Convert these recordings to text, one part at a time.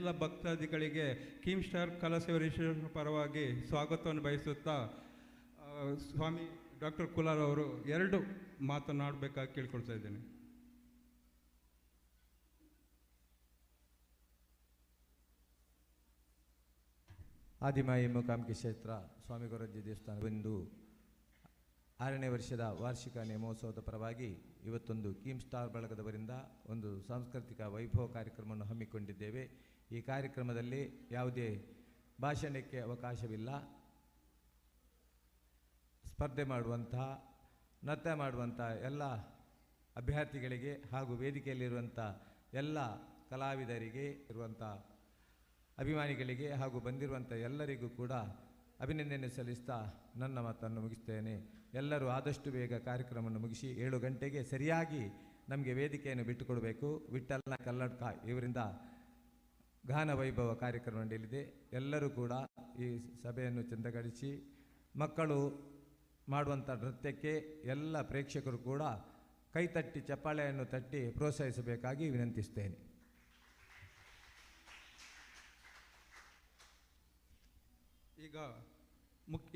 ಎಲ್ಲ ಭಕ್ತಾದಿಗಳಿಗೆ ಕೀಮ್ ಸ್ಟಾರ್ ಕಲಾ ಸೇವಾ ಪರವಾಗಿ ಸ್ವಾಗತವನ್ನು ಬಯಸುತ್ತಾ ಸ್ವಾಮಿ ಡಾಕ್ಟರ್ ಕುಲಾಲ್ ಅವರು 2 ಮಾತನಾಡಬೇಕಾಗಿ ಕೇಳ್ಕೊಳ್ತಾ ಇದ್ದೇನೆ. ಆದಿಮಾಯಿ ಮೂಕಾಂಬಿಕೆ ಕ್ಷೇತ್ರ ಸ್ವಾಮಿ ಗೊರಜ್ಜಿ ದೇವಸ್ಥಾನವೆಂದು 6ನೇ ವರ್ಷದ ವಾರ್ಷಿಕ ನೇಮೋತ್ಸವದ ಪರವಾಗಿ ಇವತ್ತೊಂದು ಕೀಮ್ ಸ್ಟಾರ್ ಬಳಗದವರಿಂದ ಒಂದು ಸಾಂಸ್ಕೃತಿಕ ವೈಭವ ಕಾರ್ಯಕ್ರಮವನ್ನು ಹಮ್ಮಿಕೊಂಡಿದ್ದೇವೆ. ಈ ಕಾರ್ಯಕ್ರಮದಲ್ಲಿ ಯಾವುದೇ ಭಾಷಣಕ್ಕೆ ಅವಕಾಶವಿಲ್ಲ. ಸ್ಪರ್ಧೆ ಮಾಡುವಂತಹ, ನೃತ್ಯ ಮಾಡುವಂಥ ಎಲ್ಲ ಅಭ್ಯರ್ಥಿಗಳಿಗೆ ಹಾಗೂ ವೇದಿಕೆಯಲ್ಲಿರುವಂಥ ಎಲ್ಲ ಕಲಾವಿದರಿಗೆ, ಇರುವಂಥ ಅಭಿಮಾನಿಗಳಿಗೆ ಹಾಗೂ ಬಂದಿರುವಂಥ ಎಲ್ಲರಿಗೂ ಕೂಡ ಅಭಿನಂದನೆ ಸಲ್ಲಿಸ್ತಾ ನನ್ನ ಮಾತನ್ನು ಮುಗಿಸ್ತೇನೆ. ಎಲ್ಲರೂ ಆದಷ್ಟು ಬೇಗ ಕಾರ್ಯಕ್ರಮವನ್ನು ಮುಗಿಸಿ 7 ಗಂಟೆಗೆ ಸರಿಯಾಗಿ ನಮಗೆ ವೇದಿಕೆಯನ್ನು ಬಿಟ್ಟುಕೊಡಬೇಕು. ವಿಠ್ಠಲ್ನ ಕಲ್ಲಡ್ಕ ಇವರಿಂದ ಗಾನ ವೈಭವ ಕಾರ್ಯಕ್ರಮ ನಡೆಯಲಿದೆ. ಎಲ್ಲರೂ ಕೂಡ ಈ ಸಭೆಯನ್ನು ಚಂದಗಡಿಸಿ ಮಕ್ಕಳು ಮಾಡುವಂಥ ನೃತ್ಯಕ್ಕೆ ಎಲ್ಲ ಪ್ರೇಕ್ಷಕರು ಕೂಡ ಕೈತಟ್ಟಿ ಚಪ್ಪಾಳೆಯನ್ನು ತಟ್ಟಿ ಪ್ರೋತ್ಸಾಹಿಸಬೇಕಾಗಿ ವಿನಂತಿಸ್ತೇನೆ. ಈಗ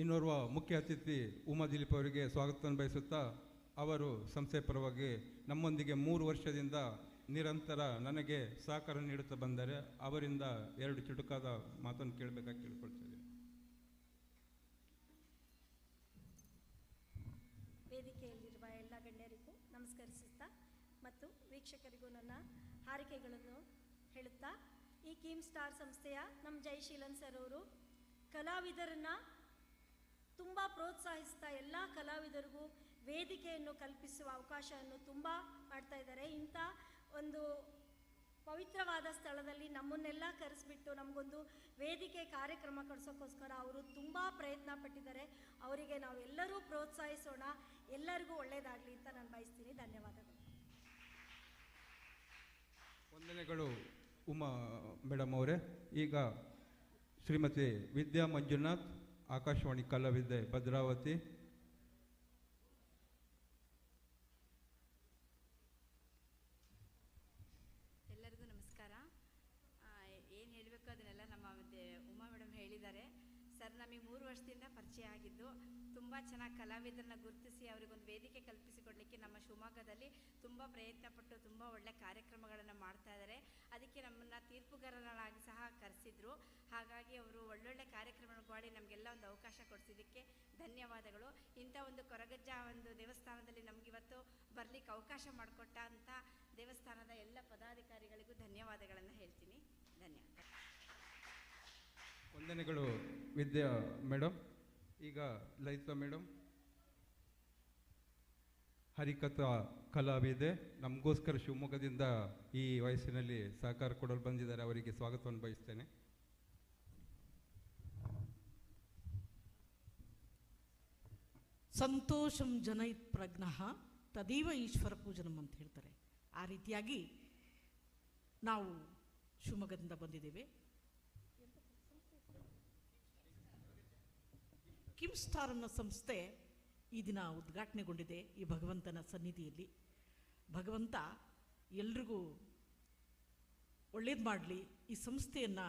ಇನ್ನೋರ್ವ ಮುಖ್ಯ ಅತಿಥಿ ಉಮಾ ದಿಲೀಪ್ ಅವರಿಗೆ ಸ್ವಾಗತವನ್ನು ಬಯಸುತ್ತಾ, ಅವರು ಸಂಸ್ಥೆ ಪರವಾಗಿ ನಮ್ಮೊಂದಿಗೆ 3 ವರ್ಷದಿಂದ ನಿರಂತರ ನನಗೆ ಸಹಕಾರ ನೀಡುತ್ತಾ ಬಂದರೆ ಅವರಿಂದ 2 ಚುಟುಕಾದ ಮಾತನ್ನು ಕೇಳಬೇಕಾಗಿ ಕೇಳಿಕೊಳ್ತಿದ್ದೇನೆ. ವೇದಿಕೆಯಲ್ಲಿರುವ ಎಲ್ಲ ಗಣ್ಯರಿಗೂ ನಮಸ್ಕರಿಸುತ್ತಾ ಮತ್ತು ವೀಕ್ಷಕರಿಗೂ ನನ್ನ ಹಾರೈಕೆಗಳನ್ನು ಹೇಳುತ್ತಾ, ಈ ಕೀಮ್ ಸ್ಟಾರ್ ಸಂಸ್ಥೆಯ ನಮ್ಮ ಜಯಶೀಲನ್ ಸರ್ ಅವರು ಕಲಾವಿದರನ್ನು ತುಂಬ ಪ್ರೋತ್ಸಾಹಿಸ್ತಾ ಎಲ್ಲ ಕಲಾವಿದರಿಗೂ ವೇದಿಕೆಯನ್ನು ಕಲ್ಪಿಸುವ ಅವಕಾಶವನ್ನು ತುಂಬ ಮಾಡ್ತಾ ಇದ್ದಾರೆ. ಇಂಥ ಒಂದು ಪವಿತ್ರವಾದ ಸ್ಥಳದಲ್ಲಿ ನಮ್ಮನ್ನೆಲ್ಲ ಕರೆಸಿಬಿಟ್ಟು ನಮಗೊಂದು ವೇದಿಕೆ ಕಾರ್ಯಕ್ರಮ ಕೊಡಿಸೋಕ್ಕೋಸ್ಕರ ಅವರು ತುಂಬ ಪ್ರಯತ್ನ ಪಟ್ಟಿದ್ದಾರೆ. ಅವರಿಗೆ ನಾವೆಲ್ಲರೂ ಪ್ರೋತ್ಸಾಹಿಸೋಣ. ಎಲ್ಲರಿಗೂ ಒಳ್ಳೆಯದಾಗಲಿ ಅಂತ ನಾನು ಬಯಸ್ತೀನಿ. ಧನ್ಯವಾದಗಳು. ವಂದನೆಗಳು ಉಮಾ ಮೇಡಮ್ ಅವರೇ. ಈಗ ಶ್ರೀಮತಿ ವಿದ್ಯಾ ಮಂಜುನಾಥ್, ಆಕಾಶವಾಣಿ ಕಲಾವಿದೆ, ಭದ್ರಾವತಿ. ಎಲ್ಲರಿಗೂ ನಮಸ್ಕಾರ. ಏನು ಹೇಳಬೇಕು ಅದನ್ನೆಲ್ಲ ನಮ್ಮ ಉಮಾ ಮೇಡಮ್ ಹೇಳಿದ್ದಾರೆ. ಸರ್ ನಮಗೆ 3 ವರ್ಷದಿಂದ ಪರಿಚಯ ಆಗಿದ್ದು, ತುಂಬ ಚೆನ್ನಾಗಿ ಕಲಾವಿದರನ್ನ ಗುರುತಿಸಿ ಅವರಿಗೊಂದು ವೇದಿಕೆ ಕಲ್ಪಿಸಿಕೊಡಲಿಕ್ಕೆ ನಮ್ಮ ಶಿವಮೊಗ್ಗದಲ್ಲಿ ತುಂಬ ಪ್ರಯತ್ನಪಟ್ಟು ತುಂಬ ಒಳ್ಳೆ ಕಾರ್ಯಕ್ರಮಗಳನ್ನು ಮಾಡ್ತಾ ಇದ್ದಾರೆ. ಅದಕ್ಕೆ ನಮ್ಮನ್ನು ತೀರ್ಪುಗಾರರಾಗಿ ಸಹ ಕರೆಸಿದ್ರು. ಹಾಗಾಗಿ ಅವರು ಒಳ್ಳೊಳ್ಳೆ ಕಾರ್ಯಕ್ರಮಗಳು ಮಾಡಿ ನಮಗೆಲ್ಲ ಒಂದು ಅವಕಾಶ ಕೊಡಿಸಿದ್ದಕ್ಕೆ ಧನ್ಯವಾದಗಳು. ಇಂಥ ಒಂದು ಕೊರಗಜ್ಜ ಒಂದು ದೇವಸ್ಥಾನದಲ್ಲಿ ನಮಗಿವತ್ತು ಬರಲಿಕ್ಕೆ ಅವಕಾಶ ಮಾಡಿಕೊಟ್ಟ ಅಂತ ದೇವಸ್ಥಾನದ ಎಲ್ಲ ಪದಾಧಿಕಾರಿಗಳಿಗೂ ಧನ್ಯವಾದಗಳನ್ನು ಹೇಳ್ತೀನಿ. ಧನ್ಯವಾದ. ವಂದನೆಗಳು ವಿದ್ಯಾ ಮೇಡಮ್. ಈಗ ಲಲಿತಾ ಮೇಡಮ್, ಹರಿಕಥಾ ಕಲಾವಿದೆ, ನಮಗೋಸ್ಕರ ಶಿವಮೊಗ್ಗದಿಂದ ಈ ವಯಸ್ಸಿನಲ್ಲಿ ಸಹಕಾರ ಕೊಡಲು ಬಂದಿದ್ದಾರೆ. ಅವರಿಗೆ ಸ್ವಾಗತವನ್ನು ಬಯಸ್ತೇನೆ. ಸಂತೋಷಂ ಜನೈತ್ ಪ್ರಜ್ಞಃ ತದೀವ ಈಶ್ವರ ಪೂಜನಂ ಅಂತ ಹೇಳ್ತಾರೆ. ಆ ರೀತಿಯಾಗಿ ನಾವು ಶಿವಮೊಗ್ಗದಿಂದ ಬಂದಿದ್ದೇವೆ. ಕಿಮ್ ಸ್ಟಾರ್ ಅನ್ನೋ ಸಂಸ್ಥೆ ಈ ದಿನ ಉದ್ಘಾಟನೆಗೊಂಡಿದೆ ಈ ಭಗವಂತನ ಸನ್ನಿಧಿಯಲ್ಲಿ. ಭಗವಂತ ಎಲ್ರಿಗೂ ಒಳ್ಳೇದು ಮಾಡಲಿ, ಈ ಸಂಸ್ಥೆಯನ್ನು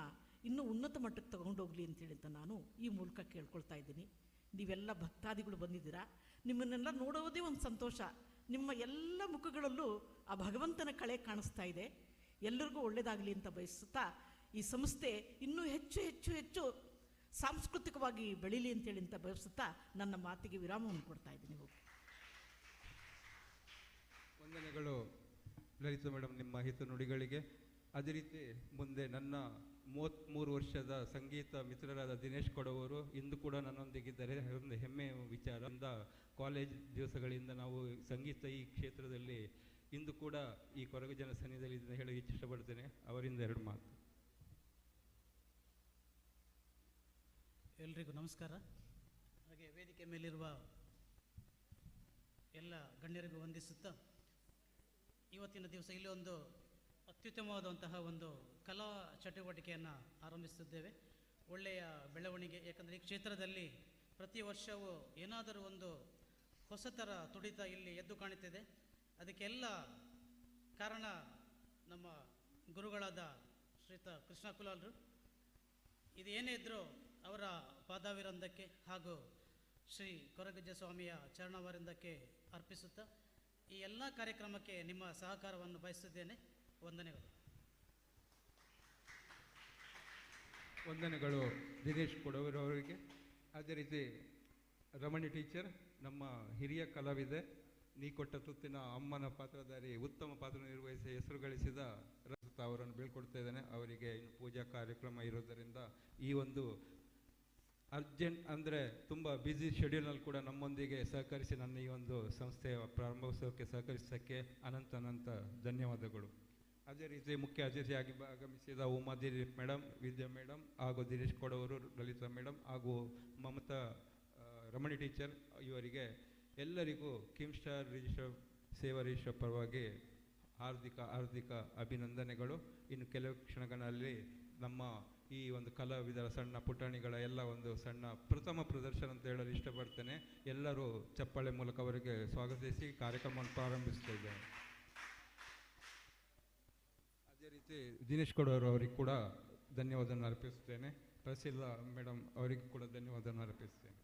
ಇನ್ನೂ ಉನ್ನತ ಮಟ್ಟಕ್ಕೆ ತಗೊಂಡೋಗಲಿ ಅಂತೇಳಿ ಅಂತ ನಾನು ಈ ಮೂಲಕ ಕೇಳ್ಕೊಳ್ತಾ ಇದ್ದೀನಿ. ನೀವೆಲ್ಲ ಭಕ್ತಾದಿಗಳು ಬಂದಿದ್ದೀರಾ, ನಿಮ್ಮನ್ನೆಲ್ಲ ನೋಡೋದೇ ಒಂದು ಸಂತೋಷ. ನಿಮ್ಮ ಎಲ್ಲ ಮುಖಗಳಲ್ಲೂ ಆ ಭಗವಂತನ ಕಳೆ ಕಾಣಿಸ್ತಾ ಇದೆ. ಎಲ್ಲರಿಗೂ ಒಳ್ಳೆಯದಾಗಲಿ ಅಂತ ಬಯಸುತ್ತಾ ಈ ಸಂಸ್ಥೆ ಇನ್ನೂ ಹೆಚ್ಚು ಹೆಚ್ಚು ಹೆಚ್ಚು ಸಾಂಸ್ಕೃತಿಕವಾಗಿ ಬೆಳೀಲಿ ಅಂತೇಳಿ ಅಂತ ಬಯಸುತ್ತಾ ನನ್ನ ಮಾತಿಗೆ ವಿರಾಮವನ್ನು ಕೊಡ್ತಾ ಇದ್ದೀನಿ. ವಂದನೆಗಳು ಲಲಿತಾ ಮೇಡಮ್ ನಿಮ್ಮ ಹಿತ ನುಡಿಗಳಿಗೆ. ಅದೇ ರೀತಿ ಮುಂದೆ ನನ್ನ 33 ವರ್ಷದ ಸಂಗೀತ ಮಿತ್ರರಾದ ದಿನೇಶ್ ಕೊಡವರು ಇಂದು ಕೂಡ ನನ್ನೊಂದಿಗಿದ್ದಾರೆ. ಒಂದು ಹೆಮ್ಮೆಯ ವಿಚಾರ. ಕಾಲೇಜ್ ದಿವಸಗಳಿಂದ ನಾವು ಸಂಗೀತ ಈ ಕ್ಷೇತ್ರದಲ್ಲಿ ಇಂದು ಕೂಡ ಈ ಕೊರಗ ಜನ ಸನ್ನಿಧಿಯಲ್ಲಿ ಇದನ್ನು ಹೇಳಲು ಇಷ್ಟಪಡ್ತೇನೆ. ಅವರಿಂದ 2 ಮಾತು. ಎಲ್ರಿಗೂ ನಮಸ್ಕಾರ. ಹಾಗೆ ವೇದಿಕೆ ಮೇಲಿರುವ ಎಲ್ಲ ಗಣ್ಯರಿಗೂ ವಂದಿಸುತ್ತಾ, ಇವತ್ತಿನ ದಿವಸ ಇಲ್ಲಿ ಒಂದು ಅತ್ಯುತ್ತಮವಾದಂತಹ ಒಂದು ಕಲಾ ಚಟುವಟಿಕೆಯನ್ನು ಆರಂಭಿಸುತ್ತಿದ್ದೇವೆ. ಒಳ್ಳೆಯ ಬೆಳವಣಿಗೆ. ಏಕೆಂದರೆ ಈ ಕ್ಷೇತ್ರದಲ್ಲಿ ಪ್ರತಿ ವರ್ಷವೂ ಏನಾದರೂ ಒಂದು ಹೊಸತರ ತುಡಿತ ಇಲ್ಲಿ ಎದ್ದು ಕಾಣುತ್ತಿದೆ. ಅದಕ್ಕೆಲ್ಲ ಕಾರಣ ನಮ್ಮ ಗುರುಗಳಾದ ಶ್ರೀ ಶ್ರೀಯುತ ಕೃಷ್ಣ ಕುಲಾಲ್ರು. ಇದೇನೇ ಇದ್ದರೂ ಅವರ ಪಾದಾವಿರಂದಕ್ಕೆ ಹಾಗೂ ಶ್ರೀ ಕೊರಗಜ್ಜ ಸ್ವಾಮಿಯ ಚರಣವರಿಂದಕ್ಕೆ ಅರ್ಪಿಸುತ್ತಾ ಈ ಎಲ್ಲ ಕಾರ್ಯಕ್ರಮಕ್ಕೆ ನಿಮ್ಮ ಸಹಕಾರವನ್ನು ಬಯಸುತ್ತೇನೆ. ವಂದನೆಗಳು. ವಂದನೆಗಳು ದಿನೇಶ್ ಕೊಡವರವರಿಗೆ. ಅದೇ ರೀತಿ ರಮಣಿ ಟೀಚರ್, ನಮ್ಮ ಹಿರಿಯ ಕಲಾವಿದೆ, ನೀ ಕೊಟ್ಟ ತುತ್ತಿನ ಅಮ್ಮನ ಪಾತ್ರಧಾರಿ, ಉತ್ತಮ ಪಾತ್ರ ನಿರ್ವಹಿಸಿ ಹೆಸರು ಗಳಿಸಿದ ರಜತ ಅವರನ್ನು ಬೀಳ್ಕೊಡ್ತಾ ಇದ್ದೇನೆ. ಅವರಿಗೆ ಇನ್ನು ಪೂಜಾ ಕಾರ್ಯಕ್ರಮ ಇರೋದರಿಂದ ಈ ಒಂದು ಅರ್ಜೆಂಟ್ ಅಂದರೆ ತುಂಬ ಬ್ಯುಸಿ ಶೆಡ್ಯೂಲ್ನಲ್ಲಿ ಕೂಡ ನಮ್ಮೊಂದಿಗೆ ಸಹಕರಿಸಿ ನನ್ನ ಈ ಒಂದು ಸಂಸ್ಥೆಯ ಪ್ರಾರಂಭೋತ್ಸವಕ್ಕೆ ಸಹಕರಿಸೋಕ್ಕೆ ಅನಂತ ಧನ್ಯವಾದಗಳು. ಅದೇ ರೀತಿ ಮುಖ್ಯ ಅತಿಥಿಯಾಗಿ ಆಗಮಿಸಿದ ಉಮಾದೇವಿ ಮೇಡಮ್, ವಿದ್ಯಾ ಮೇಡಮ್ ಹಾಗೂ ದಿನೇಶ್ ಕೊಡವರು, ಲಲಿತಾ ಮೇಡಮ್ ಹಾಗೂ ಮಮತಾ ರಮಣಿ ಟೀಚರ್, ಇವರಿಗೆ ಎಲ್ಲರಿಗೂ ಕಿಮ್ ಸ್ಟಾರ್ ರಿಜಿಸ್ಟರ್ ಸೇವಾ ರಿಜಿಸ್ಟರ್ ಪರವಾಗಿ ಹಾರ್ದಿಕ ಅಭಿನಂದನೆಗಳು. ಇನ್ನು ಕೆಲವು ಕ್ಷಣಗಳಲ್ಲಿ ನಮ್ಮ ಈ ಒಂದು ಕಲಾವಿದರ ಸಣ್ಣ ಪುಟಾಣಿಗಳ ಎಲ್ಲ ಒಂದು ಸಣ್ಣ ಪ್ರಥಮ ಪ್ರದರ್ಶನ ಅಂತ ಹೇಳಲು ಇಷ್ಟಪಡ್ತೇನೆ. ಎಲ್ಲರೂ ಚಪ್ಪಾಳೆ ಮೂಲಕ ಅವರಿಗೆ ಸ್ವಾಗತಿಸಿ ಕಾರ್ಯಕ್ರಮವನ್ನು ಪ್ರಾರಂಭಿಸ್ತಾ ಇದ್ದೇವೆ. ಅದೇ ರೀತಿ ದಿನೇಶ್ ಕೊಡವರು ಅವರಿಗೆ ಕೂಡ ಧನ್ಯವಾದವನ್ನು ಅರ್ಪಿಸುತ್ತೇನೆ. ಪ್ರಸಿದ್ಧ ಮೇಡಮ್ ಅವರಿಗೂ ಕೂಡ ಧನ್ಯವಾದವನ್ನು ಅರ್ಪಿಸ್ತೇನೆ.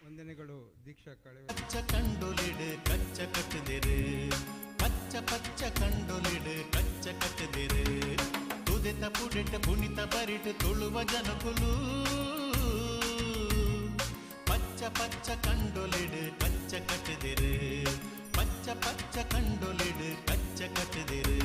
ವಂದನೆಗಳು ದೀಕ್ಷಾ ಕಳೆ. ಪಚ್ಚ ಕಂಡೊಲಿಡು ಕಚ್ಚ ಕಟ್ಟದಿರು, ಪಚ್ಚ ಪಚ್ಚ ಕಂಡೊಲಿಡು ಕಚ್ಚ ಕಟ್ಟದಿರು, ತುದೆತ ಪುಡೆಟ ಪುಣಿತ ಬರಿಟು ತುಳುವ ಜನಕುಲು. ಪಚ್ಚ ಪಚ್ಚ ಕಂಡೊಲಿಡು ಕಚ್ಚ ಕಟ್ಟದಿರು, ಪಚ್ಚ ಪಚ್ಚ ಕಂಡೊಲಿಡು ಕಚ್ಚ ಕಟ್ಟದಿರು.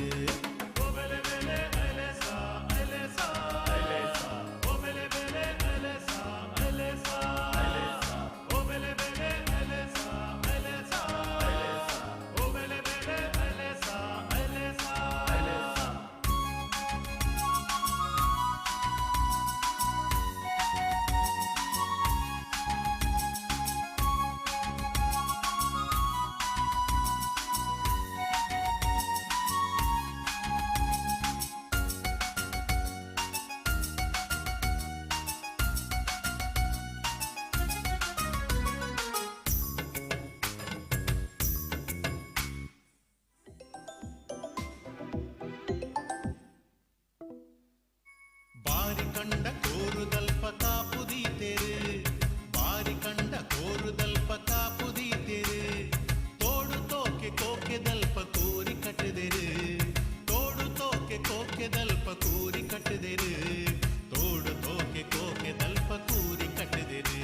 ಕಟ್ಟದಿರು ತೋಡು ತೋಕೆ ಕೋಕೆ ದಲ್ಪ ಕೂರಿ ಕಟ್ಟದಿರು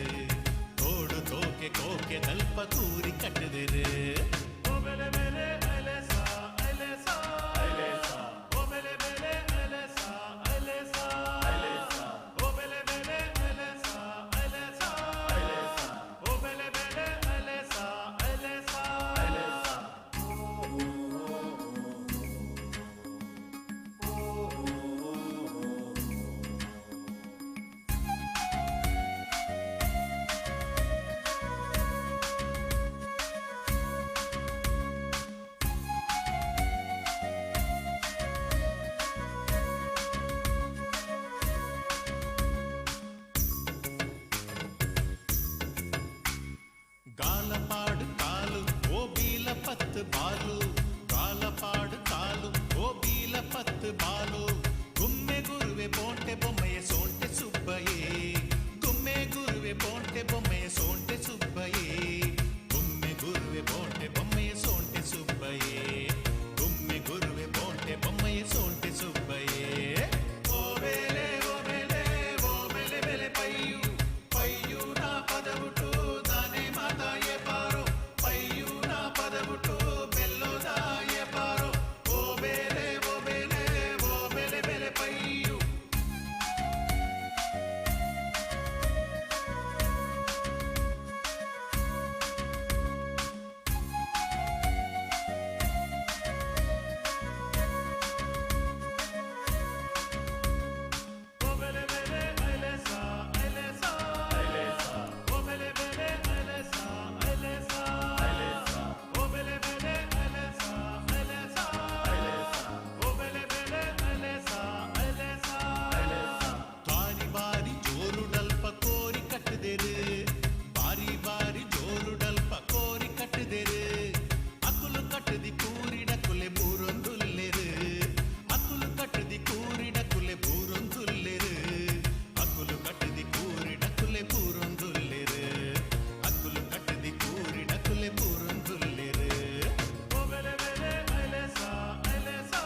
ತೋಡು ತೋಕೆ ಕೋಕೆ ದಲ್ಪ ಕೂರಿ ಕಟ್ಟದಿರು காலப்பாடு காலு ஓபீல 10 பாலு காலப்பாடு காಲು ಓಬೀಲ 10 ಬಾಲು ಗುಮ್ಮೆ ಗುರುವೆ ಪೋಂಟೆ ಬೊಮ್ಮೆಯ ಸೋಂಟೆ ಸುಬ್ಬಯೇ ಗುಮ್ಮೆ ಗುರುವೆ ಪೋಂಟೆ ಬೊಮ್ಮೆಯ ಸೋಂಟೆ ಸುಬ್ಬಯೇ ಗುಮ್ಮೆ ಗುರುವೆ ಪೋಂಟೆ ಬೊಮ್ಮೆಯ ಸೋಂಟೆ ಸುಬ್ಬಯೇ ಗುಮ್ಮೆ ಗುರುವೆ ಪೋಂಟೆ ಬೊಮ್ಮೆಯ ಸೋಂಟೆ ಸುಬ್ಬಯೇ ಓ ಬೇಲೆ ಓ ಬೇಲೆ ಓ ಬೇಲೆ ಬೇಲೆ ಪೈಯು ಪೈಯು ನಾ ಪದವುಟು ದಾನೆ ಮಾತಾಯೆ ಪಾರೋ ಪೈಯು ನಾ ಪದವುಟು ಬೆಲ್ಲೋದಾಯೆ ಪಾರೋ ಓ ಬೇಲೆ ಓ ಬೇಲೆ ಓ ಬೇಲೆ ಬೇಲೆ ಪೈಯು ಬಾರಿ ಬಾರಿ ಜೋರುಡಲ್ಪ ಕೋರಿ ಕಟ್ಟದಿರು ಬಾರಿ ಬಾರಿ ಜೋರುಡಲ್ಪ ಕೋರಿ ಕಟ್ಟದಿರು ಅಕುಲು ಕಟ್ಟದಿ ಕೂರಿಡ ಕುಲೆ ಬೂರೊಂದುಲ್ಲೆರು ಅಕುಲು ಕಟ್ಟದಿ ಕೂರಿಡ ಕುಲೆ ಬೂರೊಂದುಲ್ಲೆರು ಅಕುಲು ಕಟ್ಟದಿ ಕೂರಿಡ ಕುಲೆ ಬೂರೊಂದುಲ್ಲೆರು ಅಕುಲು ಕಟ್ಟದಿ ಕೂರಿಡ ಕುಲೆ ಬೂರೊಂದುಲ್ಲೆರು ಓ ಬೆಲೆ ಬೆಲೆ ಐಲೆಸಾ ಐಲೆಸಾ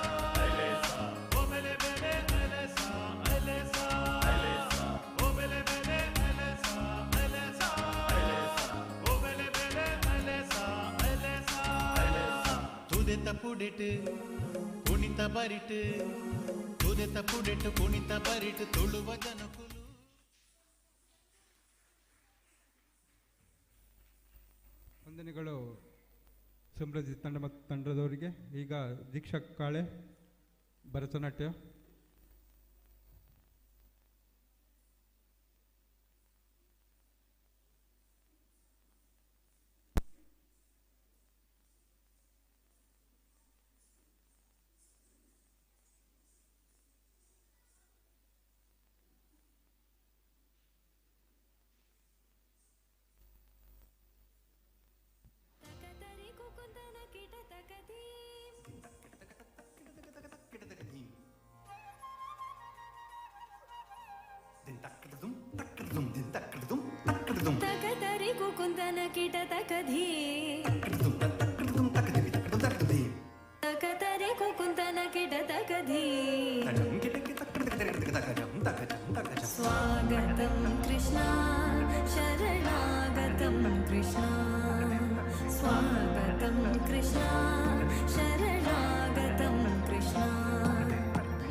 ಐಲೆಸಾ ಓ ಬೆಲೆ ಬೆಲೆ ಐಲೆಸಾ ಐಲೆಸಾ ಐಲೆಸಾ ಓ ಬೆಲೆ ಬೆಲೆ ಐಲೆಸಾ ಐಲೆಸಾ ಐಲೆಸಾ ಓ ಬೆಲೆ ಬೆಲೆ ಐಲೆಸಾ ಐಲೆಸಾ ಐಲೆಸಾ ತುದೆತ ಪುಡೆಟ್ ಕುಣಿತ ಬರಿಟ್ ತುದೆತ ಪುಡೆಟ್ ಕುಣಿತ ಬರಿಟ್ ತುಳುವ ಜನಕುಲು ವಂದನೆಗಳು ಸಮೃದ್ಧಿ ತಂಡದವರಿಗೆ. ಈಗ ದೀಕ್ಷಾ ಕಾಳೆ ಭರತನಾಟ್ಯ. ತಕತರಿ ಕುಕುಂದನ ಕಿಟ ತಕದಿ ತಕತರಿ ಕುಕುಂದನ ಕಿಟ ತಕದಿ ತಕತರಿ ಕುಕುಂದನ ಕಿಟ ತಕದಿ ಸ್ವಾಗತಂ ಕೃಷ್ಣ ಶರಣಾಗತಂ ಕೃಷ್ಣ ಸ್ವಾಗತಂ ಕೃಷ್ಣ ಶರಣಾಗತಂ ಕೃಷ್ಣ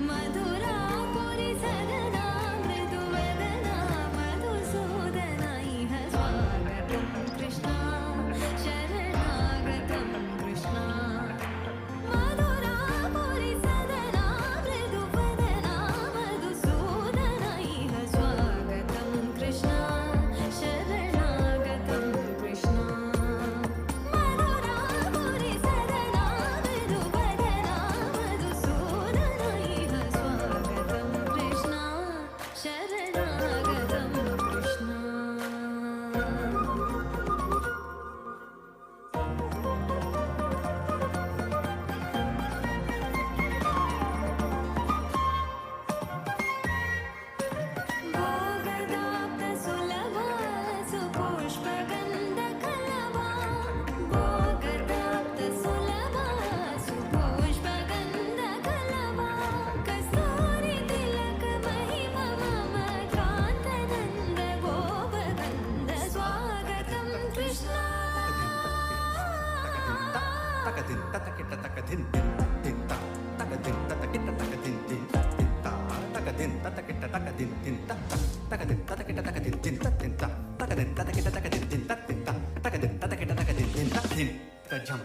ಮಧುರಾಪುರಿ ಸದನಾ ಮೃದುವದನಾ ಮಧುಸೂದನ ಇಹ ಸ್ವಾಗತಂ ಕೃಷ್ಣ ಶರಣಾಗತಂ ಕೃಷ್ಣ ಮಧುರಾಪುರಿ ಸದನಾ ಮೃದುವದನಾ ಮಧುಸೂದನ ಇಹ ಸ್ವಾಗತಂ Krishna ಶರಣಾಗತಂ Krishna Madhurapuri Sadana din din din ta taka din ta kita taka din din din ta taka din ta kita taka din din ta taka din ta kita taka din din ta din ta taka din ta kita taka din din ta din ta taka din ta kita taka din din ta din ta jam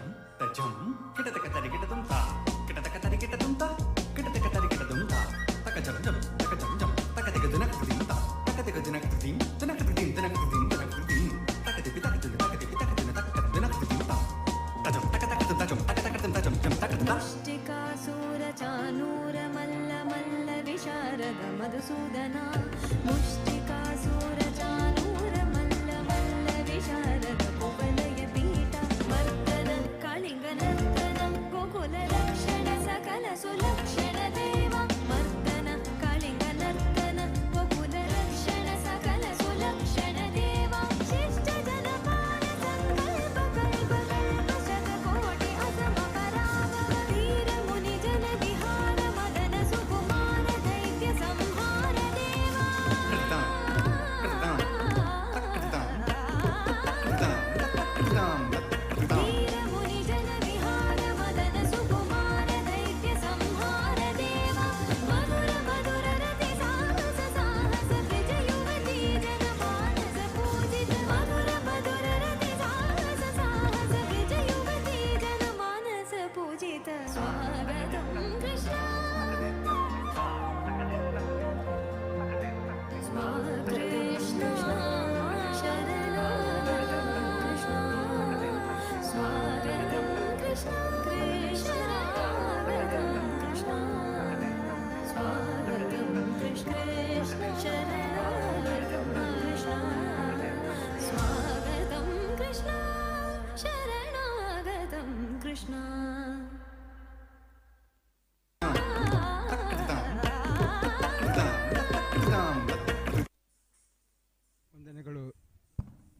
kita taka tari kita tum ta kita taka tari kita tum ta kita taka tari kita tum ta taka jam taka jam taka tiga dinak din ta taka tiga dinak din dinak din dinak din dinak din taka tiga taka din taka tiga taka din taka dinak din ta tajam taka taka tum tajam taka taka tum tajam jam taka ta मुष्टिकासुर Chanura मल्ल मल्ल विशारद मधुसूदन मुष्टिकासुर चानूर मल्ल मल्ल विशारद कुवलय पीठ मर्दन कालिंग नर्तन गोकुल रक्षण सकल सुलक्षण देव मर्दन कालिंग नर्तन गोकुल रक्षण सकल सुलक्षण देव शिष्ट जनपाल संकल्प कल्प कल्प शतकोटि असम पराग वीर मुनि जन विहार मदन सुकुमार दैत्य संहार देवा वीर मुनि जन विहार मदन सुकुमार दैत्य संहार देवा मधुर मधुर रति साहस साहस ब्रज युवती जन मानस पूजित मधुर मधुर रति साहस साहस ब्रज युवती जन मानस पूजित स्वागतं कृष्ण कृष्ण शरणागतं कृष्ण स्वागतं कृष्ण शरणागतं कृष्ण स्वागतं कृष्ण शरणागतं कृष्ण स्वागतं कृष्ण शरणागतं कृष्ण ವಂದನೆಗಳು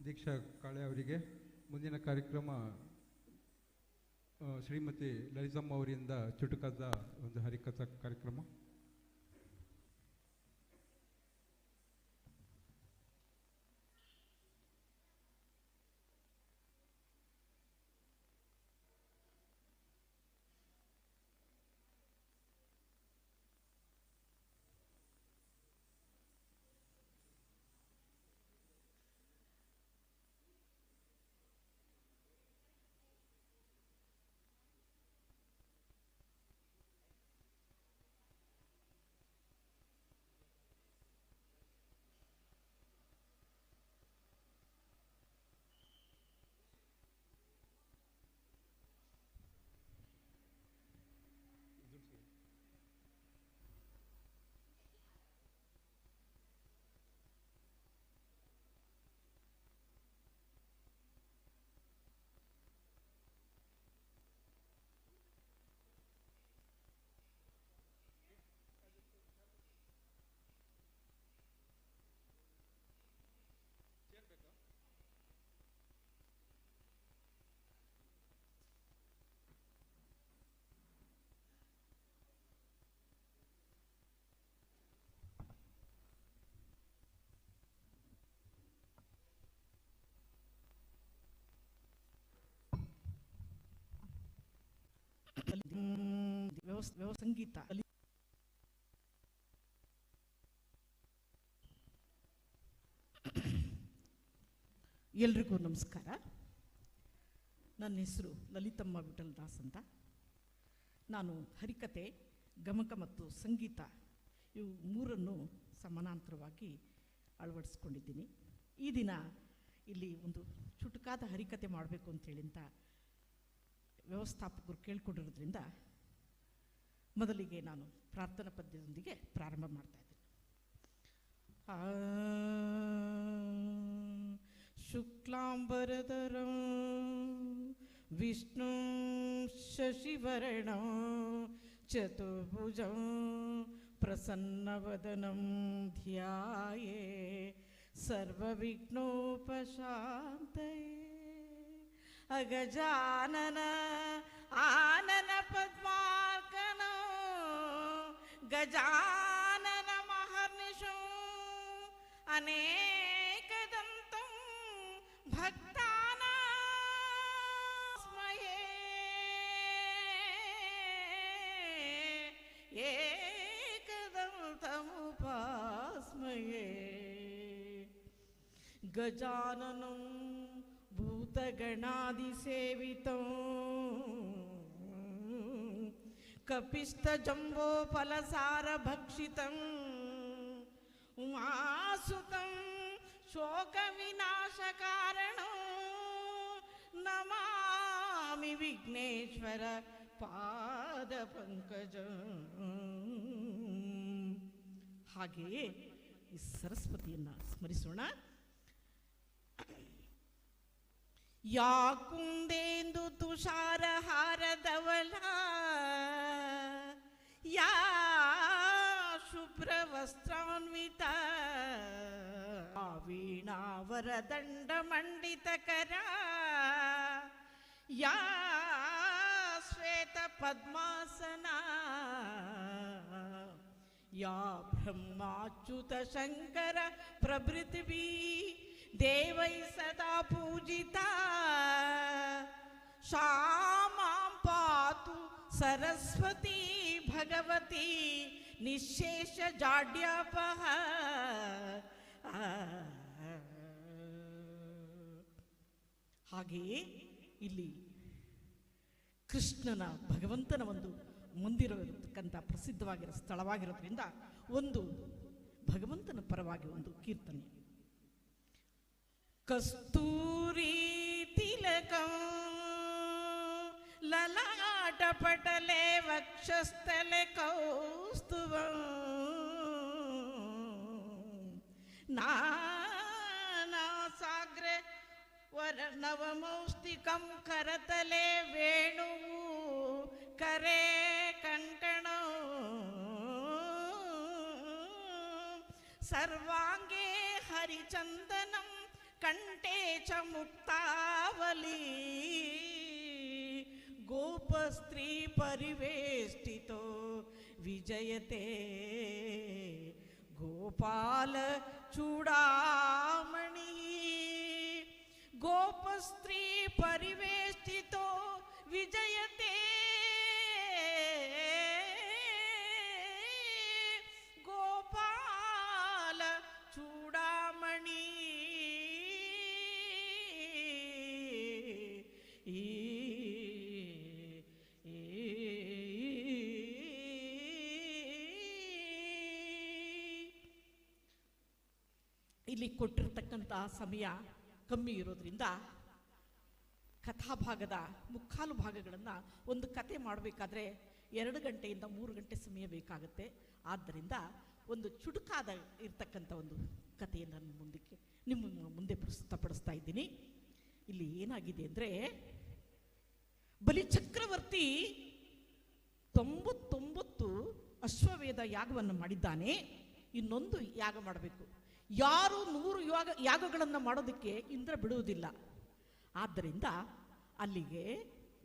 ದೀಕ್ಷಾ ಕಾಳೆ ಅವರಿಗೆ. ಮುಂದಿನ ಕಾರ್ಯಕ್ರಮ ಶ್ರೀಮತಿ ಲಲಿತಮ್ಮ ಅವರಿಂದ ಚುಟುಕಾದ ಒಂದು ಹರಿಕಥಾ ಕಾರ್ಯಕ್ರಮ. ಸಂಗೀತ ಎಲ್ರಿಗೂ ನಮಸ್ಕಾರ. ನನ್ನ ಹೆಸರು ಲಲಿತಮ್ಮ ವಿಠಲ್ ದಾಸ್ ಅಂತ. ನಾನು ಹರಿಕತೆ, ಗಮಕ ಮತ್ತು ಸಂಗೀತ ಇವು ಮೂರನ್ನು ಸಮಾನಾಂತರವಾಗಿ ಅಳವಡಿಸ್ಕೊಂಡಿದ್ದೀನಿ. ಈ ದಿನ ಇಲ್ಲಿ ಒಂದು ಚುಟುಕಾದ ಹರಿಕತೆ ಮಾಡಬೇಕು ಅಂತೇಳಿ ಅಂತ ವ್ಯವಸ್ಥಾಪಕರು ಕೇಳ್ಕೊಂಡಿರೋದ್ರಿಂದ ಮೊದಲಿಗೆ ನಾನು ಪ್ರಾರ್ಥನಾ ಪದ್ಯದೊಂದಿಗೆ ಪ್ರಾರಂಭ ಮಾಡ್ತಾ ಇದ್ದೀನಿ. ಶುಕ್ಲಾಂಬರಧರಂ ವಿಷ್ಣು ಶಶಿವರ್ಣಂ ಚತುರ್ಭುಜಂ ಪ್ರಸನ್ನವದನಂ ಧ್ಯಾಯೇ ಸರ್ವವಿಘ್ನೋಪಶಾಂತಯೇ. ಅಗಜಾನನ ಆನನ ಪದ್ಮಾರ್ಕನ ಗಜಾನನ ಮಹರ್ನಿಶಂ ಅನೇಕದಂತಂ ಭಕ್ತಾನಾಂ ಸ್ಮಯೇ. एकदन्तमुपास्महे गजाननं भूतगणादिसेवितं कपिस्तजम्बोफलसारभक्षितम् उमासुतं शोकविनाशकारणं नमामि विघ्नेश्वर ಪಾದಪಂಕಜಂ. ಹಾಗೆಯೇ ಈ ಸರಸ್ವತಿಯನ್ನು ಸ್ಮರಿಸೋಣ. ಯಾಕುಂದೇಂದು ತುಷಾರ ಹಾರದವಳ, ಯಾ ಶುಭ್ರ ವಸ್ತ್ರಾನ್ವಿತ, ವೀಣಾವರ ದಂಡ ಮಂಡಿತಕರ, ಯಾ ಶ್ವೇತ ಪದ್ಮಾಸನ, ಯಾ ಬ್ರಹ್ಮಾಚ್ಯುತ ಶಂಕರ ಪ್ರಭೃತಿಭಿ ದೇವೈ ಸದಾ ಪೂಜಿತಾ, ಶಾಮಾಂ ಪಾತು ಸರಸ್ವತಿ ಭಗವತಿ ನಿಶೇಷ ಜಾಡ್ಯಾಪಹ. ಹಾಗೆಯೇ ಇಲ್ಲಿ ಕೃಷ್ಣನ ಭಗವಂತನ ಒಂದು ಮಂದಿರ ಇರತಕ್ಕಂಥ ಪ್ರಸಿದ್ಧವಾಗಿರೋ ಸ್ಥಳವಾಗಿರೋದ್ರಿಂದ ಒಂದು ಭಗವಂತನ ಪರವಾಗಿ ಒಂದು ಕೀರ್ತನೆ. ಕಸ್ತೂರಿ ತಿಲಕಂ ಲಲಾಟ ಪಟಲೆ ವಕ್ಷಸ್ಥಲೆ ಕೌಸ್ತುಭಂ, ನಾನಾಸಾಗ್ರೆ ವರ್ಣವಮೌಷ್ಟಿಕಂ ಕರತಲೆ ವೇಣುವು ಕರೆ ಕಂಕಣೋ, ಸರ್ವಾಂಗೇ ಹರಿಚಂದನಂ ಕಂಠೇ ಚ ಮುಕ್ತಾವಲಿ, ಗೋಪಸ್ತ್ರೀ ಪರಿವೇಷ್ಟಿತೋ ವಿಜಯತೆ, ಗೋಪಾಲ ಚೂಡಾಮಣಿ, ಗೋಪಸ್ತ್ರೀ ಪರಿವೇಷ್ಟಿತೋ ವಿಜಯತೆ, ಗೋಪಾಲ ಚೂಡಾಮಣಿ. ಇಲ್ಲಿ ಕೊಟ್ಟಿರ್ತಕ್ಕಂತಹ ಸಮಯ ಕಮ್ಮಿ ಇರೋದ್ರಿಂದ ಕಥಾಭಾಗದ ಮುಕ್ಕಾಲು ಭಾಗಗಳನ್ನು ಒಂದು ಕತೆ ಮಾಡಬೇಕಾದ್ರೆ 2 ಗಂಟೆಯಿಂದ 3 ಗಂಟೆ ಸಮಯ ಬೇಕಾಗುತ್ತೆ. ಆದ್ದರಿಂದ ಒಂದು ಚುಟುಕಾದ ಇರ್ತಕ್ಕಂಥ ಒಂದು ಕಥೆಯನ್ನು ನಿಮ್ಮ ಮುಂದೆ ಪ್ರಸ್ತುತಪಡಿಸ್ತಾ ಇದ್ದೀನಿ. ಇಲ್ಲಿ ಏನಾಗಿದೆ ಅಂದರೆ, ಬಲಿಚಕ್ರವರ್ತಿ 99 ಅಶ್ವವೇಧ ಯಾಗವನ್ನು ಮಾಡಿದ್ದಾನೆ. ಇನ್ನೊಂದು ಯಾಗ ಮಾಡಬೇಕು. ಯಾರು 100 ಯಾಗಗಳನ್ನು ಮಾಡೋದಕ್ಕೆ ಇಂದ್ರ ಬಿಡುವುದಿಲ್ಲ. ಆದ್ದರಿಂದ ಅಲ್ಲಿಗೆ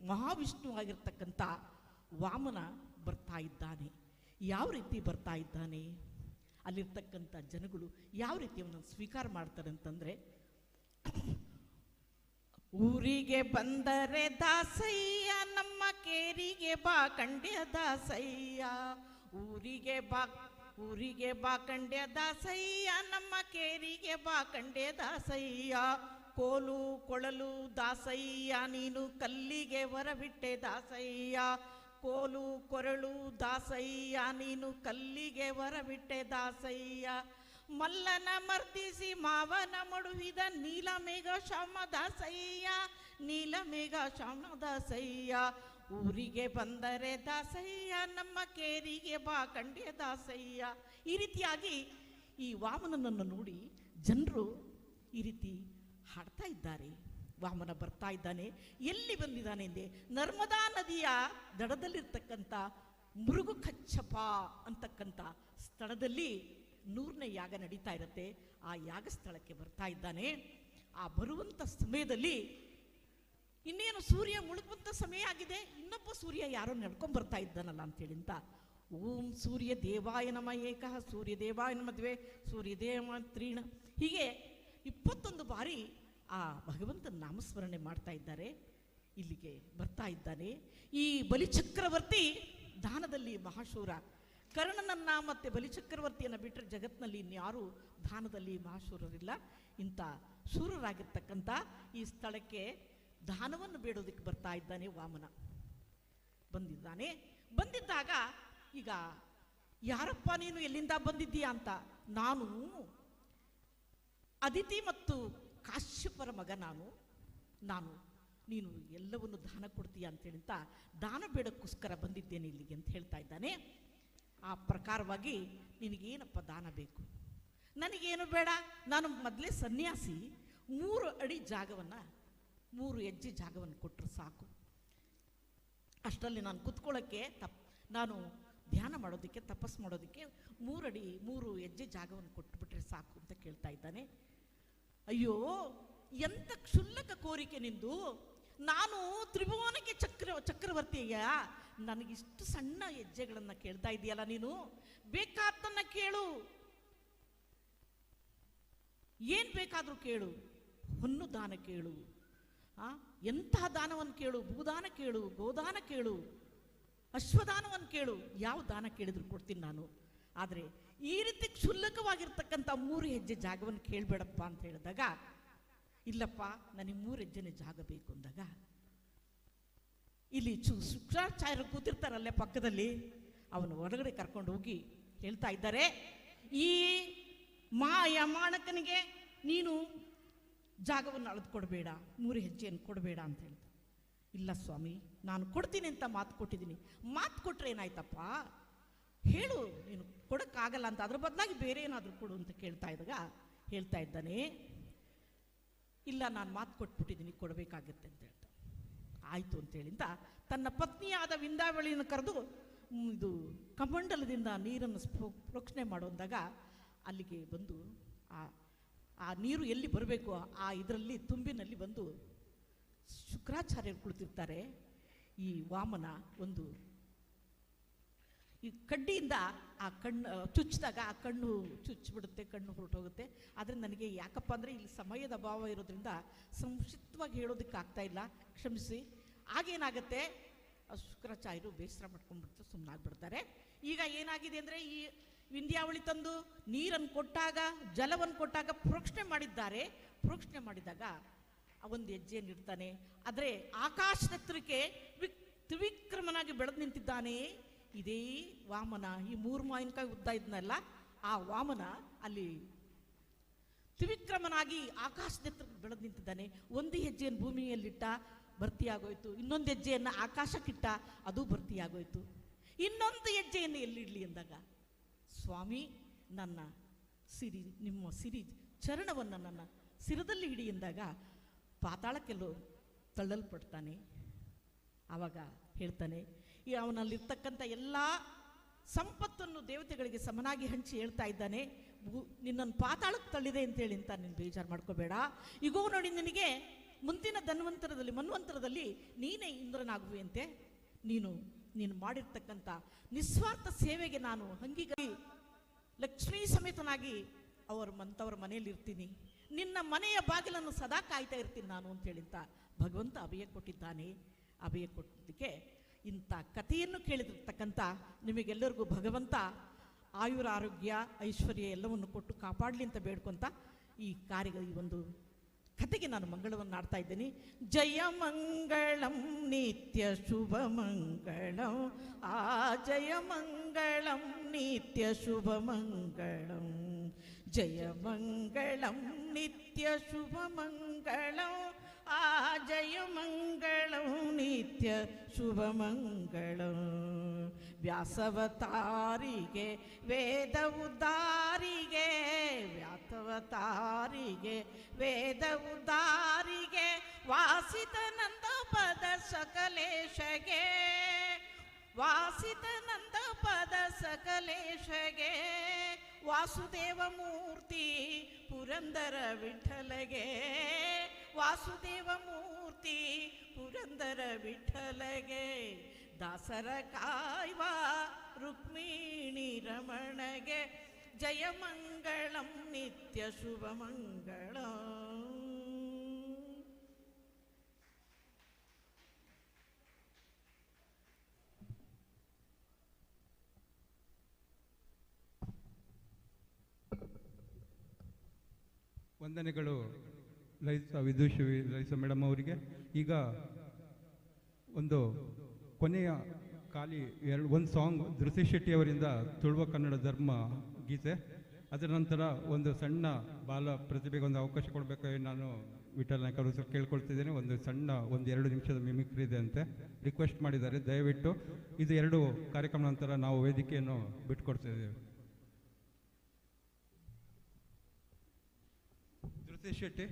ಮಹಾವಿಷ್ಣು ಆಗಿರ್ತಕ್ಕಂಥ ವಾಮನ ಬರ್ತಾ ಇದ್ದಾನೆ. ಯಾವ ರೀತಿ ಬರ್ತಾ ಇದ್ದಾನೆ, ಅಲ್ಲಿರ್ತಕ್ಕಂಥ ಜನಗಳು ಯಾವ ರೀತಿ ಅವನನ್ನು ಸ್ವೀಕಾರ ಮಾಡ್ತಾರೆ ಅಂತಂದರೆ, ಊರಿಗೆ ಬಂದರೆ ದಾಸಯ್ಯ ನಮ್ಮ ಕೇರಿಗೆ ಬಾ ಕಂಡ್ಯ ದಾಸಯ್ಯ, ಊರಿಗೆ ಬಾ ಕಂಡ್ಯ ದಾಸಯ್ಯ ನಮ್ಮ ಕೇರಿಗೆ ಬಾ ಕಂಡ್ಯ ದಾಸಯ್ಯ, ಕೋಲು ಕೊಳಲು ದಾಸಯ್ಯ ನೀನು ಕಲ್ಲಿಗೆ ಹೊರಬಿಟ್ಟೆ ದಾಸಯ್ಯ, ಕೋಲು ಕೊರಳು ದಾಸಯ್ಯ ನೀನು ಕಲ್ಲಿಗೆ ಹೊರಬಿಟ್ಟೆ ದಾಸಯ್ಯ, ಮಲ್ಲನ ಮರ್ದಿಸಿ ಮಾವನ ಮಡುವಿದ ನೀಲಮೇಘ ಶ್ಯಾಮ ದಾಸಯ್ಯ, ನೀಲಮೇಘ ಶ್ಯಾಮ ದಾಸಯ್ಯ, ಊರಿಗೆ ಬಂದರೆ ದಾಸಯ್ಯ ನಮ್ಮ ಕೇರಿಗೆ ಬಾ ಕಂಡ್ಯ ದಾಸಯ್ಯ. ಈ ರೀತಿಯಾಗಿ ಈ ವಾಮನನನ್ನು ನೋಡಿ ಜನರು ಈ ರೀತಿ ಹಾಡ್ತಾ ಇದ್ದಾರೆ. ವಾಮನ ಬರ್ತಾ ಇದ್ದಾನೆ. ಎಲ್ಲಿ ಬಂದಿದ್ದಾನೆ ಎಂದೆ, ನರ್ಮದಾ ನದಿಯ ದಡದಲ್ಲಿರ್ತಕ್ಕಂಥ ಮುರುಗು ಕಚ್ಚಪ ಅಂತಕ್ಕಂಥ ಸ್ಥಳದಲ್ಲಿ 100ನೇ ಯಾಗ ನಡೀತಾ ಇರುತ್ತೆ. ಆ ಯಾಗ ಸ್ಥಳಕ್ಕೆ ಬರ್ತಾ ಇದ್ದಾನೆ. ಆ ಬರುವಂಥ ಸಮಯದಲ್ಲಿ ಇನ್ನೇನು ಸೂರ್ಯ ಮುಳುಗುವಂಥ ಸಮಯ ಆಗಿದೆ. ಇನ್ನೊಬ್ಬ ಸೂರ್ಯ ಯಾರೋ ನಡ್ಕೊಂಡು ಬರ್ತಾ ಇದ್ದಾನಲ್ಲ ಅಂತೇಳಿ ಅಂತ, ಓಂ ಸೂರ್ಯ ದೇವಾಯ ನಮ ಏಕಃ, ಸೂರ್ಯ ದೇವಾಯ ನಮ ದ್ವೇ, ಸೂರ್ಯ ದೇವ ತ್ರೀಣ, ಹೀಗೆ 21 ಬಾರಿ ಆ ಭಗವಂತನ ನಾಮಸ್ಮರಣೆ ಮಾಡ್ತಾ ಇದ್ದಾರೆ. ಇಲ್ಲಿಗೆ ಬರ್ತಾ ಇದ್ದಾನೆ. ಈ ಬಲಿಚಕ್ರವರ್ತಿ ದಾನದಲ್ಲಿ ಮಹಾಶೂರ. ಕರ್ಣನನ್ನ ಮತ್ತು ಬಲಿಚಕ್ರವರ್ತಿಯನ್ನು ಬಿಟ್ಟರೆ ಜಗತ್ತಿನಲ್ಲಿ ಇನ್ಯಾರೂ ದಾನದಲ್ಲಿ ಮಹಾಶೂರರಿಲ್ಲ. ಇಂಥ ಶೂರರಾಗಿರ್ತಕ್ಕಂಥ ಈ ಸ್ಥಳಕ್ಕೆ ದಾನವನ್ನು ಬೇಡೋದಕ್ಕೆ ಬರ್ತಾ ಇದ್ದಾನೆ ವಾಮನ. ಬಂದಿದ್ದಾಗ ಈಗ ಯಾರಪ್ಪ ನೀನು, ಎಲ್ಲಿಂದ ಬಂದಿದ್ದೀಯಾ ಅಂತ. ನಾನು ಅದಿತಿ ಮತ್ತು ಕಾಶ್ಯಪರ ಮಗ, ನಾನು ನೀನು ಎಲ್ಲವನ್ನು ದಾನ ಕೊಡ್ತೀಯ ಅಂತೇಳಿಂತ ದಾನ ಬೇಡಕ್ಕೋಸ್ಕರ ಬಂದಿದ್ದೇನೆ ಇಲ್ಲಿಗೆ ಅಂತ ಹೇಳ್ತಾ ಇದ್ದಾನೆ. ಆ ಪ್ರಕಾರವಾಗಿ ನಿನಗೇನಪ್ಪ ದಾನ ಬೇಕು? ನನಗೇನು ಬೇಡ, ನಾನು ಮೊದಲೇ ಸನ್ಯಾಸಿ. 3 ಅಡಿ ಜಾಗವನ್ನು, 3 ಹೆಜ್ಜೆ ಜಾಗವನ್ನು ಕೊಟ್ಟರು ಸಾಕು. ಅಷ್ಟರಲ್ಲಿ ನಾನು ಕುತ್ಕೊಳ್ಳೋಕ್ಕೆ ನಾನು ಧ್ಯಾನ ಮಾಡೋದಕ್ಕೆ, ತಪಸ್ಸು ಮಾಡೋದಕ್ಕೆ 3 ಅಡಿ 3 ಹೆಜ್ಜೆ ಜಾಗವನ್ನು ಕೊಟ್ಟುಬಿಟ್ರೆ ಸಾಕು ಅಂತ ಕೇಳ್ತಾ ಇದ್ದಾನೆ. ಅಯ್ಯೋ, ಎಂಥ ಕ್ಷುಲ್ಲಕ ಕೋರಿಕೆ ನಿಂದು. ನಾನು ತ್ರಿಭುವನಕ್ಕೆ ಚಕ್ರವರ್ತಿಯ, ನನಗಿಷ್ಟು ಸಣ್ಣ ಹೆಜ್ಜೆಗಳನ್ನು ಕೇಳ್ತಾ ಇದೆಯಲ್ಲ ನೀನು. ಬೇಕಾದ್ದನ್ನ ಕೇಳು, ಏನು ಬೇಕಾದರೂ ಕೇಳು. ಹೊನ್ನು ದಾನ ಕೇಳು, ಎಂತಹ ದಾನವನ್ನು ಕೇಳು. ಭೂದಾನ ಕೇಳು, ಗೋದಾನ ಕೇಳು, ಅಶ್ವದಾನವನ್ನು ಕೇಳು. ಯಾವ ದಾನ ಕೇಳಿದ್ರು ಕೊಡ್ತೀನಿ ನಾನು. ಆದರೆ ಈ ರೀತಿ ಕ್ಷುಲ್ಲಕವಾಗಿರ್ತಕ್ಕಂಥ 3 ಹೆಜ್ಜೆ ಜಾಗವನ್ನು ಕೇಳಬೇಡಪ್ಪ ಅಂತ ಹೇಳಿದಾಗ, ಇಲ್ಲಪ್ಪ ನನಗೆ 3 ಹೆಜ್ಜೆನೇ ಜಾಗ ಬೇಕು ಅಂದಾಗ, ಇಲ್ಲಿ ಶುಕ್ರಾಚಾರ್ಯರು ಕೂತಿರ್ತಾರಲ್ಲೇ ಪಕ್ಕದಲ್ಲಿ, ಅವನು ಹೊರಗಡೆ ಕರ್ಕೊಂಡು ಹೋಗಿ ಹೇಳ್ತಾ ಇದ್ದಾರೆ, ಈ ಮಾಯಮಾಣಕನಿಗೆ ನೀನು ಜಾಗವನ್ನು ಅಳೆದು ಕೊಡಬೇಡ, 3 ಹೆಜ್ಜೆಯನ್ನು ಕೊಡಬೇಡ ಅಂತ ಹೇಳ್ತಾರೆ. ಇಲ್ಲ ಸ್ವಾಮಿ, ನಾನು ಕೊಡ್ತೀನಿ ಅಂತ ಮಾತು ಕೊಟ್ಟಿದ್ದೀನಿ. ಮಾತು ಕೊಟ್ಟರೆ ಏನಾಯ್ತಪ್ಪ, ಹೇಳು, ನೀನು ಕೊಡೋಕ್ಕಾಗಲ್ಲ ಅಂತ, ಅದ್ರ ಬದಲಾಗಿ ಬೇರೆ ಏನಾದರೂ ಕೊಡು ಅಂತ ಹೇಳ್ತಾ ಇದ್ದಾನೆ. ಇಲ್ಲ, ನಾನು ಮಾತು ಕೊಟ್ಬಿಟ್ಟಿದ್ದೀನಿ, ಕೊಡಬೇಕಾಗತ್ತೆ ಅಂತ ಹೇಳ್ತಾ. ಆಯಿತು ಅಂತೇಳಿಂದ ತನ್ನ ಪತ್ನಿಯಾದ ವಿಂದಾವಳಿಯನ್ನು ಕರೆದು ಇದು ಕಮಂಡಲದಿಂದ ನೀರನ್ನು ಪ್ರೋಕ್ಷಣೆ ಮಾಡೋಂದಾಗ ಅಲ್ಲಿಗೆ ಬಂದು ಆ ನೀರು ಎಲ್ಲಿ ಬರಬೇಕು ಆ ಇದರಲ್ಲಿ ತುಂಬಿನಲ್ಲಿ ಬಂದು ಶುಕ್ರಾಚಾರ್ಯರು ಕುಳಿತಿರ್ತಾರೆ. ಈ ವಾಮನ ಒಂದು ಈ ಕಡ್ಡಿಯಿಂದ ಆ ಕಣ್ಣು ಚುಚ್ಚಿದಾಗ ಆ ಕಣ್ಣು ಚುಚ್ಚಿಬಿಡುತ್ತೆ, ಕಣ್ಣು ಹೊರಟೋಗುತ್ತೆ. ಆದರೆ ನನಗೆ ಯಾಕಪ್ಪ ಅಂದರೆ ಇಲ್ಲಿ ಸಮಯದ ಅಭಾವ ಇರೋದ್ರಿಂದ ಸಂಕ್ಷಿಪ್ತವಾಗಿ ಹೇಳೋದಕ್ಕೆ ಆಗ್ತಾ ಇಲ್ಲ, ಕ್ಷಮಿಸಿ. ಆಗೇನಾಗುತ್ತೆ, ಶುಕ್ರಾಚಾರ್ಯರು ಬೇಸರ ಮಾಡ್ಕೊಂಡ್ಬಿಡ್ತಾರೆ, ಸುಮ್ಮನಾಗ್ಬಿಡ್ತಾರೆ. ಈಗ ಏನಾಗಿದೆ ಅಂದರೆ, ಈ ವಿಂಧ್ಯಾವಳಿ ತಂದು ನೀರನ್ನು ಕೊಟ್ಟಾಗ, ಜಲವನ್ನು ಕೊಟ್ಟಾಗ ಪ್ರೋಕ್ಷಣೆ ಮಾಡಿದ್ದಾರೆ. ಪ್ರೋಕ್ಷಣೆ ಮಾಡಿದಾಗ ಒಂದು ಹೆಜ್ಜೆಯನ್ನು ಇಡ್ತಾನೆ. ಆದರೆ ಆಕಾಶದ ಎತ್ತರಕ್ಕೆ ತ್ರಿವಿಕ್ರಮನಾಗಿ ಬೆಳೆದು ನಿಂತಿದ್ದಾನೆ ಇದೇ ವಾಮನ. ಈ 3 ಮಾವಿನಕಾಯಿ ಉದ್ದ ಇದ್ನಲ್ಲ, ಆ ವಾಮನ ಅಲ್ಲಿ ತ್ರಿವಿಕ್ರಮನಾಗಿ ಆಕಾಶದ ಎತ್ತರಕ್ಕೆ ಬೆಳೆದು ನಿಂತಿದ್ದಾನೆ. ಒಂದು ಹೆಜ್ಜೆಯನ್ನು ಭೂಮಿಯಲ್ಲಿಟ್ಟ, ಭರ್ತಿಯಾಗೋಯ್ತು. ಇನ್ನೊಂದು ಹೆಜ್ಜೆಯನ್ನು ಆಕಾಶಕ್ಕಿಟ್ಟ, ಅದು ಭರ್ತಿಯಾಗೋಯ್ತು. ಇನ್ನೊಂದು ಹೆಜ್ಜೆಯನ್ನು ಎಲ್ಲಿಡಲಿ ಅಂದಾಗ, ಸ್ವಾಮಿ ನನ್ನ ನಿಮ್ಮ ಸಿರಿ ಚರಣವನ್ನು ನನ್ನ ಸಿರದಲ್ಲಿ ಹಿಡಿ ಎಂದಾಗ ಪಾತಾಳಕ್ಕೆಲ್ಲೋ ತಳ್ಳಲ್ಪಡ್ತಾನೆ. ಆವಾಗ ಹೇಳ್ತಾನೆ, ಈ ಅವನಲ್ಲಿರ್ತಕ್ಕಂಥ ಎಲ್ಲ ಸಂಪತ್ತನ್ನು ದೇವತೆಗಳಿಗೆ ಸಮನಾಗಿ ಹಂಚಿ ಹೇಳ್ತಾ ಇದ್ದಾನೆ, ನಿನ್ನನ್ನು ಪಾತಾಳಕ್ಕೆ ತಳ್ಳಿದೆ ಅಂತೇಳಿ ಅಂತ ನೀನು ಬೇಜಾರು ಮಾಡ್ಕೋಬೇಡ. ಈಗೋ ನೋಡಿ, ನಿನಗೆ ಮುಂದಿನ ಮನ್ವಂತರದಲ್ಲಿ ನೀನೇ ಇಂದ್ರನಾಗುವೆಯಂತೆ. ನೀನು ಮಾಡಿರ್ತಕ್ಕಂಥ ನಿಸ್ವಾರ್ಥ ಸೇವೆಗೆ ನಾನು ಅಂಗೀಕರಿಸಿ ಲಕ್ಷ್ಮೀ ಸಮೇತನಾಗಿ ಅವರ ಮನೆಯಲ್ಲಿ ಇರ್ತೀನಿ. ನಿನ್ನ ಮನೆಯ ಬಾಗಿಲನ್ನು ಸದಾ ಕಾಯ್ತಾ ಇರ್ತೀನಿ ನಾನು ಅಂತೇಳಿಂತ ಭಗವಂತ ಅಭಯ ಕೊಟ್ಟಿದ್ದಾನೆ. ಅಭಯ ಕೊಟ್ಟಿದ್ದಕ್ಕೆ ಇಂಥ ಕಥೆಯನ್ನು ಕೇಳಿದಿರ್ತಕ್ಕಂಥ ನಿಮಗೆಲ್ಲರಿಗೂ ಭಗವಂತ ಆಯುರಾರೋಗ್ಯ ಐಶ್ವರ್ಯ ಎಲ್ಲವನ್ನು ಕೊಟ್ಟು ಕಾಪಾಡಲಿ ಅಂತ ಬೇಡ್ಕೊಂತ ಈ ಒಂದು ಕಥೆಗೆ ನಾನು ಮಂಗಳವನ್ನು ಆಡ್ತಾ ಇದ್ದೀನಿ. ಜಯ ಮಂಗಳಂ ನಿತ್ಯ ಶುಭ ಮಂಗಳಂ, ಜಯ ಮಂಗಳಂ ನಿತ್ಯ ಶುಭ ಮಂಗಳಂ, ಜಯ ಮಂಗಳಂ ನಿತ್ಯ ಶುಭ ಮಂಗಳಂ, ಜಯ ಮಂಗಳಂ ನಿತ್ಯ ಶುಭ ಮಂಗಳಂ. ವ್ಯಾಸವತಾರಿಗೆ ವೇದ ಉದಾರಿಗೆ, ವ್ಯಾಸವತಾರಿಗೆ ವೇದ ಉದಾರಿಗೆ, ವಾಸಿತಾನಂದ ಪದ ಸಕಲೇಶಗೆ, ವಾಸಿತಾನಂದ ಪದ ಸಕಲೇಶಗೆ, ವಾಸುದೇವ ಮೂರ್ತಿ ಪುರಂದರ ವಿಠಲಗೆ, ವಾಸುದೇವ ಮೂರ್ತಿ ಪುರಂದರ ವಿಠಲಗೆ, ದಾಸರ ಕಾಯ್ವ ರುಕ್ಮಿಣಿ ರಮಣಗೆ, ಜಯ ಮಂಗಳಂ ನಿತ್ಯ ಶುಭ ಮಂಗಳಂ. ವಂದನೆಗಳು ಲಲಿತಾ ವಿದುಷಿ ಲಲಿತಾ ಮೇಡಮ್ ಅವರಿಗೆ. ಈಗ ಒಂದು ಕೊನೆಯ ಖಾಲಿ ಒಂದು ಸಾಂಗ್ ಧೃತಿ ಶೆಟ್ಟಿ ಅವರಿಂದ ತುಳುವ ಕನ್ನಡ ಧರ್ಮ ಗೀತೆ. ಅದರ ನಂತರ ಒಂದು ಸಣ್ಣ ಬಾಲ ಪ್ರತಿಭೆಗೆ ಒಂದು ಅವಕಾಶ ಕೊಡಬೇಕಾಗಿ ನಾನು ವಿಠಲ್ ನಾಯ್ಕ ಅವರು ಕೇಳ್ಕೊಳ್ತಿದ್ದೇನೆ. ಒಂದು ಸಣ್ಣ 1-2 ನಿಮಿಷದ ಮಿಮಿಕ್ರಿ ಇದೆ ಅಂತೆ, ರಿಕ್ವೆಸ್ಟ್ ಮಾಡಿದ್ದಾರೆ. ದಯವಿಟ್ಟು ಇದು 2 ಕಾರ್ಯಕ್ರಮ ನಂತರ ನಾವು ವೇದಿಕೆಯನ್ನು ಬಿಟ್ಕೊಡ್ತಿದ್ದೇವೆ. ಧೃತಿ ಶೆಟ್ಟಿ.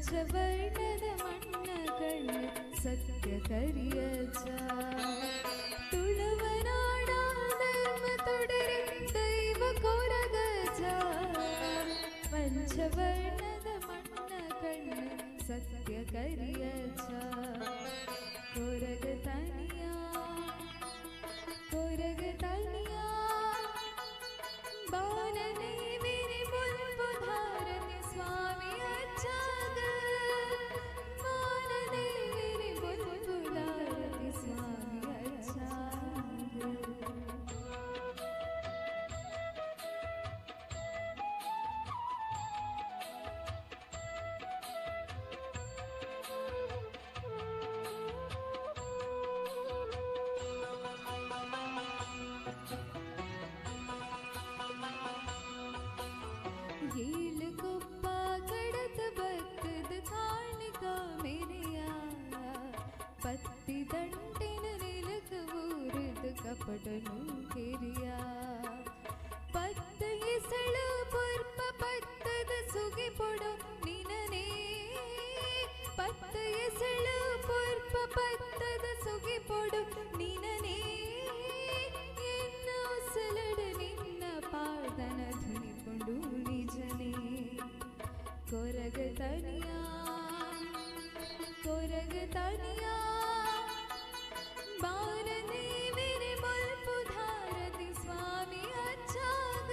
ಪಂಚವರ್ಣದ ಮಣ್ಣಗಳ ಸತ್ಯ ಕರಿಯಜ ತುಳುವನಾಡ ಧರ್ಮ ತೊಡರೆ ದೈವ ಕೊರಗಜ ಪಂಚವರ್ಣದ ಮಣ್ಣಗಳ ಸತ್ಯ ಕರಿಯಜ ಕೊರಗ ತನಿಯ ಬಾಲನೆ ಮೇರೆ ಬುಲ್ಬು ಧಾರನೆ ಸ್ವಾಮಿ ಅಚ್ಚಾಗ ಬಾಲನೆ ಮೇರೆ ಬುಲ್ಬು ಧಾರನೆ ಸ್ವಾಮಿ ಅಚ್ಚಾಗ ಏಳು ಕೊಪ್ಪ ಕಡತ ಬತ್ತದ ಕಾಣಿಕ ಮೆರೆಯ ಪತ್ತಿ ದಂಟಿನ ನೆಲಕ ಊರಿದ ಕಪಟನು ಕೆರಿಯ ಪತ್ತ ಹೆಸಳು ಪುರ್ಪ ಪತ್ತದ ಸುಗಿ ಪೊಡು ನಿನನೇ ಪತ್ತ ಹೆಸಳು ಪುರ್ಪ ಪತ್ತದ ಸುಗಿ ಪೊಡು ನಿನನೇ ಎನ್ನ ಸಲಡ ನಿನ್ನ ಪಾದನ ಧ್ವನಿಕೊಂಡು ನಿಜನೇ ಕೊರಗ ತನಿಯ ಬಾಲನೆ ಮೇರೆ ಬಲ್ಪು ಧಾರತಿ ಸ್ವಾಮಿ ಅಚ್ಚಾಗ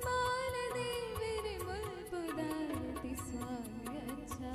ಬಾಲನೆ ಮೇರೆ ಬಲ್ಪು ಧಾರತಿ ಸ್ವಾಮಿ ಅಚ್ಚಾಗ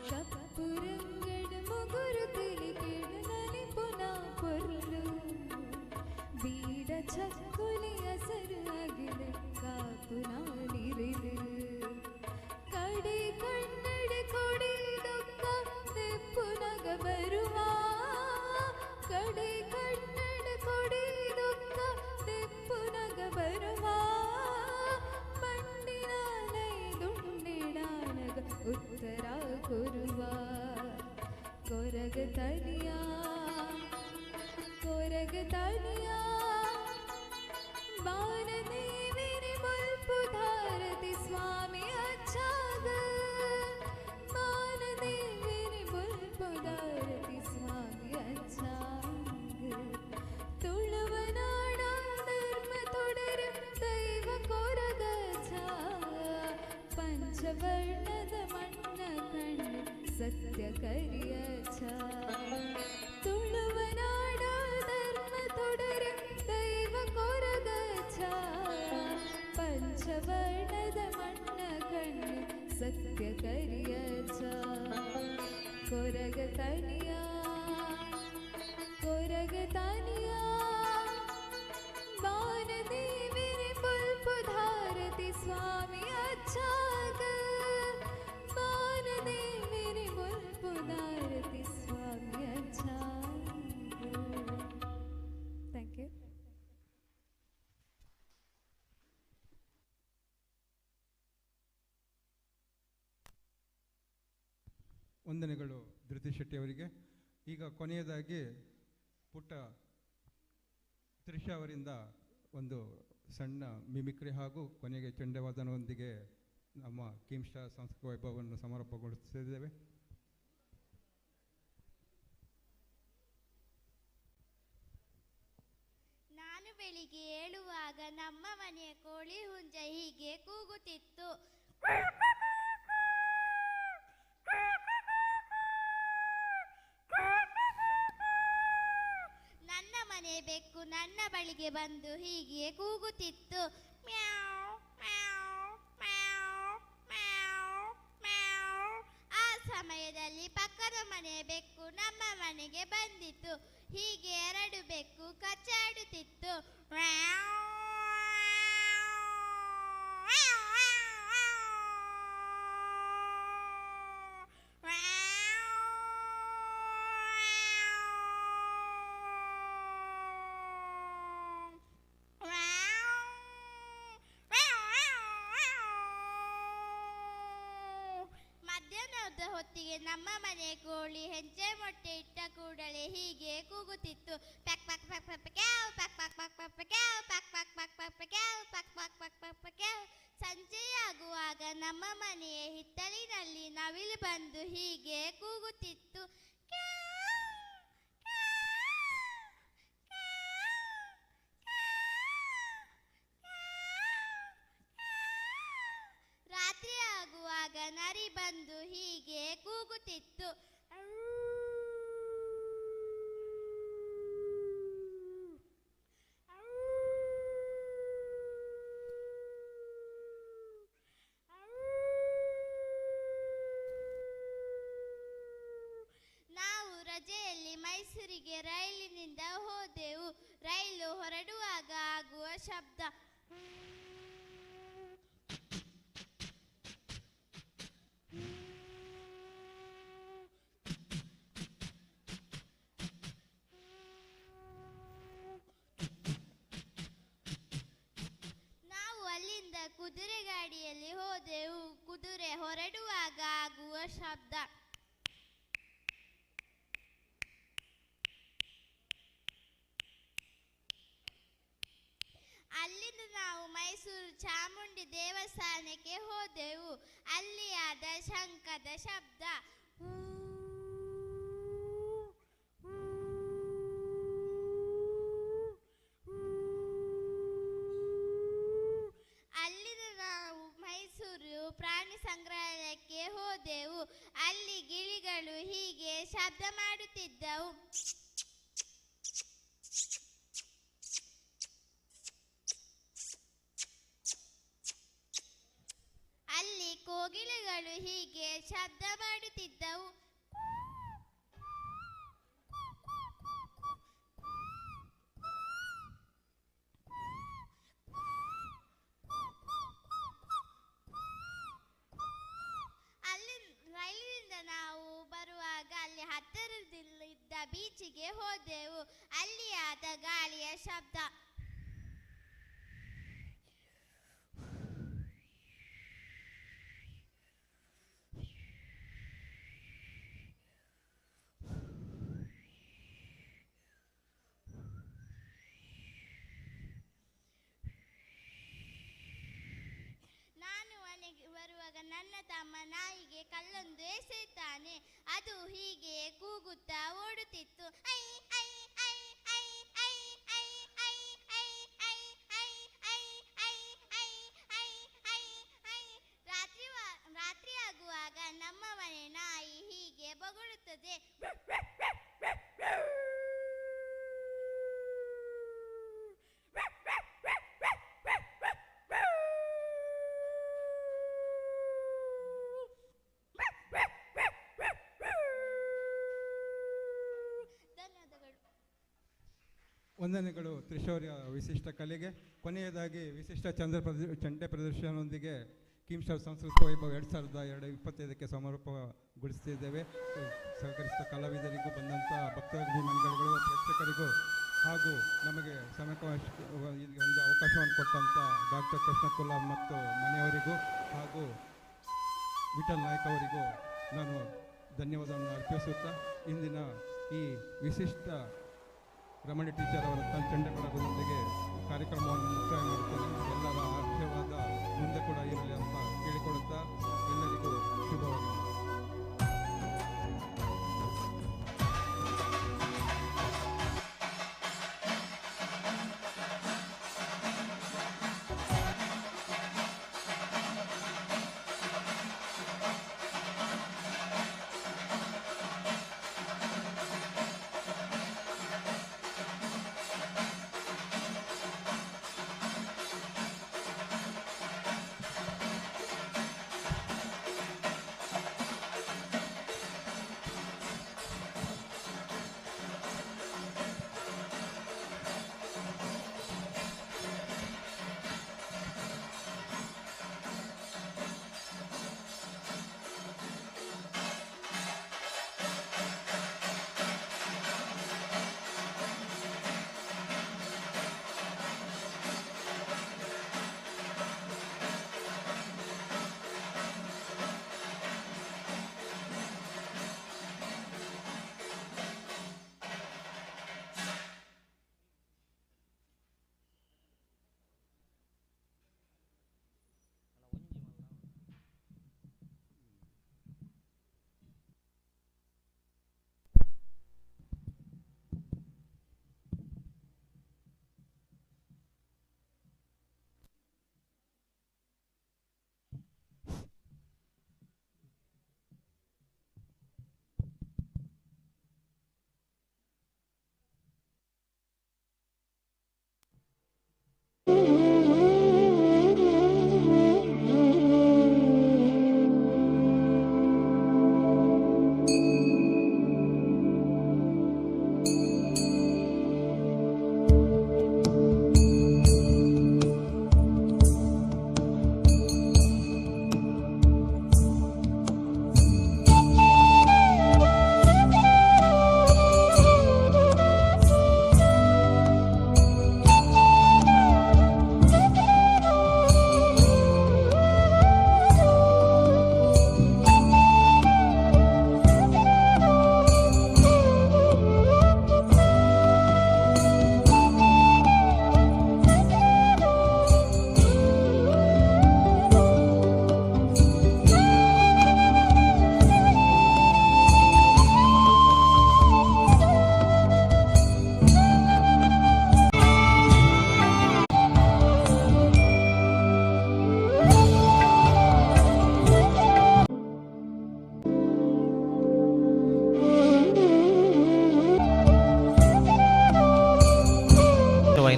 ಕಪ್ಪುರಂಗಡ ಮುಗುರು ತಿಳಿಕೆಡು ನಲಿಪುನ ಪೊರ್ಲು ಬೀಡ ಚಕ್ಕುಲಿ ಹಸರು ಅಗಿಲು ಕಾಪುನ ನಿರಿಲು ಪಂಚವರ್ಣದ ಮಣ್ಣ ಕಣ್ಣು ಸತ್ಯ ಕರಿಯ ತುಳುವನಾಡ ಧರ್ಮ ತೊಡರ ದೈವ ಕೊರಗ ಪಂಚವರ್ಣದ ಮಣ್ಣ ಕಣ್ಣು ಸತ್ಯ ಕರಿಯ ಕೊರಗ ತನಿಯ ಕೊರಗ ತನಿಯ ಬಾನದೇವಿನಿ ಪುಲ್ಪು ಧಾರತಿ ಸ್ವಾಮಿ ಅಚ್ಚಾಗ ಬಾನದೇವಿನಿ ಪುಲ್ಪು ಧಾರತಿ ಸ್ವಾಮಿ ಅಚ್ಚಾಗ. Thank you. ವಂದನೆಗಳು ಧೃತಿ ಶೆಟ್ಟಿ ಅವರಿಗೆ. ಈಗ ಕೊನೆಯದಾಗಿ ಪುಟ್ಟ ತ್ರಿಷಾ ಅವರಿಂದ ಒಂದು ಸಣ್ಣ ಮಿಮಿಕ್ರಿ ಹಾಗೂ ಕೊನೆಗೆ ಚಂಡವಾದನದೊಂದಿಗೆ ನಮ್ಮ ಕೀಮ್ ಸ್ಟಾರ್ ಸಾಂಸ್ಕೃತಿಕ ವೈಭವವನ್ನು ಸಮರ್ಪಗೊಳಿಸುತ್ತಿದ್ದೇವೆ. ನಾನು ಬೆಳಿಗ್ಗೆ ಏಳುವಾಗ ನಮ್ಮ ಮನೆಯ ಕೋಳಿ ಹುಂಜ ಹೀಗೆ ಕೂಗುತ್ತಿತ್ತು. ನನ್ನ ಮನೆ ಬೆಕ್ಕು ನನ್ನ ಬಳಿಗೆ ಬಂದು ಹೀಗೆ ಕೂಗುತ್ತಿತ್ತು. ಮ್ಯಾವ್ ಮ್ಯಾವ್ ಮ್ಯಾವ್ ಮ್ಯಾವ್ ಮ್ಯಾವ್. ಆ ಸಮಯದಲ್ಲಿ ಪಕ್ಕದ ಮನೆ ಬೆಕ್ಕು ನಮ್ಮ ಮನೆಗೆ ಬಂದಿತ್ತು. ಹೀಗೆ ಎರಡು ಬೆಕ್ಕು ಕಚ್ಚಾಡುತ್ತಿತ್ತು. ಮಧ್ಯಾಹ್ನದ ಹೊತ್ತಿಗೆ ನಮ್ಮ ಮನೆ ಕೋಳಿ ಹೆಜ್ಜೆ ಮೊಟ್ಟೆ ಇಟ್ಟ ಕೂಡಲೇ ಹೀಗೆ ಕೂಗುತ್ತಿತ್ತು. ಪ್ಯಾಕ್ ಪ್ಯಾಕ್ ಪ್ಯಾಕ್ ಪ್ಯಾಕ್ ಪ್ಯಾಕ್ ಪ್ಯಾಕ್ ಪ್ಯಾಕ್ ಪ್ಯಾಕ್ ಪ್ಯಾಕ್ ಪ್ಯಾಕ್ ಪ್ಯಾಕ್ ಪ್ಯಾಕ್ ಪ್ಯಾಕ್ ಪ್ಯಾಕ್ ಪ್ಯಾಕ್ ಪ್ಯಾಕ್ ಪ್ಯಾಕ್ ಪ್ಯಾಕ್ ಪ್ಯಾಕ್. ಸಂಜೆಯಾಗುವಾಗ ನಮ್ಮ ಮನೆಯ ಹಿತ್ತಲಿನಲ್ಲಿ ನವಿಲು ಬಂದು ಹೀಗೆ ಕೂಗುತ್ತಿತ್ತು. ರಾತ್ರಿ ಆಗುವಾಗ ನರಿ ಬಂದು ಹೀಗೆ ಕೂಗುತ್ತಿತ್ತು. ನಾವು ರಜೆಯಲ್ಲಿ ಮೈಸೂರಿಗೆ ರೈಲಿನಿಂದ ಹೋದೆವು. ರೈಲು ಹೊರಡುವಾಗ ಆಗುವ ಶಬ್ದ ಕುದುರೆ ಗಾಡಿಯಲ್ಲಿ ಹೋದೆವು. ಕುದುರೆ ಹೊರಡುವಾಗ ಆಗುವ ಶಬ್ದ ಅಲ್ಲಿಂದ ನಾವು ಮೈಸೂರು ಚಾಮುಂಡಿ ದೇವಸ್ಥಾನಕ್ಕೆ ಹೋದೆವು. ಅಲ್ಲಿ ಆದ ಶಂಖದ ಶಬ್ದ. ಅಲ್ಲಿಂದ ನಾವು ಮೈಸೂರು ಪ್ರಾಣಿ ಸಂಗ್ರಹಾಲಯಕ್ಕೆ ಹೋದೆವು. ಅಲ್ಲಿ ಗಿಳಿಗಳು ಹೀಗೆ ಶಬ್ದ ಮಾಡುತ್ತಿದ್ದವು. ಅಲ್ಲಿ ಕೋಗಿಲೆಗಳು ಹೀಗೆ ಶಬ್ದ ಮಾಡುತ್ತಿದ್ದವು. ಅಲ್ಲಿ ರೈಲಿನಿಂದ ನಾವು ಬರುವಾಗ ಅಲ್ಲಿ ಹತ್ತಿರದಲ್ಲಿದ್ದ ಬೀಚಿಗೆ ಹೋದೆವು. ಅಲ್ಲಿ ಆದ ಗಾಳಿಯ ಶಬ್ದ. ನಾನು ಮನೆಗೆ ಬರುವಾಗ ನನ್ನ ತಮ್ಮ ನಾಯಿಗೆ ಕಲ್ಲೊಂದು ಎಸೆಯುತ್ತಾನೆ. ಅದು ಹೀಗೆ ಕೂಗುತ್ತಾ ಓಡುತ್ತಿತ್ತು. ಐ ಐ ಐ ಐ ಐ ಐ ಐ ಐ ಐ ಐ ಐ ಐ ಐ ಐ ಐ ಐ. ಧನ್ಯವಾದಗಳು. ವಂದನೆಗಳು ತ್ರಿಶೌರ್ಯ ವಿಶಿಷ್ಟ ಕಲೆಗೆ. ಕೊನೆಯದಾಗಿ ವಿಶಿಷ್ಟ ಚಂಡೆ ಪ್ರದರ್ಶನದೊಂದಿಗೆ ಕಿಮ್ ಸ್ಟಾರ್ ಸಾಂಸ್ಕೃತಿಕ ವೈಭವ 2025ಕ್ಕೆ ಸಮರ್ಪಗೊಳಿಸುತ್ತಿದ್ದೇವೆ. ಸಹಕರಿಸಿದ ಕಲಾವಿದರಿಗೂ, ಬಂದಂಥ ಭಕ್ತಾಭಿಮಾನಿಗಳಿಗೂ, ಪ್ರೇಕ್ಷಕರಿಗೂ ಹಾಗೂ ನಮಗೆ ಒಂದು ಅವಕಾಶವನ್ನು ಕೊಟ್ಟಂಥ ಡಾಕ್ಟರ್ ಕೃಷ್ಣಕುಲ ಮತ್ತು ಮನೆಯವರಿಗೂ ಹಾಗೂ ವಿಠಲ್ ನಾಯ್ಕ ಅವರಿಗೂ ನಾನು ಧನ್ಯವಾದವನ್ನು ಅರ್ಪಿಸುತ್ತಾ ಇಂದಿನ ಈ ವಿಶಿಷ್ಟ ರಮಣಿ ಟೀಚರ್ ಅವರ ಚಂಡಪಡದೊಂದಿಗೆ ಕಾರ್ಯಕ್ರಮವನ್ನು ಮುಕ್ತಾಯ ಮಾಡುತ್ತೇನೆ. ಎಲ್ಲರ ಆಶೀರ್ವಾದ ಮುಂದೆ ಕೂಡ ಇರಲಿ ಅಂತ ಕೇಳಿಕೊಳ್ಳುತ್ತಾ ಎಲ್ಲರಿಗೂ ಶುಭವಾಗಲಿ.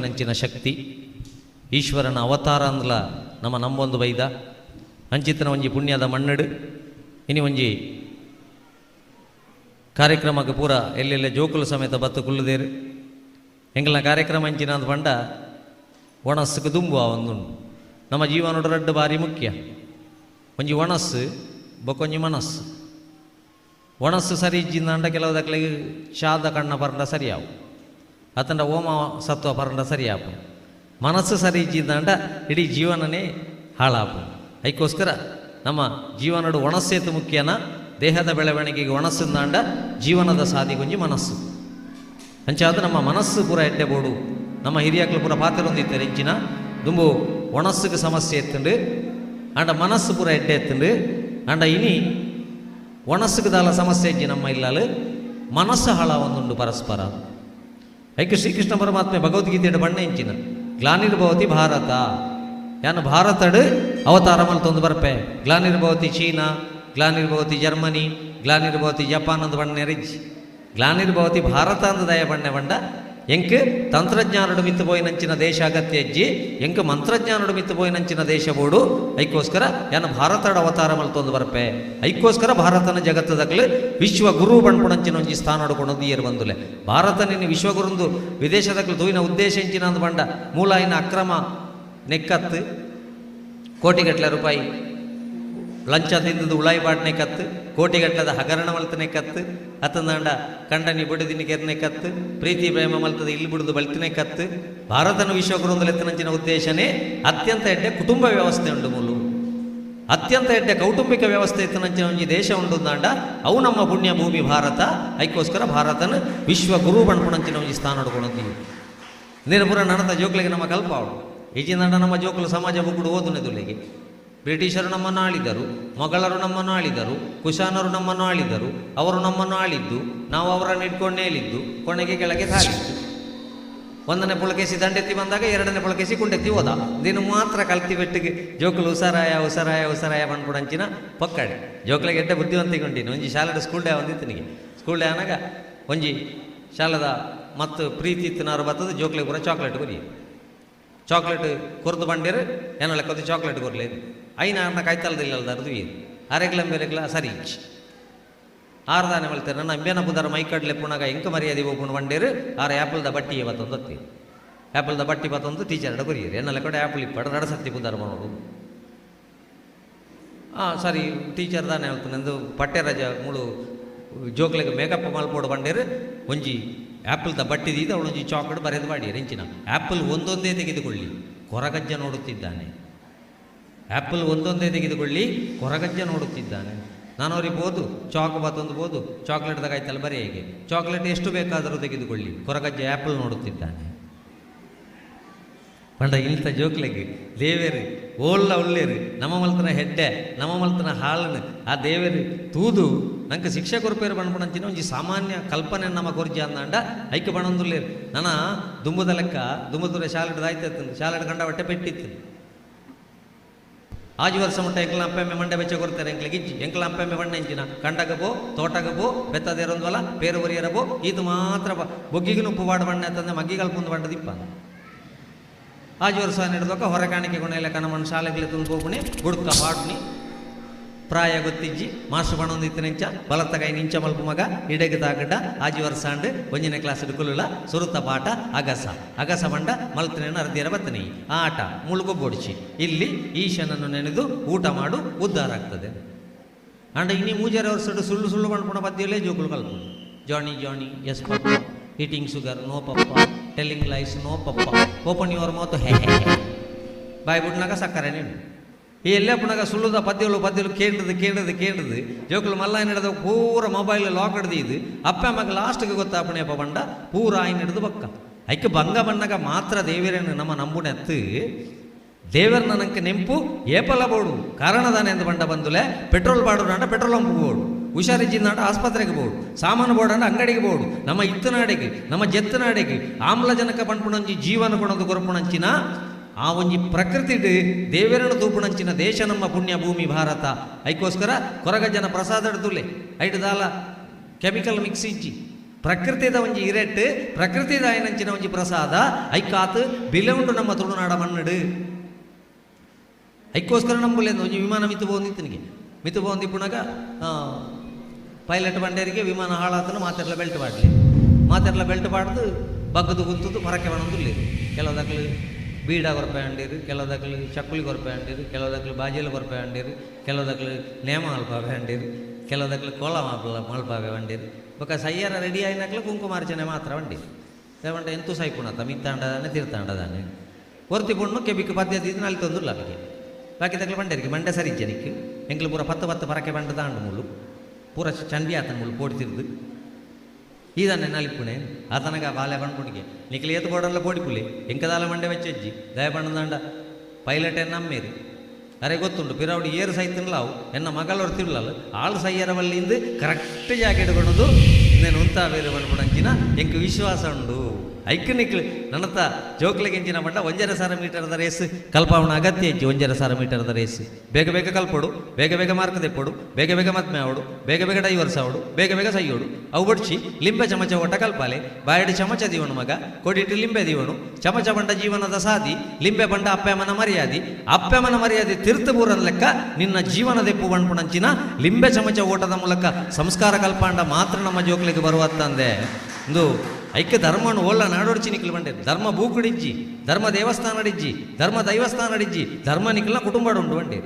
ಅಂಚಿನ ಶಕ್ತಿ ಈಶ್ವರನ ಅವತಾರ ಅಂದ್ಲ ನಂಬೊಂದು ಬೈದ ಅಂಚಿತನ ಒಂಜಿ ಪುಣ್ಯದ ಮಣ್ಣಡು ಇನಿ ಒಂಜಿ ಕಾರ್ಯಕ್ರಮಕ್ಕೆ ಪೂರ ಎಲ್ಲೆಲ್ಲ ಜೋಕುಲು ಸಮೇತ ಬತ್ತು ಕುಲ್ಲುದೇರು ಎಂಗಲ್ನ ಕಾರ್ಯಕ್ರಮ ಅಂಚಿನ ಅದು ಪಂಡ ಒಣಸ್ಸುக்கு ದುಂಬು ಒಂದುಂಡು ನಮ್ಮ ಜೀವನೋಡ ರಡ್ಡು ಬಾರಿ ಮುಖ್ಯ ಒಂಜಿ ಒಣಸ್ಸು ಬೊಕೊಂಜಿ ಮನಸ್ಸು ಒಣಸ್ಸು ಸರಿ ಇಜ್ಜಿಂದ ಕೆಲವು ದಕ್ಲಿಗೆ ಶಾದ ಕಣ್ಣ ಪರಂಡ ಸರಿಯಾವು ಅತಂಡ ಓಮ ಸತ್ವ ಪರಂಡ ಸರಿಯಾಪು ಮನಸ್ಸು ಸರಿ ಇಜ್ಜಿಂದ ಇಡೀ ಜೀವನನೇ ಹಾಳಾಪು ಅದಕ್ಕೋಸ್ಕರ ನಮ್ಮ ಜೀವನಡು ಒಣಸ್ಸೇತು ಮುಖ್ಯನ ದೇಹದ ಬೆಳವಣಿಗೆಗೆ ಒಣಸ್ಸಿಂದಾಂಡ ಜೀವನದ ಸಾಧಿಗೊಂಜಿ ಮನಸ್ಸು ಅಂಚಾದ ನಮ್ಮ ಮನಸ್ಸು ಪೂರ ಎಡ್ಡೆ ಬೋಡು ನಮ್ಮ ಹಿರಿಯಕ್ಕಳು ಪೂರ ಪಾತ್ರೊಂದಿತ್ತಾರೆ ಇಂಚಿನ ದುಂಬು ಒಣಸ್ಸುಗೆ ಸಮಸ್ಯೆ ಎತ್ತುಂಡು ಅಂಡ ಮನಸ್ಸು ಪೂರ ಎಡ್ಡೆ ಎತ್ತುಂಡು ಅಂಡ ಇನಿ ಒಣಸ್ಸುಗೆ ದಾಲ ಸಮಸ್ಯೆ ಇಜ್ಜಿ ನಮ್ಮ ಇಲ್ಲಾಲು ಮನಸ್ಸು ಹಾಳ ಒಂದುಂಡು ಪರಸ್ಪರ ಐಕ್ಯ ಶ್ರೀಕೃಷ್ಣ ಪರಮಾತ್ಮೆ ಭಗವದ್ಗೀತೆಯ ಬಣ್ಣ ಇಂಚಿನ ಗ್ಲಾನಿರ್ಭವತಿ ಭಾರತ ಯಾನು ಭಾರತಡು ಅವತಾರ ಮಲ್ತೊಂದು ಬರ್ಪೆ ಗ್ಲಾನಿರ್ಭವತಿ ಚೀನಾ ಗ್ಲಾನಿರ್ಭವತಿ ಜರ್ಮನಿ, ಗ್ಲಾನಿರ್ಭವತಿ ಜಪಾನ್ ಅಂದು ಬಣ್ಣೆ ರಿಜ್, ಗ್ಲಾನಿರ್ಭವತಿ ಭಾರತ ಅಂದು ದಯ ಬಣ್ಣೆ ಬಂಡ. ಎಂಕ್ ತಂತ್ರಜ್ಞಾನಡು ಮಿತ್ತು ಪೋಯಿನಂಚಿನ ದೇಶ ಅಗತ್ಯ ಹೆಜ್ಜಿ, ಎಂಕ್ ಮಂತ್ರಜ್ಞಾನಡು ಮಿತ್ತು ಪೋಯಿನಂಚಿನ ದೇಶ ಬೋಡು. ಐಕೋಸ್ಕರ ಯಾನ ಭಾರತಡ ಅವತಾರ ಮಲ್ತೊಂದು ಬರ್ಪೆ. ಐಕೋಸ್ಕರ ಭಾರತನ ಜಗತ್ತದಕ್ಲು ವಿಶ್ವಗುರು ಬಣ್ಪುಣಂಚಿನ ಒಂಜಿ ಸ್ಥಾನ ಹೊಡ್ಕೊಂಡು ಏರು ಬಂದುಲೆ. ಭಾರತ ನಿನ್ನ ವಿಶ್ವಗುರುಂದು ವಿದೇಶದಕ್ಲು ತೂಯಿನ ಉದ್ದೇಶ ಇಂಚಿನ ಅಂದು ಬಂಡ ಮೂಲ ಇನ್ನ ಅಕ್ರಮ ನೆಕ್ಕತ್ತು ಕೋಟಿಗಟ್ಟಲೆ ರೂಪಾಯಿ ಲಂಚ ತಿಂದದ್ದು ಉಳಾಯಿ ಬಾಟ್ನೆ ಕತ್ತು, ಕೋಟಿಗಟ್ಟದ ಹಗರಣ ಮಲ್ತನೆ ಕತ್ತು, ಅತ್ತಂದಾಂಡ ಕಂಡನಿ ಬುಡದಿನ ಕೆರ್ನೆ ಕತ್ತು, ಪ್ರೀತಿ ಪ್ರೇಮ ಮಲ್ತದ ಇಲ್ಲಿ ಬಿಡುದು ಬಲ್ತನೆ ಕತ್ತು. ಭಾರತನ ವಿಶ್ವಗುರುಂದಲೆತ್ತನಂಚಿನ ಉದ್ದೇಶನೇ ಅತ್ಯಂತ ಎಡ್ಡೆ ಕುಟುಂಬ ವ್ಯವಸ್ಥೆ ಉಂಡು ಮೂಲು, ಅತ್ಯಂತ ಎಡ್ಡೆ ಕೌಟುಂಬಿಕ ವ್ಯವಸ್ಥೆ ಎತ್ತನಂಚಿನ ಒಂಜಿ ದೇಶ ಉಂಡು ದಾಂಡ ಅವು ನಮ್ಮ ಪುಣ್ಯ ಭೂಮಿ ಭಾರತ. ಐಕೋಸ್ಕರ ಭಾರತನ ವಿಶ್ವಗುರು ಬಣ್ಪುಣಂಚಿನ ಒಂಜಿ ಸ್ಥಾನ ಹೊಡ್ಕೊಂಡು ನಿರ್ಪುರ ನಡತ ಜೋಕ್ಲಿಗೆ ನಮ್ಮ ಕಲ್ಪಾವಡು ಈಜಿಂದ ನಮ್ಮ ಜೋಕುಲು ಸಮಾಜ ಬುಗುಡು ಓದುನೆದುಲೆಗೆ. ಬ್ರಿಟಿಷರು ನಮ್ಮನ್ನು ಆಳಿದರು, ಮೊಘಲರು ನಮ್ಮನ್ನು ಆಳಿದರು, ಕುಶಾನರು ನಮ್ಮನ್ನು ಆಳಿದರು. ಅವರು ನಮ್ಮನ್ನು ಆಳಿದ್ದು, ನಾವು ಅವರನ್ನು ಇಟ್ಕೊಂಡೇ ಹೇಳಿದ್ದು, ಕೊನೆಗೆ ಕೆಳಗೆ ತಾಳಿದ್ದು. ಒಂದನೇ ಪುಳಕೇಸಿ ದಂಡೆತ್ತಿ ಬಂದಾಗ ಎರಡನೇ ಪುಳಕೇಸಿ ಕುಂಡೆತ್ತಿ ಹೋದ. ದಿನ ಮಾತ್ರ ಕಲ್ತಿ ಬೆಟ್ಟಿಗೆ ಜೋಕುಲು ಉಸರಾಯ ಉಸರಾಯ ಉಸರಾಯ ಬಂದ್ಬಿಡಂಚಿನ ಪಕ್ಕಡೆ ಜೋಕ್ಲಿಗೆ ಎಡ್ಡೆ ಬುದ್ಧಿವಂತಿಗೊಂಡಿನಿ. ಒಂಜಿ ಶಾಲೆದ ಸ್ಕೂಲ್ ಡೇ ಒಂದಿತ್ತನಿಗೆ. ಸ್ಕೂಲ್ ಡೇ ಅನ್ನಾಗ ಒಂಜಿ ಶಾಲೆದ ಮತ್ತು ಪ್ರೀತಿ ಇತ್ತಿನಾರು ಬರ್ತದೆ ಜೋಕ್ಲಿಗೆ ಪೂರ ಚಾಕ್ಲೇಟ್ ಕೊರಿ. ಚಾಕ್ಲೇಟ್ ಕೊರ್ದು ಬಂಡಿರು ಏನೋ ಲೆಕ್ಕದ್ದು ಚಾಕ್ಲೇಟ್ ಕೊರಲೇದು ಐನ ಅನ್ನ ಕಾಯ್ತಲ್ದಿಲ್ಲದರ್ದು ಏನು ಅರೆಗ್ಲಂಬೆರೆಗ್ಲ ಸರಿ ಆರ್ದಾನೆ ಮಲ್ತಾರೆ. ನನ್ನ ಅಂಬೇನ ಬುದಾರ ಮೈ ಕಡ್ಲೆ ಪುಣಗ ಎಂಕ ಮರ್ಯಾದೆ ಹೋಗ್ಕೊಂಡು ಬಂಡೇರು ಆರ ಆ್ಯಪಲ್ದ ಬಟ್ಟಿ ಇವತ್ತೊಂದು ಹೊತ್ತಿ ಆ್ಯಪಲ್ದ ಬಟ್ಟಿ ಇವತ್ತೊಂದು ಟೀಚರ್ಡ ಕೊರಿಯರು ಎನ್ನೆಲ್ಲ ಕಡೆ ಆ್ಯಪಲ್ ಇಪ್ಪಡು ನಡಸತ್ತಿ ಬುದಾರ ಮಾಡೋದು. ಸರಿ ಟೀಚರ್ ದಾನೆ ಹೇಳ್ತಾನೆ ಎಂದು ಪಟ್ಟೆ ರಜ ಮುಳು ಜೋಕ್ಲೆಗೆ ಮೇಕಪ್ ಮಲ್ಪೋಡು ಬಂಡೇರು ಒಂಜಿ ಆ್ಯಪಲ್ದ ಬಟ್ಟಿದಿದ್ದು ಅವಳೊಂಜಿ ಚಾಕ್ಲೇಟ್ ಬರೆದು ಮಾಡಿ ರೆಂಚಿನ ಆ್ಯಪಲ್ ಒಂದೊಂದೇ ತೆಗೆದುಕೊಳ್ಳಿ ಕೊರಗಜ್ಜ ನೋಡುತ್ತಿದ್ದಾನೆ. ಆ್ಯಪಲ್ ಒಂದೊಂದೇ ತೆಗೆದುಕೊಳ್ಳಿ ಕೊರಗಜ್ಜ ನೋಡುತ್ತಿದ್ದಾನೆ. ನಾನು ಅವ್ರಿಗೆ ಬೋದು ಚಾಕ್ ಬಾತೊಂದು ಬೋದು ಚಾಕ್ಲೇಟ್ದಾಗ ಆಯ್ತಲ್ಲ ಬರೀ ಹೇಗೆ ಚಾಕ್ಲೇಟ್ ಎಷ್ಟು ಬೇಕಾದರೂ ತೆಗೆದುಕೊಳ್ಳಿ ಕೊರಗಜ್ಜ ಆ್ಯಪಲ್ ನೋಡುತ್ತಿದ್ದಾನೆ. ಪಂಡ ಇಂಥ ಜೋಕ್ಲೆಗೆ ದೇವೇರು ಓಲ್ಲ ಉಳ್ಳೇರು ನಮ್ಮ ಮಲ್ತನ ಹೆಡ್ಡೆ ನಮ್ಮ ಮಲ್ತನ ಹಾಳನ್ನು ಆ ದೇವೇರು ತೂದು ನಂಗೆ ಶಿಕ್ಷೆ ಕೊರಪೇರು ಬಣ್ಪಣಂಚಿನ ಒಂಜಿ ಸಾಮಾನ್ಯ ಕಲ್ಪನೆ ನಮ್ಮ ಕೊರ್ಜಿ ಅಂದಾಂಡ ಐಕ್ಯ ಬಣಂದುಲ್ಲೇರು. ನನ್ನ ದುಂಬುದ ಲೆಕ್ಕ ದುಂಬದೂರ ಶಾಲೆಡ್ ಆಯ್ತು ಶಾಲೆಡ್ ಕಂಡ ಹೊಟ್ಟೆ ಪೆಟ್ಟಿತ್ತು. ಆಜು ವರ್ಷ ಮುಟ್ಟ ಎಂಕ್ಲ ಅಂಪೆಮ್ಮೆ ಮಂಡೆ ಬೆಚ್ಚ ಕೊಡ್ತಾರೆ ಎಂಕ್ಲಿಗೆ ಇಜ್ಜಿ ಎಂಕ್ಲ ಅಂಪೆಮ್ಮೆ ಬಣ್ಣ ಎಂಚಿನ ಕಂಡಗ ಬೋ ತೋಟಗ ಬೋ ಬೆತ್ತದೇರೊಂದ್ವಲ ಪೇರು ಒರಿಯರ ಬೋ ಇದು ಮಾತ್ರ ಬೊಗ್ಗಿಗೂ ಉಪ್ಪು ಬಾಡ ಬಣ್ಣ ಅಂತಂದ್ರೆ ಮಗ್ಗಿಗಲ್ಪೊಂದು ಬಣ್ಣದಿಪ್ಪ. ಆಜು ವರ್ಷ ನಡೆದೋಕ ಹೊರ ಕಾಣಿಕೆ ಕೊನೆಯಲ್ಲ ಕನಮಣ್ಣ ಶಾಲೆಗೆ ತುಂಬ ಹೋಗ್ಬಿಣಿ ಬುಡ್ಕ ಪಾಡ್ನಿ ಪ್ರಾಯ ಗೊತ್ತಿಜ್ಜಿ ಮಾಸ್ಟರ್ ಬಣ್ಣೊಂದಿತ್ತು ನೆಂಚ ಬಲತ್ತ ಕೈ ನಿಂಚ ಮಲ್ಪು ಮಗ ಇಡೆಗೆ ತಾಗಡ್ಡ ಆಜಿ ವರ್ಷ ಅಂಡು ಒಂಜನೇ ಕ್ಲಾಸ್ ಕುಲುಲ ಸುರುತ್ತ ಪಾಠ ಅಗಸ ಅಗಸ ಬಂಡ ಮಲ್ತನೇನ ಅರ್ದಿಯರ ಬತ್ತನಿ ಆಟ ಮುಳುಗೊಬ್ಬೊಡಿಸಿ ಇಲ್ಲಿ ಈಶನನ್ನು ನೆನೆದು ಊಟ ಮಾಡು ಉದ್ಧಾರ ಆಗ್ತದೆ. ಅಂಡ ಇನ್ನಿ ಮೂಜಾರ ವರ್ಷ ಸುಳ್ಳು ಸುಳ್ಳು ಮಾಡ್ಕೊಂಡ ಬದ್ದಿಯಲ್ಲೇ ಜೋಕುಲು ಕಲ್ಪು johny johny yes papa eating sugar no papa telling lies no papa open your mouth hey hey ಬಾಯ್ ಬಿಟ್ನಾಗ ಸಕ್ಕರೆ ನೀನು ಈ ಎಲ್ಲೇ ಪುಣಗ ಸುಳ್ಳುದ ಪದ್ಯಲು ಕೇಂದ್ರದು ಜೋಕುಲು ಮಲ್ಲ ಹಿಡಿದ ಪೂರ ಮೊಬೈಲ್ ಲಾಕ್ ಹಿಡ್ದು ಇದು ಅಪ್ಪ ಮಗ ಲಾಸ್ಟ್ಗೆ ಗೊತ್ತಾಪಣೆಯಪ್ಪ ಬಂಡ ಪೂರ ಆಯ್ನ ಹಿಡಿದು ಬಕ್ಕ ಐಕ್ಕೆ ಭಂಗ ಬಣ್ಣಗ ಮಾತ್ರ ದೇವರನ್ನು ನಮ್ಮ ನಂಬುನೆತ್ತು ದೇವರ ನನಗೆ ನೆಂಪು ಏಪಲ ಬೋಡು ಕಾರಣದಾನೆ ಎಂದು ಬಂಡ ಬಂದುಲೆ ಪೆಟ್ರೋಲ್ ಬಾಡು ಅಂಡ ಪೆಟ್ರೋಲ್ ಪಂಪ್ ಬೋಡು ಹುಷಾರಿಜ್ಜಿಂದಾಂಡ ಆಸ್ಪತ್ರೆಗೆ ಬೋಡು ಸಾಮಾನು ಬೋಡಂಡ ಅಂಗಡಿಗೆ ಬೋಡು ನಮ್ಮ ಇತ್ತನಾಡಿಗೆ ನಮ್ಮ ಜೆತ್ತನಾಡಿಗೆ ಆಮ್ಲಜನಕ ಪಂಪುಣಂಚಿ ಜೀವನ ಕೊಡೋದು ಕೊರಪುಣಂಚಿನ ಆ ಒಂಜಿ ಪ್ರಕೃತಿ ದೇವರನ್ನು ತೂಪುಣಂಚಿನ ದೇಶ ನಮ್ಮ ಪುಣ್ಯ ಭೂಮಿ ಭಾರತ. ಐಕೋಸ್ಕರ ಕೊರಗಜ್ಜನ ಪ್ರಸಾದ ಹಿಡ್ದುಲೆ ಐಟದಾಲ ಕೆಮಿಕಲ್ ಮಿಕ್ಸ್ ಇಜ್ಜಿ ಪ್ರಕೃತಿದ ಒಂಜಿ ಇರೆಟ್ಟು ಪ್ರಕೃತಿದ ಆಯ್ನಂಚಿನ ಒಂಜಿ ಪ್ರಸಾದ ಐಕಾತ್ ಬಿಲೆ ಉಂಟು ನಮ್ಮ ತುಳುನಾಡ ಮಣ್ಣಡು. ಐಕೋಸ್ಕರ ನಂಬುಲೆಂದು ಒಂಜಿ ವಿಮಾನ ಮಿತ್ತು ಬೋಂದಿತ್ತನಿಗೆ ಮಿತ್ತು ಬೋಂದಿಪ್ಪುಣಗ ಪೈಲಟ್ ಬಂಡೇರಿಗೆ ವಿಮಾನ ಹಾಳಾತನು ಮಾತೆರ್ಲ ಬೆಲ್ಟ್ ಪಾಡ್ದು ಬಗ್ಗದು ಗುಂತದ್ದು ಹೊರಕ್ಕೆ ಬಣ್ಣಂದು ಕೆಲವದಕ್ಲು ಬೀಡ ಕೊರಪೆ ಅಂಡೀರು ಕೆಲವದಕ್ಲು ಚಕ್ಕುಲಿ ಕೊರಪೆ ಅಂಡೀರು ಕೆಲವದಕ್ಲು ಬಾಜಿಲು ಕೊರಪೆ ಅಂಡೀರು ಕೆಲವದಕ್ಲು ನೇಮ ಮಲ್ಪಾವೆ ಅಂಡೀರು ಕೆಲವದಕ್ಲು ಕೋಲ ಮಲ್ಪಾವೆ ಅಂಡೀರು ಬೊಕ್ಕ ಸಯ್ಯರ ರೆಡಿ ಆಯ್ನಕ್ಲು ಕುಂಕುಮಾರ್ಚನೆ ಮಾತ್ರ ಅಂಡೀರು ದೇವಂಟ ಎಂತೂ ಸೈಪುಣತ ಮಿತ್ತಾಂಡದಾನೆ ತೀರ್ಥಾಂಡದಾನೆ ಒರ್ತಿ ಪುಣ್ಣು ಕೆಬಿಕ್ಕು ಪದ್ಯದಿದ್ದು ಅಲ್ಲಿ ತೊಂದು ಲಭಿಗೆ ಬಾಕಿ ತಕ್ಲು ಬಂಡೇರಿಗೆ ಮಂಡೆ ಸರಿ ಜನಿಕ್ಕೆ ಎಂಕ್ಲು ಪೂರ 10 ಪರಕೆ ಬಂಡ ತಾಂಡು ಮುಳ್ಳು ಪೂರ ಚಂಡಿ ಆತನ ಮುಳ್ಳು ಪೋಡ್ತಿರ್ದು ಈದನ್ನೇ ನಲಿಪುಣೆ ಆತನಗ ಬಾಲೆ ಬಂಡ್ಪುಣಿಗೆ ನಿಕ್ಲಿ ಏತು ಬೋಡಲ್ಲ ಪೋಡಿಪುಲಿ ಎಂಕದಾಲ ಮಂಡೆ ವೆಚ್ಚಜ್ಜಿ ದಯ ಬಣ್ಣದಾಂಡ ಪೈಲಟ್ ಎನ್ನ ಅಮ್ಮೇರಿ ಅರೆ ಗೊತ್ತುಂಟು ಪಿರಾವಡಿ ಏರು ಸೈತನ್ಲಾವು ಎನ್ನ ಮಗಳವ್ರು ತಿರ್ಲಲ್ಲ ಆಳು ಸೈಯರವಲ್ಲಿಂದು ಕರೆಕ್ಟ್ ಜಾಗ ಇಟ್ಕೊಳೋದು ಇನ್ನೇನು ಉಂತಾ ಬೇರೆ ಬಂದ್ಬಿಡಂಚಿನ ಎಂಕ ವಿಶ್ವಾಸ ಉಂಡು ಐಕನಿಕ್ಲು ನನ್ನತ್ತ ಜೋಕ್ಲೆಗೆಂಚಿನ ಮಟ್ಟ 1.5 ಮೀಟರ್ದ ರೇಸ್ ಕಲ್ಪಾವಣ ಅಗತ್ಯ ಇಜ್ಜಿ 1.5 ಮೀಟರ್ದ ರೇಸ್ ಬೇಗ ಬೇಗ ಕಲ್ಪೋಡು, ಬೇಗ ಬೇಗ ಮಾರ್ಕ್ ತೆಪ್ಪೋಡು, ಬೇಗ ಬೇಗ ಮದ್ಮೆ ಆವಡು, ಬೇಗ ಬೇಗ ಡೈವರ್ಸ್ ಆವಡು, ಬೇಗ ಬೇಗ ಸೈಯೋಡು. ಅವು ಬಡ್ಚಿ ಲಿಂಬೆ ಚಮಚ ಒಟ್ಟ ಕಲ್ಪಾಲೆ ಬಾಯಡಿ ಚಮಚ ದೀವನು ಮಗ ಕೊಡಿಟ್ಟು ಲಿಂಬೆ ದೀವನು ಚಮಚ ಬಂಡ ಜೀವನದ ಸಾದಿ ಲಿಂಬೆ ಬಂಡ ಅಪ್ಪೆಮನ ಮರ್ಯಾದಿ ಅಪ್ಪೆಮನ ಮರ್ಯಾದೆ ತೀರ್ಥಪೂರನ ಲೆಕ್ಕ ನಿನ್ನ ಜೀವನ ದೆಪ್ಪು ಬಣ್ಪುಣಂಚಿನ ಲಿಂಬೆ ಚಮಚ ಓಟದ ಮೂಲಕ ಸಂಸ್ಕಾರ ಕಲ್ಪಾಂಡ ಮಾತ್ರ ನಮ್ಮ ಜೋಕ್ಲಿಗೆ ಬರುವತ್ತಂದೆ ಒಂದು ಐಕ್ಯ ಧರ್ಮವನ್ನು ಓಲ್ಲ ನಾಡೋಡ್ಚಿ ನಿಕ್ಲು ಬಂಡೆ ಧರ್ಮ ಬೂಕುಡಿಜ್ಜಿ ಧರ್ಮ ದೇವಸ್ಥಾನ ಅಡಿಜ್ಜಿ ಧರ್ಮ ದೈವಸ್ಥಾನ ಅಡಿಜ್ಜಿ ಧರ್ಮ ನಿಕ್ಲ ಕುಟುಂಬಡು ಉಂಟು ಬಂಡೆ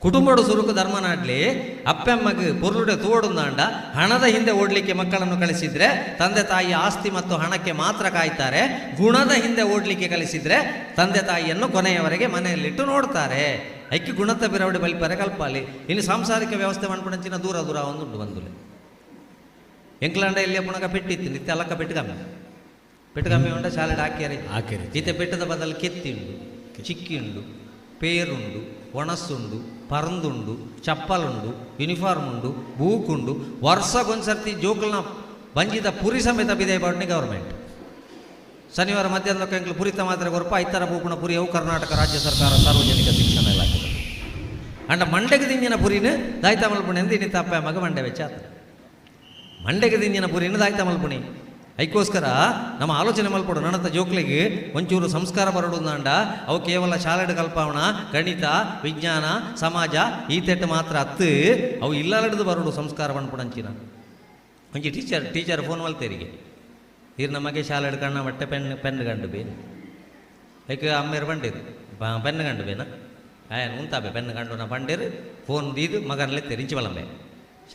ಕುಟುಂಬಡು ಸುರುಕು ಧರ್ಮ ನಾಡ್ಲಿ ಅಪ್ಪೆಮ್ಮಗೆ ಪೊರ್ಲುಡೆ ತೋಡುಂದಾಂಡ ಹಣದ ಹಿಂದೆ ಓಡ್ಲಿಕ್ಕೆ ಮಕ್ಕಳನ್ನು ಕಳಿಸಿದ್ರೆ ತಂದೆ ತಾಯಿಯ ಆಸ್ತಿ ಮತ್ತು ಹಣಕ್ಕೆ ಮಾತ್ರ ಕಾಯ್ತಾರೆ. ಗುಣದ ಹಿಂದೆ ಓಡ್ಲಿಕ್ಕೆ ಕಳಿಸಿದ್ರೆ ತಂದೆ ತಾಯಿಯನ್ನು ಕೊನೆಯವರೆಗೆ ಮನೆಯಲ್ಲಿಟ್ಟು ನೋಡ್ತಾರೆ. ಐಕ್ಯ ಗುಣತ ಬಿರವಡೆ ಬಲ್ಪರೆ ಕಲ್ಪಾಲಿ ಇನ್ನು ಸಾಂಸಾರಿಕ ವ್ಯವಸ್ಥೆ ಮಾಡ್ಕೊಂಡಂಚಿನ ದೂರ ದೂರ ಒಂದುಂಟು ಬಂದುಲೆ ಎಂಕ್ಲಾಂಡ ಇಲ್ಲಿ ಪುನಗ ಪೆಟ್ಟಿತ್ತು ನಿತ್ಯ ಅಲ್ಲಕ್ಕ ಪೆಟ್ಟುಗಮ್ಮಿ ಉಂಡ ಶಾಲೆಡ್ ಹಾಕ್ಯಾರೆ ಈತೆ ಪೆಟ್ಟದ ಬದಲು ಕೆತ್ತಿಂಡು ಚಿಕ್ಕಿಂಡು ಪೇರುಂಡು ಒಣಸ್ಸುಂಡು ಪರಂದುಂಡು ಚಪ್ಪಲುಂಡು ಯೂನಿಫಾರ್ಮ್ ಉಂಡು ಬೂಕುಂಡು ವರ್ಷಗೊಂದ್ಸರ್ತಿ ಜೋಕಲ್ನ ಬಂಜಿದ ಪುರಿ ಸಮೇತ ಬಿದೆ ಬಾಟ್ನಿ ಗೌರ್ಮೆಂಟ್ ಶನಿವಾರ ಮಧ್ಯಾಹ್ನದ ಎಂಕ್ಲು ಪುರಿತ ಮಾತ್ರ ಗೊರಪ ಐತರ ಬೂಪುಣ ಪುರಿ ಅವು ಕರ್ನಾಟಕ ರಾಜ್ಯ ಸರ್ಕಾರ ಸಾರ್ವಜನಿಕ ಶಿಕ್ಷಣ ಇಲಾಖೆ ಅಂಡ ಮಂಡೆಗೆ ದಿಂಜಿನ ಪುರಿನ ದಾಯ್ತ ಮಲ್ಪುಣಿ ಅಂತ ಇನ್ನಿತ ಅಪ್ಪ ಮಗ ಮಂಡೆ ವೆಚ್ಚ ಆತ ಮಂಡೆಗೆ ದಿಂಜಿನ ಪುರಿನ ದಾಯ್ತ ಮಲ್ಪುಣಿ ಐಕೋಸ್ಕರ ನಮ್ಮ ಆಲೋಚನೆ ಮಲ್ಪಡು ನನ್ನತ್ತ ಜೋಕ್ಲಿಗೆ ಒಂಚೂರು ಸಂಸ್ಕಾರ ಬರಡುಂದಾಂಡ ಅವು ಕೇವಲ ಶಾಲೆಡ್ ಕಲ್ಪಾವಣ ಗಣಿತ ವಿಜ್ಞಾನ ಸಮಾಜ ಈ ತೆಟ್ಟು ಮಾತ್ರ ಹತ್ತು ಅವು ಇಲ್ಲಡಿದು ಬರಡು ಸಂಸ್ಕಾರ ಬಣ್ಪುಣಂಚಿನ ಒಂಚಿ ಟೀಚರ್ ಫೋನ್ ಮಲ್ತೇರಿಗೆ ಇರು ನಮಗೆ ಶಾಲೆಡ್ ಕಣ್ಣ ಬಟ್ಟೆ ಪೆನ್ ಗಂಡು ಬೇನು ಐಕ ಅಮ್ಮೇರು ಬಂಡಿರು ಪೆನ್ ಗಂಡು ಬೇನ ಆಯನ್ ಉಂತಾಬೆ ಪೆನ್ ಗಂಡು ನಾ ಬಂಡಿರು ಫೋನ್ ದೀದು ಮಗನಲೆತ್ತೆ ರಿಂಚಿ ಬಲಂಬೆ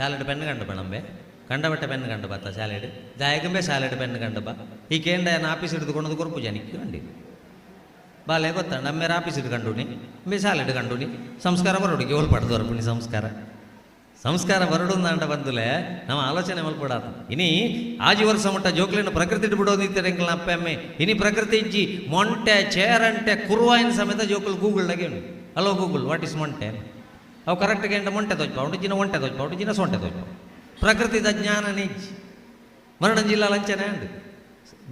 ಶಾಲೆಡ್ ಪೆನ್ ಗಂಡು ಬಣಂಬೆ ಕಂಡಬಟ್ಟೆ ಪೆನ್ ಗಂಡು ಬತ್ತ ಶಾಲೆಡ್ ದಾಯಗಂಬೆ ಶಾಲೆಡ್ ಪೆನ್ ಗಂಡು ಬಾ ಈ ಕೇಂದ್ರ ಆಫೀಸ್ ಹಿಡಿದುಕೊಂಡು ಕೊರಪು ಜನಿಕ್ಕೆ ಗಂಡಿ ಬಾಲೆ ಗೊತ್ತ ನಮ್ಮೇರ ಆಫೀಸ್ ಹಿಡ್ಕೊಂಡುನಿ ಬೇ ಶಾಲೆಡ್ ಕಂಡುನಿ ಸಂಸ್ಕಾರ ಬರೋಡಿಗೆ ಓಲ್ ಪಡ್ದು ಹೊರಪುಣಿ ಸಂಸ್ಕಾರ ಬರಡುಂದಾಂಡ ಬಂದುಲೆ ನಮ್ಮ ಆಲೋಚನೆ ಮಲ್ಪಡಾತ ಇನಿ ಆಜಿ ವರ್ಷ ಮುಟ್ಟ ಜೋಕ್ಲಿನ ಪ್ರಕೃತಿ ಬಿಡೋದಿತ್ತಾರೆ ಎಂಕಲ್ ಅಪ್ಪ ಅಮ್ಮೆ ಇನಿ ಪ್ರಕೃತಿ ಇಜ್ಜಿ ಮೊಂಟೆ ಚೇರಂಟೆ ಕುರುವಾಯಿನ ಸಮೇತ ಜೋಕಲ್ ಗೂಗಲ್ನಾಗೆ ಉಂಟು hello Google what is Monte ಅವು ಕರೆಕ್ಟ್ಗೆ ಎಂಟ ಮೊಂಟೆ ತೋಚ್ಪ ಅವನು ಜಿನ ಒಂಟೆ ತೋಚ್ಪ ಅವನು ಜಿನ ಸೊಂಟೆ ತೋಚ್ಪ ಪ್ರಕೃತಿದ ಜ್ಞಾನ ನಿಜ್ಜಿ ಮರಣ ಜಿಲ್ಲಾ ಲಂಚನೆ ಉಂಟು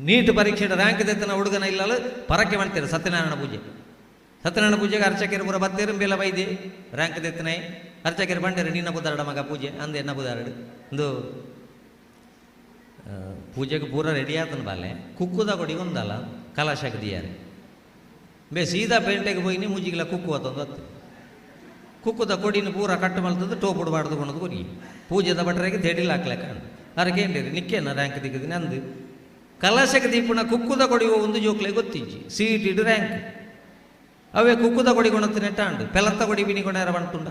ನೀಟ್ ಪರೀಕ್ಷೆ ರ್ಯಾಂಕ್ ತೆತ್ತನ ಹುಡುಗನ ಇಲ್ಲಲು ಪರಕ್ಕೆ ಮಾಡ್ತಾರೆ ಸತ್ಯನಾರಾಯಣ ಪೂಜೆಗೆ ಅರ್ಚಕರು ಪೂರ ಬತ್ತೇರು ಬೇಲ ಬೈದೆ ರ್ಯಾಂಕ್ ತೆತ್ತನೆ ಅರ್ಚಕರು ಬಂಡೇರು ನಿನ್ನ ಬುಧಾರಡ ಮಗ ಪೂಜೆ ಅಂದೆ ಎನ್ನ ಬುಧಾರಡು ಒಂದು ಪೂಜೆಗೆ ಪೂರ ರೆಡಿ ಆತನ ಬಾಲೆ ಕುಕ್ಕುದ ಕೊಡಿ ಒಂದಲ್ಲ ಕಲಾಶಕ್ಕೆ ದಿಯಾರೆ ಬೇ ಸೀದಾ ಪೇಂಟೆಗೆ ಹೋಗಿ ಮುಜಿಗಿಲ್ಲ ಕುಕ್ಕು ಆತಂದು ಕುಕ್ಕುದ ಕೊಡಿನ ಪೂರ ಕಟ್ಟು ಮಲ್ತದ್ದು ಟೋಪುಡು ಬಾಡ್ದುಕೊಂಡು ಕೊಡಿ ಪೂಜೆದ ಬಟ್ರೆಗೆ ತೆಡಿಲ್ಲ ಹಾಕ್ಲಕ್ಕ ಅದಕ್ಕೆ ಏನ್ರಿ ನಿಕ್ಕೇನ ರ್ಯಾಂಕ್ ದಿಕ್ಕದಿನಿ ಅಂದು ಕಲಾಶಕ್ಕೆ ದೀಪುಣ ಕುಕ್ಕುದ ಕೊಡಿ ಒಂದು ಜೋಕ್ಲೆ ಗೊತ್ತಿಜ್ಜಿ ಸೀಟಿಡು ರ್ಯಾಂಕ್ ಅವೇ ಕುಕ್ಕುದ ಕೊಡಿ ಕೊಣತ್ತು ನೆಟ್ಟಾಂಡು ಪೆಲತ್ತ ಕೊಡಿ ಬಿನಿಕೊಂಡಾರ ಬಂಟುಂಡ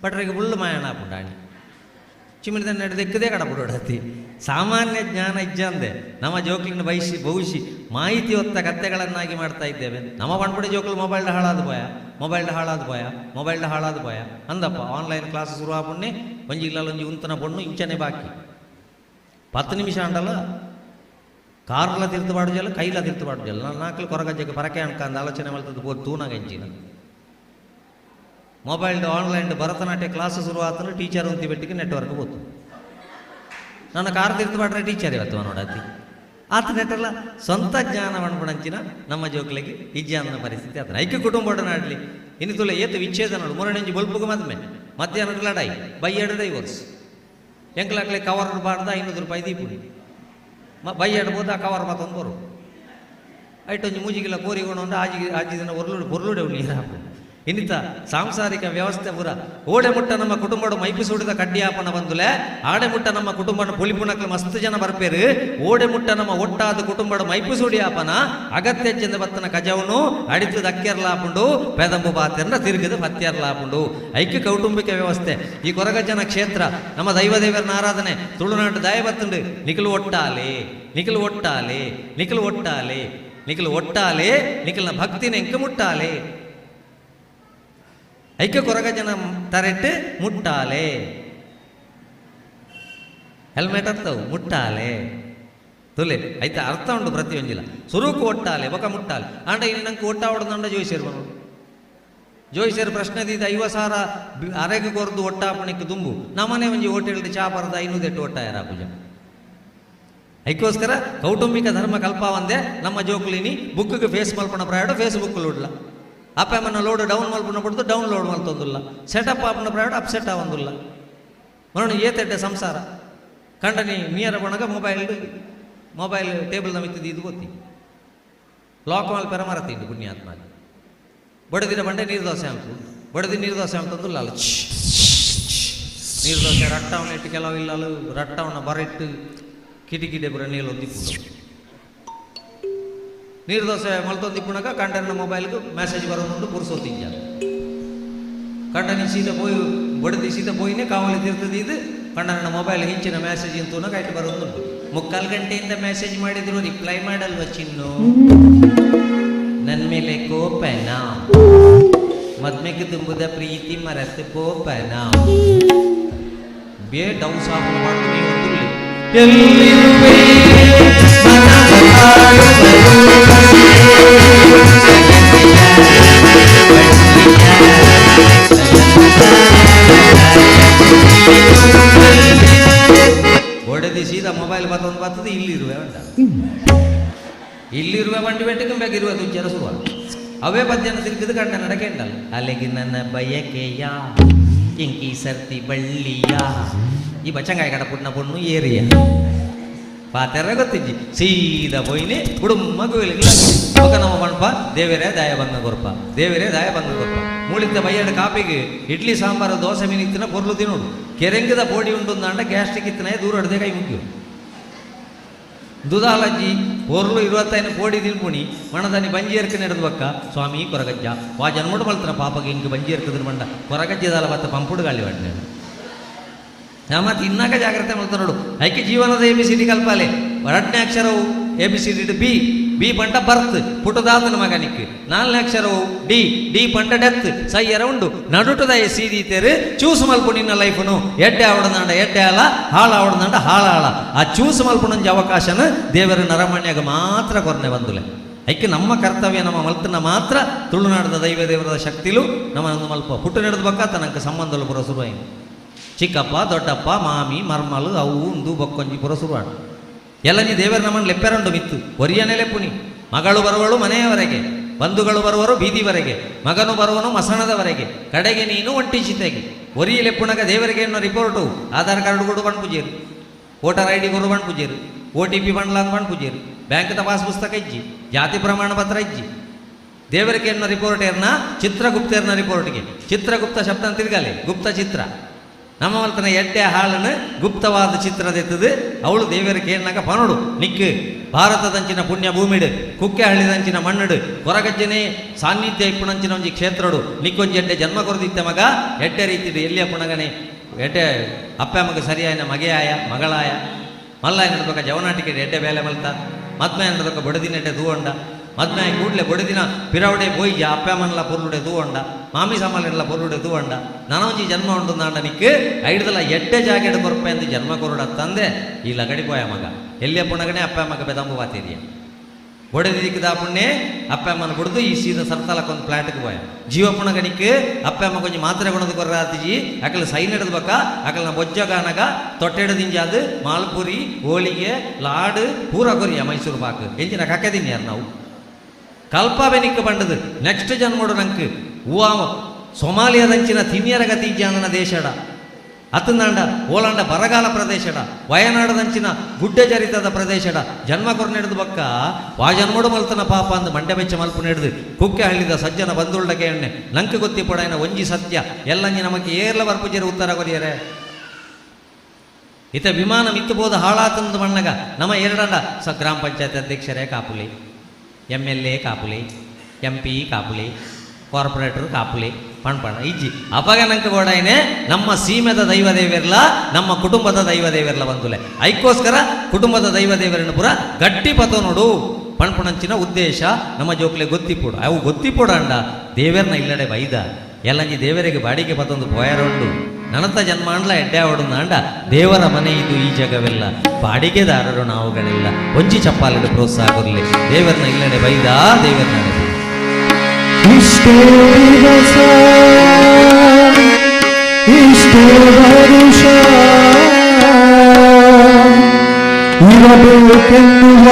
ಬಟ್ರೆಗೆ ಬುಳ್ಳು ಮಾಯಣ ಹಾಪುಂಡಾಣಿ ಚಿಮಿಡಿದ ನಡೆದೆಕ್ಕದೇ ಕಡಪುಡತಿ ಸಾಮಾನ್ಯ ಜ್ಞಾನ ಇಜ್ಜ ಅಂದೆ ನಮ್ಮ ಜೋಕ್ಲಿನ ಭವಿಷ್ಯ ಮಾಹಿತಿ ಹೊತ್ತ ಕಥೆಗಳನ್ನಾಗಿ ಮಾಡ್ತಾ ಇದ್ದೇವೆ ನಮ್ಮ ಬಣ್ಪುಡಿ ಜೋಕ್ಲು ಮೊಬೈಲ್ಡ ಹಾಳಾದ ಭಯ ಅಂದಪ್ಪ ಆನ್ಲೈನ್ ಕ್ಲಾಸ್ ಶುರು ಆಪುಣ್ಣೆ ಒಂಜಿ ಇಲ್ಲೊಂಜಿ ಉಂತನ ಬೊಣ್ಣು ಇಂಚನೆ ಬಾಕಿ 10 ನಿಮಿಷ ಅಂಡಲ್ಲ ಕಾರ್ಲ ತಿರ್ತುಪಾಡು ಜಲ್ಲ ಕೈಲ ತಿರ್ತುಪಾಡು ಜಲ್ಲ ನಾನು ನಾಲ್ಕು ಕೊರಗಜ್ಜಕ್ಕೆ ಪರಕೆ ಅನ್ಕಂದು ಆಲೋಚನೆ ಮಾಡ್ತದ್ದು ಪೋ ತೂನಾಗ ಹೆಂಚಿನ ಮೊಬೈಲ್ಡ್ ಆನ್ಲೈನ್ ಭರತನಾಟ್ಯ ಕ್ಲಾಸ್ ಶುರು ಆತನು ಟೀಚರ್ ಅಂತಿ ಬೆಟ್ಟಿಗೆ ನೆಟ್ವರ್ಕ್ ಹೋತು ನನ್ನ ಕಾರ್ ತಿರ್ತುಪಾಡ್ರೆ ಟೀಚರ್ ಇವತ್ತು ನೋಡತ್ತಿ ಆತ ನೆಟ್ಟಲ್ಲ ಸ್ವಂತ ಜ್ಞಾನ ಅನ್ಬಿಡಂಚಿನ ನಮ್ಮ ಜೋಕ್ಲಿಗೆ ಇಜ್ಜ ಅನ್ನೋ ಪರಿಸ್ಥಿತಿ ಆತನ ಐಕ್ಯ ಕುಟುಂಬ ನಾಡ್ಲಿ ಇನ್ನು ತುಲೆ ಏತು ವಿಚ್ಛೇದ ನೋಡು ಮೂರನೆಂಜಿ ಬಲ್ಪುಗ ಮಧ್ಯಾಹ್ನದ ಲಡಾಯಿ ಬೈಯಡ್ ಡೈವರ್ಸ್ ಎಂಕ್ಲಾಕ್ಲೆ ಕವರ್ ಬಾರ್ದ 500 ರೂಪಾಯಿ ದೀಪುಡಿ ಬೈಯಡ್ ಬೋದ ಕವರ್ ಮತ್ತೊಂದು ಬರು ಐಟೊಂಜಿ ಮೂಜಿಗಿಲ್ಲ ಕೋರಿಗೋಣ ಒಂದು ಆಜಿದಿನ ಒರ್ಲುಡೆ ನೀರು ಹಾಕು ಇನ್ನಿತ ಸಾಂಸಾರಿಕ ವ್ಯವಸ್ಥೆ ಪುರ ಓಡೆ ಮುಟ್ಟ ನಮ್ಮ ಕುಟುಂಬಡು ಮೈಪಿ ಸುಡಿದ ಕಡ್ಡಿಯಾಪನ ಬಂದುಲೆ ಆಡೆ ಮುಟ್ಟ ನಮ್ಮ ಕುಟುಂಬನ ಪುಲಿಪುಣಕ್ಲು ಮಸ್ತ್ ಜನ ಬರ್ಪೇರು ಓಡೆ ಮುಟ್ಟ ನಮ್ಮ ಒಟ್ಟಾದ ಕುಟುಂಬಡು ಮೈಪಿ ಸುಡಿಯಾಪನ ಅಗತ್ಯ ಚೆಂದ ಬತ್ತನ ಕಜವನು ಅಡಿತು ದಕ್ಕೆರ್ಲಾಪುಂಡು ಪೆದಂಬು ಬಾತ್ಯರ್ನ ತಿರುಗಿದು ಹತ್ಯರ್ಲಾಪುಂಡು ಐಕ್ಯ ಕೌಟುಂಬಿಕ ವ್ಯವಸ್ಥೆ ಈ ಕೊರಗಜ್ಜನ ಕ್ಷೇತ್ರ ನಮ್ಮ ದೈವದೇವರನ ಆರಾಧನೆ ತುಳುನಾಡು ದಾಯ ಬತ್ತುಂಡು ನಿಖಲು ಒಟ್ಟಾಲೆ ನಿಖಲ್ನ ಭಕ್ತಿನ ಎಂಕ ಮುಟ್ಟಾಲೆ ಐಕ್ಯ ಕೊರಗಜ್ಜನ ತರೆಟ್ಟು ಮುಟ್ಟಾಲೆ ಹೆಲ್ಮೆಟ್ ಅರ್ಥವು ಮುಟ್ಟಾಲೆ ತುಲೆ ಐತೆ ಅರ್ಥ ಉಂಟು ಪ್ರತಿಯೊಂದಿಲ್ಲ ಸುರುಕು ಒಟ್ಟಾಲೆ ಬೊಕ ಮುಟ್ಟಾಲೆ ಆಂಡ ಇಲ್ಲಿ ನಂಗೆ ಒಟ್ಟ ಹೊಡೆದಂಡ ಜೋಯಿಸೇರು ಬಂದು ಜೋಯಿಸೇರು ಪ್ರಶ್ನೆ ದೀದ 50,000 ಅರೆಗೆ ಕೊರ್ದು ಒಟ್ಟಾಪಣಿಕ್ಕೆ ದುಂಬು ನಮ್ಮನೆ ಒಂಜಿ ಹೋಟೆಲ್ದು ಚಾ ಬರದ 500 ಒಟ್ಟಾಯರ ಪೂಜ ಅದಕ್ಕೋಸ್ಕರ ಕೌಟುಂಬಿಕ ಧರ್ಮ ಕಲ್ಪಾವಂದೆ ನಮ್ಮ ಜೋಕುಲಿನಿ ಬುಕ್ಗೆ ಫೇಸ್ ಮಲ್ಪಣ ಪ್ರಾಯಡ ಫೇಸ್ಬುಕ್ ಉಡ್ಲ ಅಪ್ಪಮ್ಮನ ಲೋಡ್ ಡೌನ್ ಮಲ್ಪಣ ಪಡ್ದು ಡೌನ್ಲೋಡ್ ಮಲ್ತೊಂದಿಲ್ಲ ಸೆಟಪ್ ಆಪನ ಪ್ರಾಯಡ ಅಪ್ಸೆಟ್ ಆವಂದಿಲ್ಲ ಮರಣ ಏತೆಡ್ಡೆ ಸಂಸಾರ ಕಂಡನಿ ನಿಯರ ಬಣಗ ಮೊಬೈಲ್ ಟೇಬಲ್ ನಮಿತ್ತಿದ್ದು ಇದು ಗೊತ್ತಿ ಲಾಕ್ ಮಾಲ್ ಪೆರ ಮರತಿದ್ದು ಪುಣ್ಯಾತ್ಮ ಬಡದಿನ ಬಂಡೆ ನೀರು ದೋಸೆ ಅಂತು ಬಡದಿ ನೀರು ದೋಸೆ ಅಂತಂದಿಲ್ಲ ಅಲ್ಲ ನೀರು ದೋಸೆ ರಟ್ಟವನ್ನ ಇಟ್ಟು ಕೆಲವು ಇಲ್ಲ ರಟ್ಟವನ್ನ ಬರೆಟ್ಟು ಕಿಟಿಕಿಡೆ ಬರ ನೀರು ಒಂದಿಪ್ಪು ನೀರು ದೋಸೆ ಮಲ್ತೊಂದಿಪ್ಪುಣಗ ಕಂಡನ ಮೊಬೈಲ್ಗೆ ಮೆಸೇಜ್ ಬರೋದು ಪುರುಸೋತಿದ್ದ ಕಂಡನಿ ಸೀದಾ ಪೋಯಿ ಬಡದಿ ಸೀದಾ ಪೋಯಿನೇ ಕಾವಲಿ ತಿರ್ತದೆ ಇದು ಕಂಡನ ಮೊಬೈಲ್ ಹಿಂಚಿನ ಮೆಸೇಜ್ ಇಂತೂ ಕೈಟ್ ಬರೋದುಂಟು 3/4 ಗಂಟೆಯಿಂದ ಮೆಸೇಜ್ ಮಾಡಿದ್ರು ರಿಪ್ಲೈ ಮಾಡಲ್ವ ಚಿನ್ನು ನನ್ನ ಮೇಲೆ ಕೋಪನ ಮದ್ಮೆಗೆ ತುಂಬುದ ಪ್ರೀತಿ ಮರೆತು ಕೋಪನ ಬೇ ಡೌನ್ ಸಾಫ್ ಮಾಡಿ ನೀವು ಒಡೆದಿ ಸೀದಾ ಮೊಬೈಲ್ ಬರ್ತದೆ ಇಲ್ಲಿರುವೆ ಉಂಟ ಇಲ್ಲಿರುವೆ ಬಂಡಿ ಬೆಟ್ಟಕ್ಕೆ ಬೇಕಿರುವ ತುಚ್ಚರ ಸುವ ಅವೇ ಪದ್ಯನ ತಿರುಗಿದು ಕಂಡ ನಡಕೆಂಡಲ್ಲ ಅಲ್ಲಿಗೆ ನನ್ನ ಬಯಕೆಯ ಇಂಕಿ ಸರ್ತಿ ಬಳ್ಳಿಯ ಈ ಬಚ್ಚಂಗಾಯ ಕಡ ಪುಣ್ಣ ಪುಣ್ಣು ಏರಿಯ ಪಾತೆರ ಗೊತ್ತಿಜ್ಜಿ ಸೀದಾ ಪೋಯಿನಿ ಕುಡುಂಬ ಗೋಲಿಗೆ ఒక ನಮ್ಮ ಮಣಪ ದೇವರೇ ದಯ ಬಂದ ಕೊರಪ ದೇವರೇ ದಯ ಬಂದ ಕೊರಪ ಮೂಳಿತ ಬಯ್ಯಡ ಕಾಪಿಗೆ ಇಡ್ಲಿ ಸಾಂಬಾರು ದೋಸೆ ಮೀನಿತ್ತಿನ ಪೊರ್ಲು ತಿನ್ನೋಡು ಕೆರೆಂಗದ ಪೋಡಿ ಉಂಟು ಅಂದ ಗ್ಯಾಸ್ಟ್ರಿಕ್ ಇತ್ತಿನ ದೂರ ಹೊಡೆದೇ ಕೈ ಮುಗಿಯು ದುದಾಲಜ್ಜಿ ಪೊರ್ಲು 25 ಪೋಡಿ ತಿನ್ಪುಣಿ ಮಣದಾನಿ ಬಂಜಿಯರ್ಕ ನಡೆದು ಬಕ್ಕ ಸ್ವಾಮಿ ಕೊರಗಜ್ಜ ವಾ ಜನ್ಮಡು ಮಲ್ತನ ಪಾಪಗೆ ಹಿಂಗೆ ಬಂಜಿಯರ್ಕದ್ರ ಮಂಡ ಕೊರಗಜ್ಜದಲ್ಲ ಬತ್ತ ಪಂಪುಡು ಗಾಳಿ ಬಂಡೆ ಮತ್ತೆ ಇನ್ನಾಗ ಜಾಗ್ರತೆ ಮಾಡ್ತಾ ನೋಡು ಐಕೆ ಜೀವನದ ABCD ಕಲ್ಪಾಲೆ 2ನೇ ಅಕ್ಷರವು ABCD ಬಿ ಪಂಟ ಬರ್ತ್ ಪುಟದಾತನ ಮಗನಿಕ್ 4ನೇ ಅಕ್ಷರವು ಡಿ ಪಂಟ ಡೆತ್ ಸೈಯರ ಉಂಡು ನಡುಟದ ಸೀದಿ ತೆರು ಚೂಸ್ ಮಲ್ಪು ನಿನ್ನ ಲೈಫ್ನು ಎಡ್ಡೆ ಆವಡನಾಂಡ ಎಡ್ಡೆ ಅಲ್ಲ ಹಾಳ ಆವಡನಾಂಡ ಹಾಳ ಆ ಚೂಸ್ ಮಲ್ಪುಣಂಜ ಅವಕಾಶನ ದೇವರ ನರಮಣ್ಯಾಗ ಮಾತ್ರ ಕೊರನೆ ಬಂದುಲೆ ಐಕೆ ನಮ್ಮ ಕರ್ತವ್ಯ ನಮ್ಮ ಮಲ್ತನ ಮಾತ್ರ ತುಳುನಾಡದ ದೈವ ದೇವರದ ಶಕ್ತಿಲು ನಮ್ಮ ಒಂದು ಮಲ್ಪ ಪುಟ್ಟು ನಡೆದ ಬಕ್ಕ ತನಕ ಸಂಬಂಧಲು ಪುರ ಶುರುವಾಯಿತು ಚಿಕ್ಕಪ್ಪ ದೊಡ್ಡಪ್ಪ ಮಾಮಿ ಮರ್ಮಲು ಅವು ಉಂದು ಬೊಕ್ಕೊಂಜಿ ಪುರ ಶುರುವಾಡು ಎಲ್ಲಂಜಿ ದೇವರ ನಮ್ಮನ್ನು ಲೆಪ್ಪೆರಂಡು ಮಿತ್ತು ಒರಿಯನೇ ಲೆಪ್ಪುನಿ ಮಗಳು ಬರುವಳು ಮನೆಯವರೆಗೆ ಬಂಧುಗಳು ಬರುವರು ಬೀದಿವರೆಗೆ ಮಗನು ಬರುವನು ಮಸಣದವರೆಗೆ ಕಡೆಗೆ ನೀನು ಒಂಟಿ ಚಿತೆಗೆ ಒರಿಯ ಲೆಪ್ಪುಣಗ ದೇವರಿಗೆ ಅನ್ನೋ ರಿಪೋರ್ಟು ಆಧಾರ್ ಕಾರ್ಡ್ ಕೊಡು ಬಂದು ಪೂಜೇರು ವೋಟರ್ ID ಕೊಡು ಬಂದು ಪೂಜೇರು OTP ಬಂಡ್ಲಾಂಗ್ ಬಂದು ಪೂಜೇರು ಬ್ಯಾಂಕ್ದ ಪಾಸ್ ಪುಸ್ತಕ ಇಜ್ಜಿ ಜಾತಿ ಪ್ರಮಾಣ ಪತ್ರ ಇಜ್ಜಿ ದೇವರಿಗೆ ಅನ್ನೋ ರಿಪೋರ್ಟ್ ಏರ್ನ ಚಿತ್ರಗುಪ್ತರ್ನ ರಿಪೋರ್ಟ್ಗೆ ಚಿತ್ರಗುಪ್ತ ಶಬ್ದ ತಿರ್ಗಲೆ ಗುಪ್ತ ಚಿತ್ರ ನಮ್ಮ ಮಲ್ತನ ಎಡ್ಡೆ ಹಾಳನ್ನು ಗುಪ್ತವಾದ ಚಿತ್ರದೆತ್ತದು ಅವಳು ದೇವರಿಗೆ ಏನಾಗ ಪನೋಡು ನಿಕ್ಕು ಭಾರತದಂಚಿನ ಪುಣ್ಯ ಭೂಮಿಡು ಕುಕ್ಕೆ ಹಳ್ಳಿದಂಚಿನ ಮಣ್ಣಡು ಕೊರಗಜ್ಜನೆ ಸಾನ್ನಿಧ್ಯ ಇಪ್ಪುಣಂಚಿನ ಒಂಜಿ ಕ್ಷೇತ್ರಡು ನಿಕ್ಕೊಂಜಿ ಎಡ್ಡೆ ಜನ್ಮ ಕೊರದಿತ್ತೆ ಮಗ ಎಡ್ಡೆ ರೀತಿಡು ಎಲ್ಲಿಯ ಪುಣಗನೆ ಎಡ್ಡೆ ಅಪ್ಪ ಮಗ ಸರಿಯಾಯನ ಮಗೆಯಾಯ ಮಗಳಾಯ ಮಲ್ಲಾಯ ನಡ್ಬೇಕ ಜವನಾಟಿಕೆ ಎಡ್ಡೆ ಬೇಲೆ ಮಲ್ತ ಮದ್ಮೆ ನಡ್ಬೇಕ ಬಡದಿನ ಎಡ್ಡೆ ದೂವಂಡ ಮದ್ಮೆ ಕೂಡಲೇ ಬಡದಿನ ಪಿರವಡೆ ಬೋಯ್ಯ ಅಪ್ಪಮ್ಮನಲ್ಲ ಪೊರ್ಲುಡೆ ತೂವಂಡ ಮಾಮಿ ಸಾಮಾನೆಲ್ಲ ಪೊರ್ಲುಡೆ ತೂವಂಡ ನನೊಂಜಿ ಜನ್ಮ ಉಂಟು ನಾಂಡ ನಿಕ್ಕೆ ಐಡ್ದಲ್ಲ ಎಡ್ಡೆ ಜಾಗೆಡ್ ಕೊರಪೆ ಅಂತ ಜನ್ಮ ಕೊರಡ ತಂದೆ ಈ ಲಗಡಿ ಪೋಯ ಮಗ ಎಲ್ಲಿಯ ಪುಣಗನೆ ಅಪ್ಪ ಮಗ ಬೆದಂಬು ಬಾತಿರಿಯ ಬೊಡೆದಿ ದಿಕ್ಕದ ಪುಣ್ಯೆ ಅಪ್ಪಮ್ಮನ ಬಿಡ್ದು ಈ ಸೀದ ಸರ್ತಾಲಕ್ಕೊಂದು ಫ್ಲಾಟ್ಗೆ ಪೋಯ ಜೀವ ಪುಣಗನಿಕ್ಕೆ ಅಪ್ಪಮ್ಮ ಕೊಂಚ ಮಾತ್ರೆ ಕೊಣದು ಕೊರ್ರಾತಿಜಿ ಅಕಲ್ ಸೈನ್ ಹಿಡಿದು ಬಕ್ಕ ಅಕಲ್ನ ಬೊಜ್ಜಗಾನಗ ತೊಟ್ಟೆಡದಿಂಜಾದು ಮಾಲ್ಪುರಿ ಹೋಳಿಗೆ ಲಾಡು ಪೂರ ಕೊರಿಯ ಮೈಸೂರು ಪಾಕ್ ಎಂಜಿನ ಕಕ್ಕದಿನಿ ಯಾರು ನಾವು ಕಲ್ಪವೆನಿಕ್ಕ ಬಂಡದು ನೆಕ್ಸ್ಟ್ ಜನ್ಮೋಡು ನಂಗೆ ಹೂವ ಸೊಮಾಲಿಯಾದಂಚಿನ ತಿನ್ಯರ ಗತಿ ಜಾನನ ದೇಶಡ ಅತ್ತಂದಾಂಡ ಓಲಾಂಡ ಬರಗಾಲ ಪ್ರದೇಶಡ ವಯನಾಡದಂಚಿನ ಗುಡ್ಡ ಜರಿತದ ಪ್ರದೇಶಡ ಜನ್ಮ ಕೊರನೆಡ್ದು ಬಕ್ಕ ವಾ ಜನ್ಮೋಡು ಮಲ್ತನ ಪಾಪ ಅಂದು ಮಂಡೆ ಬೆಚ್ಚ ಮಲ್ಪು ನೆಡ್ದು ಕುಕ್ಕೆ ಹಳ್ಳಿದ ಸಜ್ಜನ ಬಂದುಳ್ಳಗೆ ಎಣ್ಣೆ ನಂಗೆ ಗೊತ್ತಿ ಪೊಡಾಯನ ಒಂಜಿ ಸತ್ಯ ಎಲ್ಲಂಜಿ ನಮಗೆ ಏರ್ಲ ಬರ್ಪುಜರ ಉತ್ತರ ಕೊರಿಯರೆ ಇತ ವಿಮಾನ ಮಿತ್ತುಬೋದ ಹಾಳಾತಂದು ಮಣ್ಣಗ ನಮ್ಮ ಎರಡಂಡ ಗ್ರಾಮ ಪಂಚಾಯತ್ ಅಧ್ಯಕ್ಷರೇ ಕಾಪುಲಿ MLA ಕಾಪುಲಿ MP ಕಾಪುಲಿ ಕಾರ್ಪೊರೇಟರ್ ಕಾಪುಲಿ ಪಣ್ಪಣ ಇಜ್ಜಿ ಅಪಗ ನಂಗೆ ಗೋಡಾಯನೆ ನಮ್ಮ ಸೀಮೆದ ದೈವ ದೇವರ್ಲ ನಮ್ಮ ಕುಟುಂಬದ ದೈವ ದೇವರ್ಲ ಬಂದುಲೆ ಐಕ್ಕೋಸ್ಕರ ಕುಟುಂಬದ ದೈವ ದೇವರನ್ನು ಪುರ ಗಟ್ಟಿ ಪತ ನೋಡು ಪಣ್ಪಣಂಚಿನ ಉದ್ದೇಶ ನಮ್ಮ ಜೋಕ್ಲೆ ಗೊತ್ತಿಪುಡ ಅವು ಗೊತ್ತಿಪುಡ ಅಂಡ ದೇವರನ್ನ ಇಲ್ಲಡೆ ಬೈದ ಎಲ್ಲಂಜಿ ದೇವರಿಗೆ ಬಾಡಿಗೆ ಪತೊಂದು ಪೋಯರುಂಡು ನನತ ಜನ್ಮ ಅಂಡ್ಲ ಎಡ್ಡೆ ಆವಡುಂದ ಅಂಡ ದೇವರ ಮನೆ ಇದು ಈ ಜಗವೆಲ್ಲ ಬಾಡಿಗೆದಾರರು ನಾವುಗಳೆಲ್ಲ ಒಂಜಿ ಚಪ್ಪಾಲೆಡು ಪ್ರೋತ್ಸಾಹ ಕೊರಲಿ ದೇವರನ್ನ ಇಲ್ಲಡೆ ಬೈದ ದೇವರನ್ನ ಇಷ್ಟೋ ದಿವಸ ಇಷ್ಟೋ ವರುಷ ಇರಬೇಕೆನ್ನುವ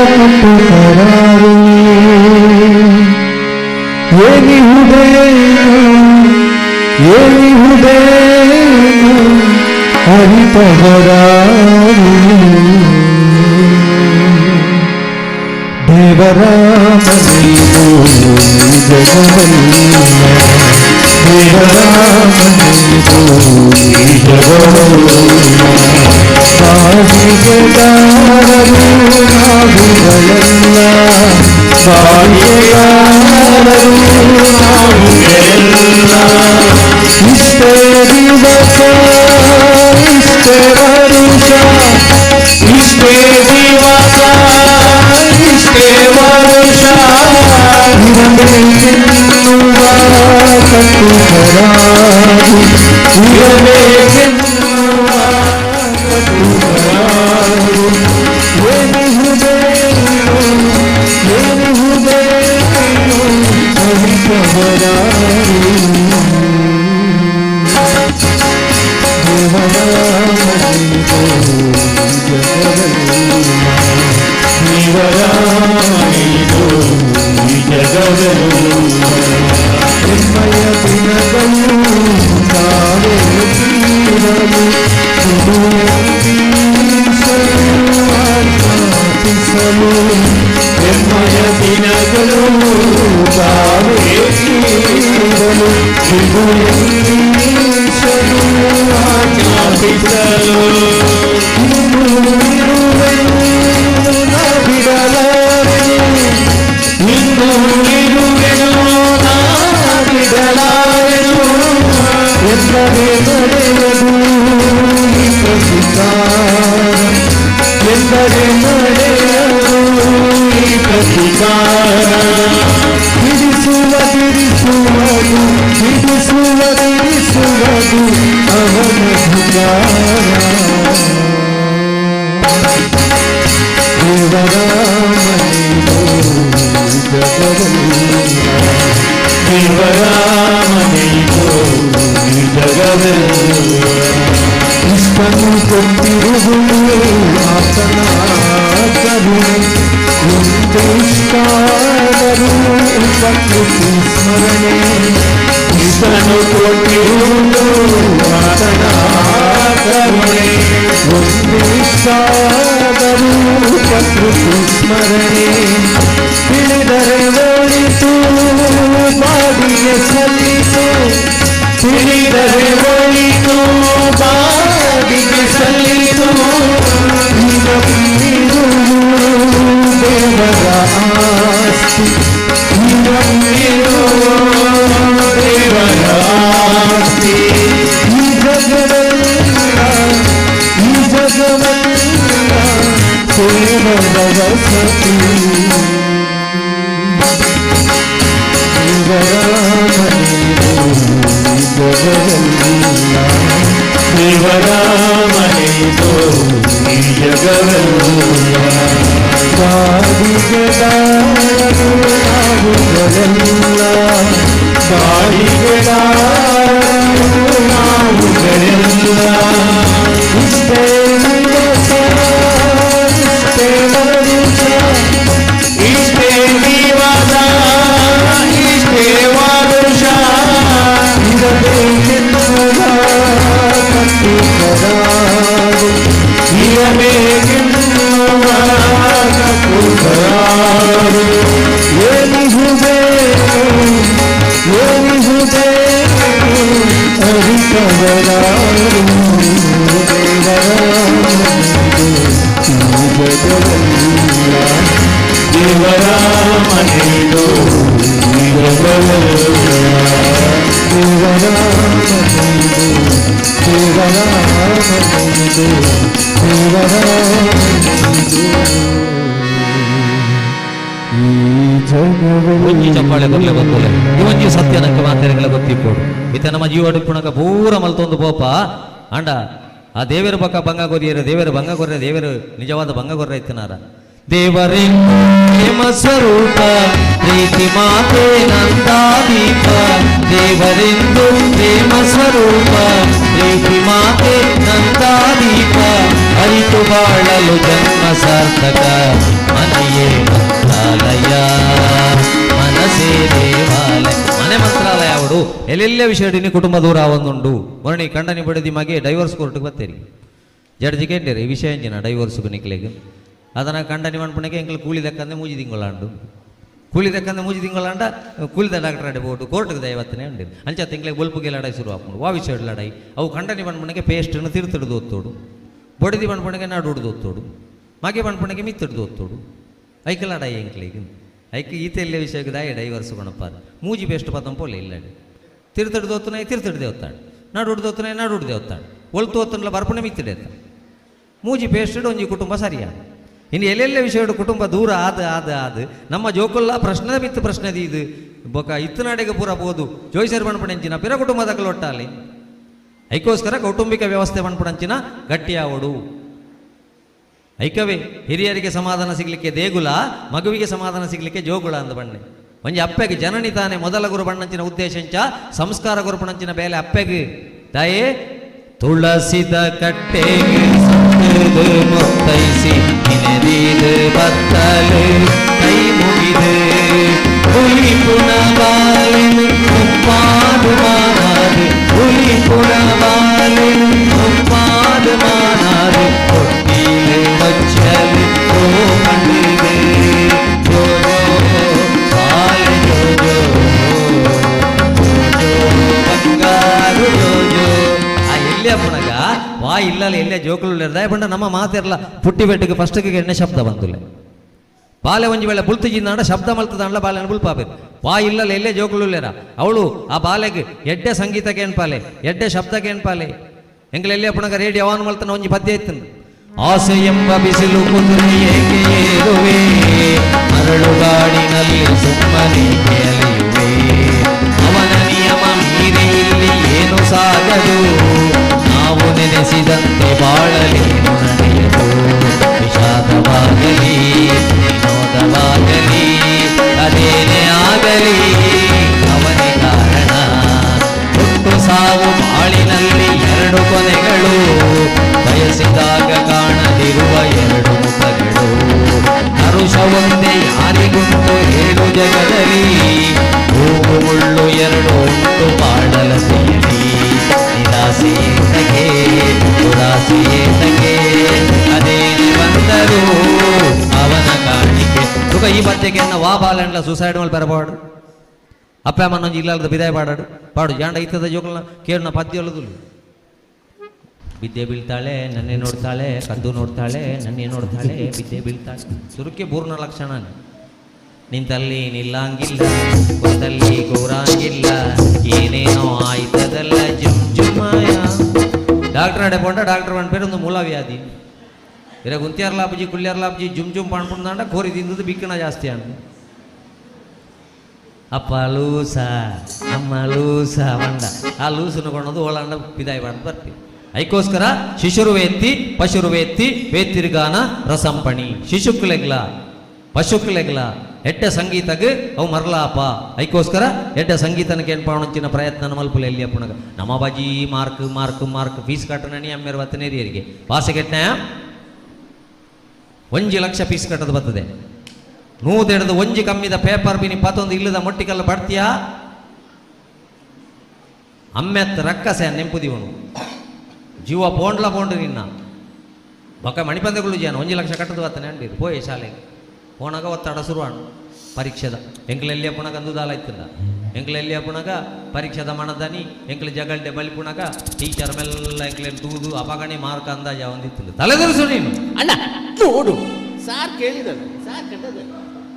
ಕಟ್ಟುಕರಾರು ಏನಿಹುದೇನು ಅರಿತವರಾರು ದೇವರ ಮನೆಯು ಜಗವಲ್ಲ ದೇವರ ಮನೆಯು ಜಗವಲ್ಲ ಬಾವಿಗೆದಾರರು ನಾವುಗಳೆಲ್ಲ ಬಾವಿಗೆದಾರರು ನಾವುಗಳೆಲ್ಲ ಇಷ್ಟೇ ದಿವಸ ಇಷ್ಟೇ ವರುಷ ಇಷ್ಟೇ ದಿವಸ ಇಷ್ಟೇ ವರುಷ ಇರಬೇಕೆನ್ನುವ ಕಟ್ಟುಕರಾರು ಇರಬೇಕೆನ್ನುವ ಕಟ್ಟುಕರಾರು ಏನಿಹುದೇನು ಅರಿತವರಾರು ದೇವರ ಮನೆಯು ಜಗವಲ್ಲ ದೇವರ ಮನೆಯು ಜಗವಲ್ಲ ಹೆಮ್ಮೆಯ ದಿನಗಳು ತಾವೇ ತೀರಲು ಆಜ್ಞಾಪಿಸಲು ಹೆಮ್ಮೆಯ ದಿನಗಳು ತಾವೇ ತೀರಲು ಆಜ್ಞಾಪಿಸಲು ಇನ್ನು ಇರುವೆನು ನಾ ಬಿಡಲಾರೆನು ಎಂದರೆ ನಡೆಯದು ಈ ಪ್ರತಿಕಾರ ಎಂದರೆ ನಡೆಯದು ಈ ಪ್ರತಿಕಾರ ಬಿಡಿಸುವುದು ಅವನ ದೇವರ ಮನೆಯು ಜಗವಲ್ಲ ದೇವರ ಮನೆಯು ಜಗವಲ್ಲ ಇಷ್ಟನ್ನು ಕೊಟ್ಟಿರುವುದು ಆತನ ಕರುಣೆ ಒಂದಿಷ್ಟಾದರೂ ಪ್ರಕೃತಿ ಸ್ಮರಣೆ ಇಷ್ಟನ್ನು ಕೊಟ್ಟಿರುವುದು ಆತನ ಕರುಣೆ ಒಂದಿಷ್ಟಾದರೂ ಪ್ರಕೃತಿ ಸ್ಮರಣೆ ತಿಳಿದರೆ ಒಳಿತು ಬಾಡಿಗೆ ಸಲ್ಲಿತು ತಿಳಿದರೆ ಒಳಿತು ಬಾಡಿಗೆ ಸಲ್ಲಿತು ದೇವರ ಆಸ್ತಿ ದೇವರ ಆಸ್ತಿ ಈ ಜಗವೆಲ್ಲ ದೇವರ ವಸತಿ ದೇವರ ಮನೆಯು ಜಗವಲ್ಲ ದೇವರ ಮನೆಯು ಜಗವಲ್ಲ ಬಾಡಿಗೆದಾರರು ನಾವುಗಳೆಲ್ಲ ಬಾಡಿಗೆದಾರರು ನಾವುಗಳೆಲ್ಲ ಇಷ್ಟೇ ದಿವಸ ಇಷ್ಟೇ ವರುಷ ಇಷ್ಟೇ ದಿವಸ ಇಷ್ಟೇ ವರುಷ ಇರಬೇಕೆನ್ನುವ ಕಟ್ಟುಕರಾರು ಇರಬೇಕೆನ್ನುವ ಕಟ್ಟುಕರಾರು ಏನಿಹುದೇನು ಅರಿತವರಾರು ದೇವರ ಮನೆಯು ಜಗವಲ್ಲ ದೇವರ ಮನೆಯು ದೇವರ ಮನೆಯು ದೇವರ ಒಂಜಿ ಚಪ್ಪಾಳೆ ಕೊರ್ಲೆ ಬಂದಲೆ ಇವೊಂಜಿ ಸತ್ಯನಕ್ಕೆ ಮಾತೆರೆಗಳ ಗೊತ್ತಿಪ್ಪೋಡು ಇತ ನಮ್ಮ ಜೀವಡು ಪುಣಕ ಪೂರ ಮಲ್ತೊಂದು ಪೋಪ ಅಂಡ ಆ ದೇವರ ಪಕ್ಕ ಭಂಗ ಕೊರಿಯರು ದೇವರು ಭಂಗ ಕೊರ್ರೆ ದೇವರು ನಿಜವಾದ ಭಂಗ ಕೊರ್ರೆ ಇತ್ತನಾರ ದೇವರೆಂದು ಪ್ರೇಮ ಸ್ವರೂಪ ಪ್ರೀತಿ ಮಾತೆ ನಂದಾದೀಪ ದೇವರೆಂದು ಪ್ರೇಮ ಸ್ವರೂಪ ಪ್ರೀತಿ ಮಾತೆ ನಂದಾದೀಪ ಅರಿತು ಬಾಳಲು ಜನ್ಮ ಸಾರ್ಥಕ ಮನೆಯೇ ಮಂತ್ರಾಲಯ ಮನಸೇ ದೇವಾಲಯ ಮನೆ ಮಂತ್ರಾಲಯ ಅವಡು ಎಲ್ಲೆಲ್ಲ ವಿಷಯಡಿನಿ ಕುಟುಂಬ ದೂರ ಒಂದುಂಡು ವರ್ಣಿ ಕಂಡನಿ ಬಡಿದಿ ಮಗೆ ಡೈವರ್ಸ್ ಕೋರ್ಟ್ಗೆ ಬತ್ತೇರಿ ಜಡ್ಜಿ ಕೇಂದ್ರಿ ವಿಷಯ ಎಂಜಿನ ಡೈವರ್ಸ್ಗೆ ನಿಕ್ಲೆಗೆ ಅದನ್ನು ಕಂಡನಿ ಮಣ್ಪಣಕ್ಕೆ ಎಂಕಲ್ ಕೂಲಿ ದಕ್ಕಂದೆ ಮೂಜಿ ತಿಂಗಳಾಂಡು ಕೂಲಿ ದಕ್ಕಂದೆ ಮೂಜಿ ತಿಂಗಳಾಂಡ ಕೂಲಿದ ಡಾಕ್ಟರ್ ಅಡೆ ಬೋಟು ಕೋರ್ಟ್ಗೆ ದೈವತ್ತನೇ ಉಂಡಿರು ಅಂಚ ತಿಂಗಳಿಗೆ ಬಲ್ಪುಗೆ ಲಡಾಯಿ ಶುರು ಹಾಕೊಂಡು ವಾ ವಿಷಯ ಲಡಾಯಿ ಅವು ಕಂಡನಿ ಮಣ್ಪಣಕ್ಕೆ ಪೇಸ್ಟನ್ನು ತಿರುತಿಡ್ದು ಒತ್ತೋಡು ಬೊಡಿದಿ ಮಣ್ಪಣಕ್ಕೆ ನಾಡು ಹಿಡ್ದು ಒತ್ತೋಡು ಮಗೆ ಮಣ್ಪಣಕ್ಕೆ ಮಿತ್ತಿಡ್ದು ಒತ್ತೋಡು ಐಕ ಲಡಾಯಿ ಎಂಕ್ಲಿಗೆ ಐಕ ಈತೆಲ್ಲೇ ವಿಷಯಕ್ಕೆ ದಾಯಿ ಡೈವರ್ಸ್ ಕೊಣಪ್ಪಾರ ಮೂಜಿ ಪೇಸ್ಟ್ ಪದಂ ಪೋಲೆ ಇಲ್ಲ ತಿರುತಿಡ್ದು ಒತ್ತನಾಯಿ ತಿರುತಿಡ್ದೆ ಒತ್ತಾಡು ನಾಡು ಹಿಡ್ದು ಒತ್ತನಾಯಿ ನಾಡು ಹಿಡ್ದೆ ಒತ್ತಾಡು ಒಲ್ತು ಒತ್ತನಲ್ಲ ಬರ್ಪಣೆ ಮಿತ್ತಿಡೆತ್ತ ಮೂಜಿ ಪೇಸ್ಟಡ್ ಒಂಜಿ ಕುಟುಂಬ ಸರಿಯಾ ಇನ್ನು ಎಲ್ಲೆಲ್ಲ ವಿಷಯಡು ಕುಟುಂಬ ದೂರ ಆದ ನಮ್ಮ ಜೋಕುಲ್ಲ ಪ್ರಶ್ನೆ ಮಿತ್ತು ಪ್ರಶ್ನೆದಿ ಇದು ಬೊಕ ಇತ್ತನಾಡೆಗೆ ಪೂರ ಬೋದು ಜೋಯ್ಸರ್ ಬಣ್ಪಣಂಚಿನ ಪಿರ ಕುಟುಂಬದಕ್ಕಲು ಒಟ್ಟಾಲಿ ಐಕೋಸ್ಕರ ಕೌಟುಂಬಿಕ ವ್ಯವಸ್ಥೆ ಬಣ್ಪಣಂಚಿನ ಗಟ್ಟಿಯಾವಡು ಐಕವೇ ಹಿರಿಯರಿಗೆ ಸಮಾಧಾನ ಸಿಗಲಿಕ್ಕೆ ದೇಗುಲ ಮಗುವಿಗೆ ಸಮಾಧಾನ ಸಿಗಲಿಕ್ಕೆ ಜೋಗುಳ ಅಂದ ಬಣ್ಣೆ ಒಂಜಿ ಅಪ್ಪೆಗೆ ಜನನಿ ತಾನೆ ಮೊದಲ ಗುರು ಬಣ್ಣಂಚಿನ ಉದ್ದೇಶಂಚ ಸಂಸ್ಕಾರ ಗುರು ಬಣ್ಣಂಚಿನ ಬೇಲೆ ಅಪ್ಪೆಗೆ ತಾಯೇ ತುಳಸಿದ ಕಟ್ಟೆಗೆ ಸತ್ತದು ಮುತ್ತೈಸಿ ನಿನೆದಿದು ಬತ್ತಲು ಕೈ ಮುಗಿದು ಹುಲಿ ಪುನವಾಲೆನು ಮುಪ್ಪಾದು ಮಾನಾದು ಹುಲಿ ಪುನವಾಲೆನು ಮುಪ್ಪಾದು ಮಾನಾದು ಕೊಟ್ಟಿಲೆ ಬಚ್ಚಲು ಕೋಮಂಡಿದೆ ಜೋಜೋ ಸಾಲೆ ಜೋಜೋ ಬಂಗಾರು ಜೋಜೋ ಅಪ್ಪಣಗ ವಾ ಇಲ್ಲಲ್ಲ ಎಲ್ಲೇ ಜೋಕುಲು ಇರ್ದಾಯ ಬಂಡ ನಮ್ಮ ಮಾತಿರಲ್ಲ ಪುಟ್ಟಿ ಬೆಟ್ಟಿಗೆ ಫಸ್ಟ್ಗೆ ಎಣ್ಣೆ ಶಬ್ದ ಬಂದುಲೆ ಬಾಲೆ ಒಂಜಿ ವೇಳೆ ಬುಲ್ತಿಜಿಂದಾಂಡ ಶಬ್ದ ಮಲ್ತದಾಂಡ್ಲ ಬಾಲೆನ ಬುಲ್ಪಾಬೇಕು ವಾ ಇಲ್ಲಲ್ಲ ಎಲ್ಲೇ ಜೋಕುಲು ಇಲ್ಲೇರ ಅವಳು ಆ ಬಾಲೆಗೆ ಎಡ್ಡೆ ಸಂಗೀತಕ್ಕೆ ಏನ್ಪಾಲೆ ಎಡ್ಡೆ ಶಬ್ದಕ್ಕೆ ಏನ್ಪಾಲೆ ಎಂಗ್ಲೆಲ್ಲಿ ಅಪ್ಪಣಗ ರೇಡಿಯೋ ಆನ್ ಮಲ್ತನ ಒಂಜಿ ಪದ್ಯ ಇತ್ತು ಆಸೆ ಎಂಬ ಬಿಸಿಲು ಕುದುರೆ ಏಕೆ ಏರುವೆ ಮರಳುಗಾಡಿನಲ್ಲಿ ಸುಮ್ಮನೆ ಅಲಿಯುವೆ ಅವನ ನಿಯಮ ಮೀರಿ ಇಲ್ಲಿ ಏನು ಸಾಗದು ನಾವು ನೆನೆಸಿದಂತೆ ಬಾಳಲೇನು ನಡೆಯದು ವಿಷಾದವಾಗಲಿ ವಿನೋದವಾಗಲಿ ಅದೇನೇ ಆಗಲಿ ಅವನೇ ಕಾರಣ ಹುಟ್ಟು ಸಾವು ಬಾಳಿನಲ್ಲಿ ಎರಡು ಕೊನೆಗಳು ಬಯಸಿದಾಗ ಕಾಣದಿರುವ ಎರಡು ಮುಖಗಳು ಹರುಷ ಒಂದೇ ಯಾರಿಗುಂಟು ಹೇಳು ಜಗದಲ್ಲಿ ಹೂವು ಮುಳ್ಳು ಎರಡು ಉಂಟು ಬಾಳಲತೆಯಲಿ ನಿರಾಸೆಯೇತಗೆ ಉದಾಸೆಯೇತಗೆ ಅದೇನೆ ಬಂದರೂ ಅವನ ಕಾಣಿಕೆ ಸುಖ ಈ ಪದ್ಯಕ್ಕೆ ವಾ ಬಾಲೆಂಡ್ಲ ಸೂಸೈಡ್ ಮೇಲೆ ಬರಬಾರ್ದು ಅಪ್ಪ ಅಮ್ಮನೊಂದು ಇಲ್ಲದ ಬಿದಾಯ ಪಾಡಾಡು ಪಾಡು ಜಾಂಡ ಇತ್ತದ ಜೋಕಲ್ನ ಕೇಳಿನ ಪದ್ಯ ಅಲ್ಲದು ಬಿದ್ದೆ ಬೀಳ್ತಾಳೆ ನನ್ನೇ ನೋಡ್ತಾಳೆ ಕದ್ದು ನೋಡ್ತಾಳೆ ನನ್ನೇ ನೋಡ್ತಾಳೆ ಬಿದ್ದೆ ಬೀಳ್ತಾಳೆ ಸುರುಕೆ ಪೂರ್ಣ ಲಕ್ಷಣ ನಿಂತಲ್ಲಿ ನಿಲ್ಲಂಗಿಲ್ಲ ಗೊತ್ತಲ್ಲಿ ಗೌರಾಂಗಿಲ್ಲ ಏನೇನೋ ಆಯ್ತದಲ್ಲ ಜುಮ್ ಜುಮ್ಮಾಯ ಡಾಕ್ಟರ್ ಅಡೆ ಪೋಂಡ ಡಾಕ್ಟರ್ ಪಂಡ ಪೇರು ಒಂದು ಮೂಲವ್ಯಾಧಿ ಇರ ಗುಂತ್ಯಾರ್ಲಾಪಜಿ ಕುಲ್ಯಾರ್ಲಾಪಜಿ ಜುಮ್ ಜುಮ್ ಪಣ್ಪುಂದಾಂಡ ಕೋರಿ ತಿಂದದ್ದು ಬಿಕ್ಕಣ ಜಾಸ್ತಿ ಅಣ್ಣ ಅಪ್ಪ ಲೂಸ ಅಮ್ಮ ಲೂಸ ಮಂಡ ಆ ಲೂಸನ್ನು ಕೊಂಡದು ಓಳಂಡ ಬಿದಾಯ ಮಾಡಿ ಬರ್ತೀವಿ ಐಕೋಸ್ಕರ ಶಿಶುರುವೇತ್ತಿ ಪಶುರುವೇತ್ತಿ ವೇತ್ತಿರ್ಗಾನ ರಸಂಪಣಿ ಶಿಶುಕ್ಲೆಗ್ಲ ಪಶುಕ್ಲೆಗ್ಲ ಎಡ್ಡೆ ಸಂಗೀತಗೆ ಅವು ಮರಲಾಪ ಐಕೋಸ್ಕರ ಎಡ್ಡೆ ಸಂಗೀತನಕ್ಕೆ ಏನ್ಪಾವಣಂಚಿನ ಪ್ರಯತ್ನ ಮಲ್ಪುಲ ಎಲ್ಲಿ ಅಪ್ಪಣಗ ನಮ್ಮ ಬಾಜಿ ಮಾರ್ಕ್ ಮಾರ್ಕ್ ಮಾರ್ಕ್ ಫೀಸ್ ಕಟ್ಟಣಿ ಅಮ್ಮೇರು ಬತ್ತನೇರಿಯರಿಗೆ ಭಾಷೆಗೆಟ್ಟ 1 ಲಕ್ಷ ಫೀಸ್ ಕಟ್ಟದು ಬರ್ತದೆ 100 ಒಂಜಿ ಕಮ್ಮಿದ ಪೇಪರ್ ಬಿನಿ 11 ಇಲ್ಲದ ಮೊಟ್ಟಿಕಲ್ಲ ಬಡ್ತೀಯಾ ಅಮ್ಮೆತ್ ರಕ್ಕಸೆ ನೆಂಪುದಿವನು ಜೀವ ಪೋಂಡ್ಲ ಪೋಂಡು ನಿನ್ನ ಬೊಕ್ಕ ಮಣಿಪಂದಗಳು ಜನ 1 ಲಕ್ಷ ಕಟ್ಟದು ಬತ್ತಾನೆ ಅಂಡಿರು ಪೋಯೆ ಶಾಲೆಗೆ ಪೋಣಾಗ ಒತ್ತಡ ಶುರುವಾಣು ಪರೀಕ್ಷೆದ ಎಂಕ್ಲೆಲ್ಲಿ ಪುಣಗ ಅಂದುದಾಲ ಇತ್ತಲ್ಲ ಎಂಕ್ಲೆಲ್ಲಿ ಪುಣಗ ಪರೀಕ್ಷೆದ ಮಣದನಿ ಎಂಕ್ಲೆ ಜಗಲ್ಡೆ ಬಲಿ ಪುಣಗ ಟೀಚರ್ ಮೆಲ್ಲ ಎಂಕ್ಲೆನ್ ತೂದು ಅಪಗಣಿ ಮಾರ್ಕ್ ಅಂದಾಜ ಒಂದಿತ್ತು ತಲೆದುರಿಸು ನೀನು ಅಣ್ಣ ನೋಡು ಸಾರ್ ಕೇಳಿದನು ಸಾರ್ ಕಂಡದ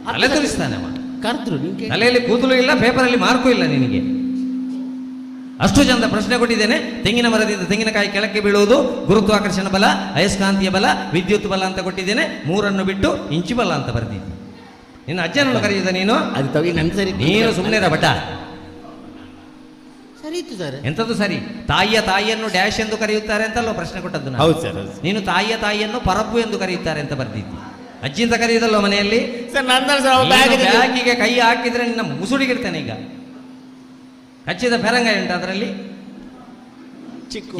ತಲೆ ತುರಿಸ್ತಾನೆ ಕರ್ತರು ತಲೆಯಲ್ಲಿ ಕೂದಲು ಇಲ್ಲ ಪೇಪರಲ್ಲಿ ಮಾರ್ಕು ಇಲ್ಲ ನಿನಗೆ ಅಷ್ಟು ಚಂದ ಪ್ರಶ್ನೆ ಕೊಟ್ಟಿದ್ದೇನೆ ತೆಂಗಿನ ಮರದಿಂದ ತೆಂಗಿನಕಾಯಿ ಕೆಳಕ್ಕೆ ಬೀಳುವುದು ಗುರುತ್ವಾಕರ್ಷಣ ಬಲ ಅಯಸ್ಕಾಂತೀಯ ಬಲ ವಿದ್ಯುತ್ ಬಲ ಅಂತ ಕೊಟ್ಟಿದ್ದೇನೆ 3 ಬಿಟ್ಟು ಇಂಚು ಬಲ ಅಂತ ಬರೆದಿದ್ದೆ ನಿನ್ನ ಅಜ್ಜನನ್ನು ಕರೆಯುವುದ ನೀನು ಅದು ತಗಿ ನನ್ನ ಸರಿ ನೀನು ಸುಮ್ಮನೆ ಬಟ ಸರಿ ಇತ್ತು ಸರ್ ಎಂಥದ್ದು ಸರಿ ತಾಯಿಯನ್ನು ಡ್ಯಾಶ್ ಎಂದು ಕರೆಯುತ್ತಾರೆ ಅಂತಲ್ವ ಪ್ರಶ್ನೆ ಕೊಟ್ಟದ್ದು ಹೌದು ಸರ್ ನೀನು ತಾಯಿಯನ್ನು ಪರಬ್ಬು ಎಂದು ಕರೆಯುತ್ತಾರೆ ಅಂತ ಬರೆದಿದ್ದಿ ಅಜ್ಜಿ ಅಂತ ಕರೆಯುವುದಲ್ಲ ಮನೆಯಲ್ಲಿ. ಸರ್ ನಂದರ್ ಸರ್ ಬ್ಯಾಗಿಗೆ ಕೈ ಹಾಕಿದ್ರೆ ನಿನ್ನ ಮುಸುಡಿಗಿರ್ತೇನೆ. ಈಗ ಹಚ್ಚಿದ ಫೆರಂಗ ಉಂಟು ಅದರಲ್ಲಿ.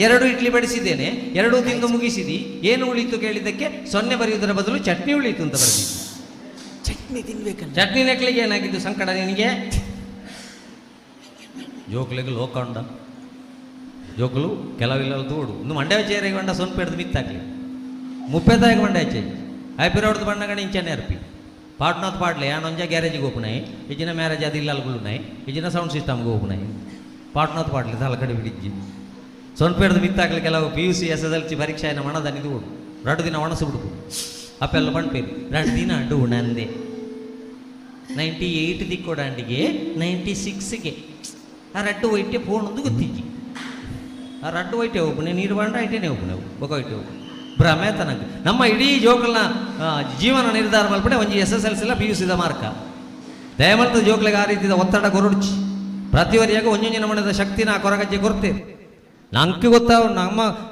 2 ಇಡ್ಲಿ ಬಡಿಸಿದ್ದೇನೆ, 2 ತಿಂದು ಮುಗಿಸಿದಿ. ಏನು ಉಳಿತು ಕೇಳಿದ್ದಕ್ಕೆ 0 ಬರೆಯುವುದರ ಬದಲು ಚಟ್ನಿ ಉಳಿತು ಅಂತ ಬರೆದಿದ್ದೆ. ಚಟ್ನಿ ತಿನ್ಬೇಕಲ್ಲ. ಚಟ್ನಿ ನೆಕ್ಲಿಗೆ ಏನಾಗಿದ್ದು ಸಂಕಟ ನಿನಗೆ? ಜೋಕ್ಲಿಗೆ ಲೋಕಾಂಡ ಜೋಕುಲು ಕೆಲವಿಲ್ಲ ತೋಡು ಒಂದು ಮಂಡ್ಯ ಚೇರಿಗೆ ಬಂಡ ಸೊನ್ಪು ಹಿಡಿದು ಮಿತ್ತಾಕಲಿ 30 ಮಂಡ್ಯ ಚೇ ಐಪಿರೋಡ್ದು ಬಣ್ಣಗಣ ಇಂಚನೆ ಅರ್ಪಿ ಪಾಟ್ನಾಥ್ ಪಾಡ್ಲೆ ಯಾನೊಂಜ ಗ್ಯಾರೇಜಿಗೆ ಓಪನಾಯಿ ಇಜಿನ ಮ್ಯಾರೇಜ್ ಅದು ಇಲ್ಲಲ್ಗುಳುನಾಯಿ ಇಜಿನ ಸೌಂಡ್ ಸಿಸ್ಟಮ್ಗೆ ಓಪನಾಯಿ ಪಾಟ್ನಾಥ್ ಪಾಡ್ಲೆ ತಲೆ ಕಡೆ ಬಿಡಿಜ್ಜಿ ಸೊನ್ಪು ಹಿಡಿದು ಮಿತ್ತಾಕಲಿ ಕೆಲವು PUC SSLC ಪರೀಕ್ಷೆಯನ್ನು ಮಣದನಿದು ಓಡು 2 ದಿನ ಒಣಸು ಬಿಡುದು ಅಪ್ಪೆಲ್ಲ ಬಂಡ್ಪೇರು 2 ದಿನ ಅಂಡು ಉಣಂದೆ 98 ದಿಕ್ಕೋಡಾಂಡಿಗೆ 96ಗೆ ಆ 2 ವೈಟ್ಯ ಫೋನ್ ಒಂದು ಗೊತ್ತಿಜ್ಜಿ ಆ 2 ವೈಟೆ ಒಬ್ಬನೇ ನೀರು ಬಂಡ ಐಟೇನೆ ಒಬ್ಬನೇ ಒಬ್ಬ ಭ್ರಮೆ ತನಕ ನಮ್ಮ ಇಡೀ ಜೋಕಲ್ನ ಜೀವನ ನಿರ್ಧಾರ ಮಲ್ಪಡೆ ಒಂಜಿ SSLC PUC ಮಾರ್ಕ ದಯಮಂತ ಜೋಕ್ಲಿಗೆ ಆ ರೀತಿಯ ಒತ್ತಡ ಕೊರಡ್ಚಿ ಪ್ರತಿವರಿಯಾಗ ಒಂಜೊಂಜಿನ ಮನದ ಶಕ್ತಿನ ಕೊರಗಜ್ಜೆ ಕೊರ್ತೇವೆ ನಂಗೆ ಗೊತ್ತಾವ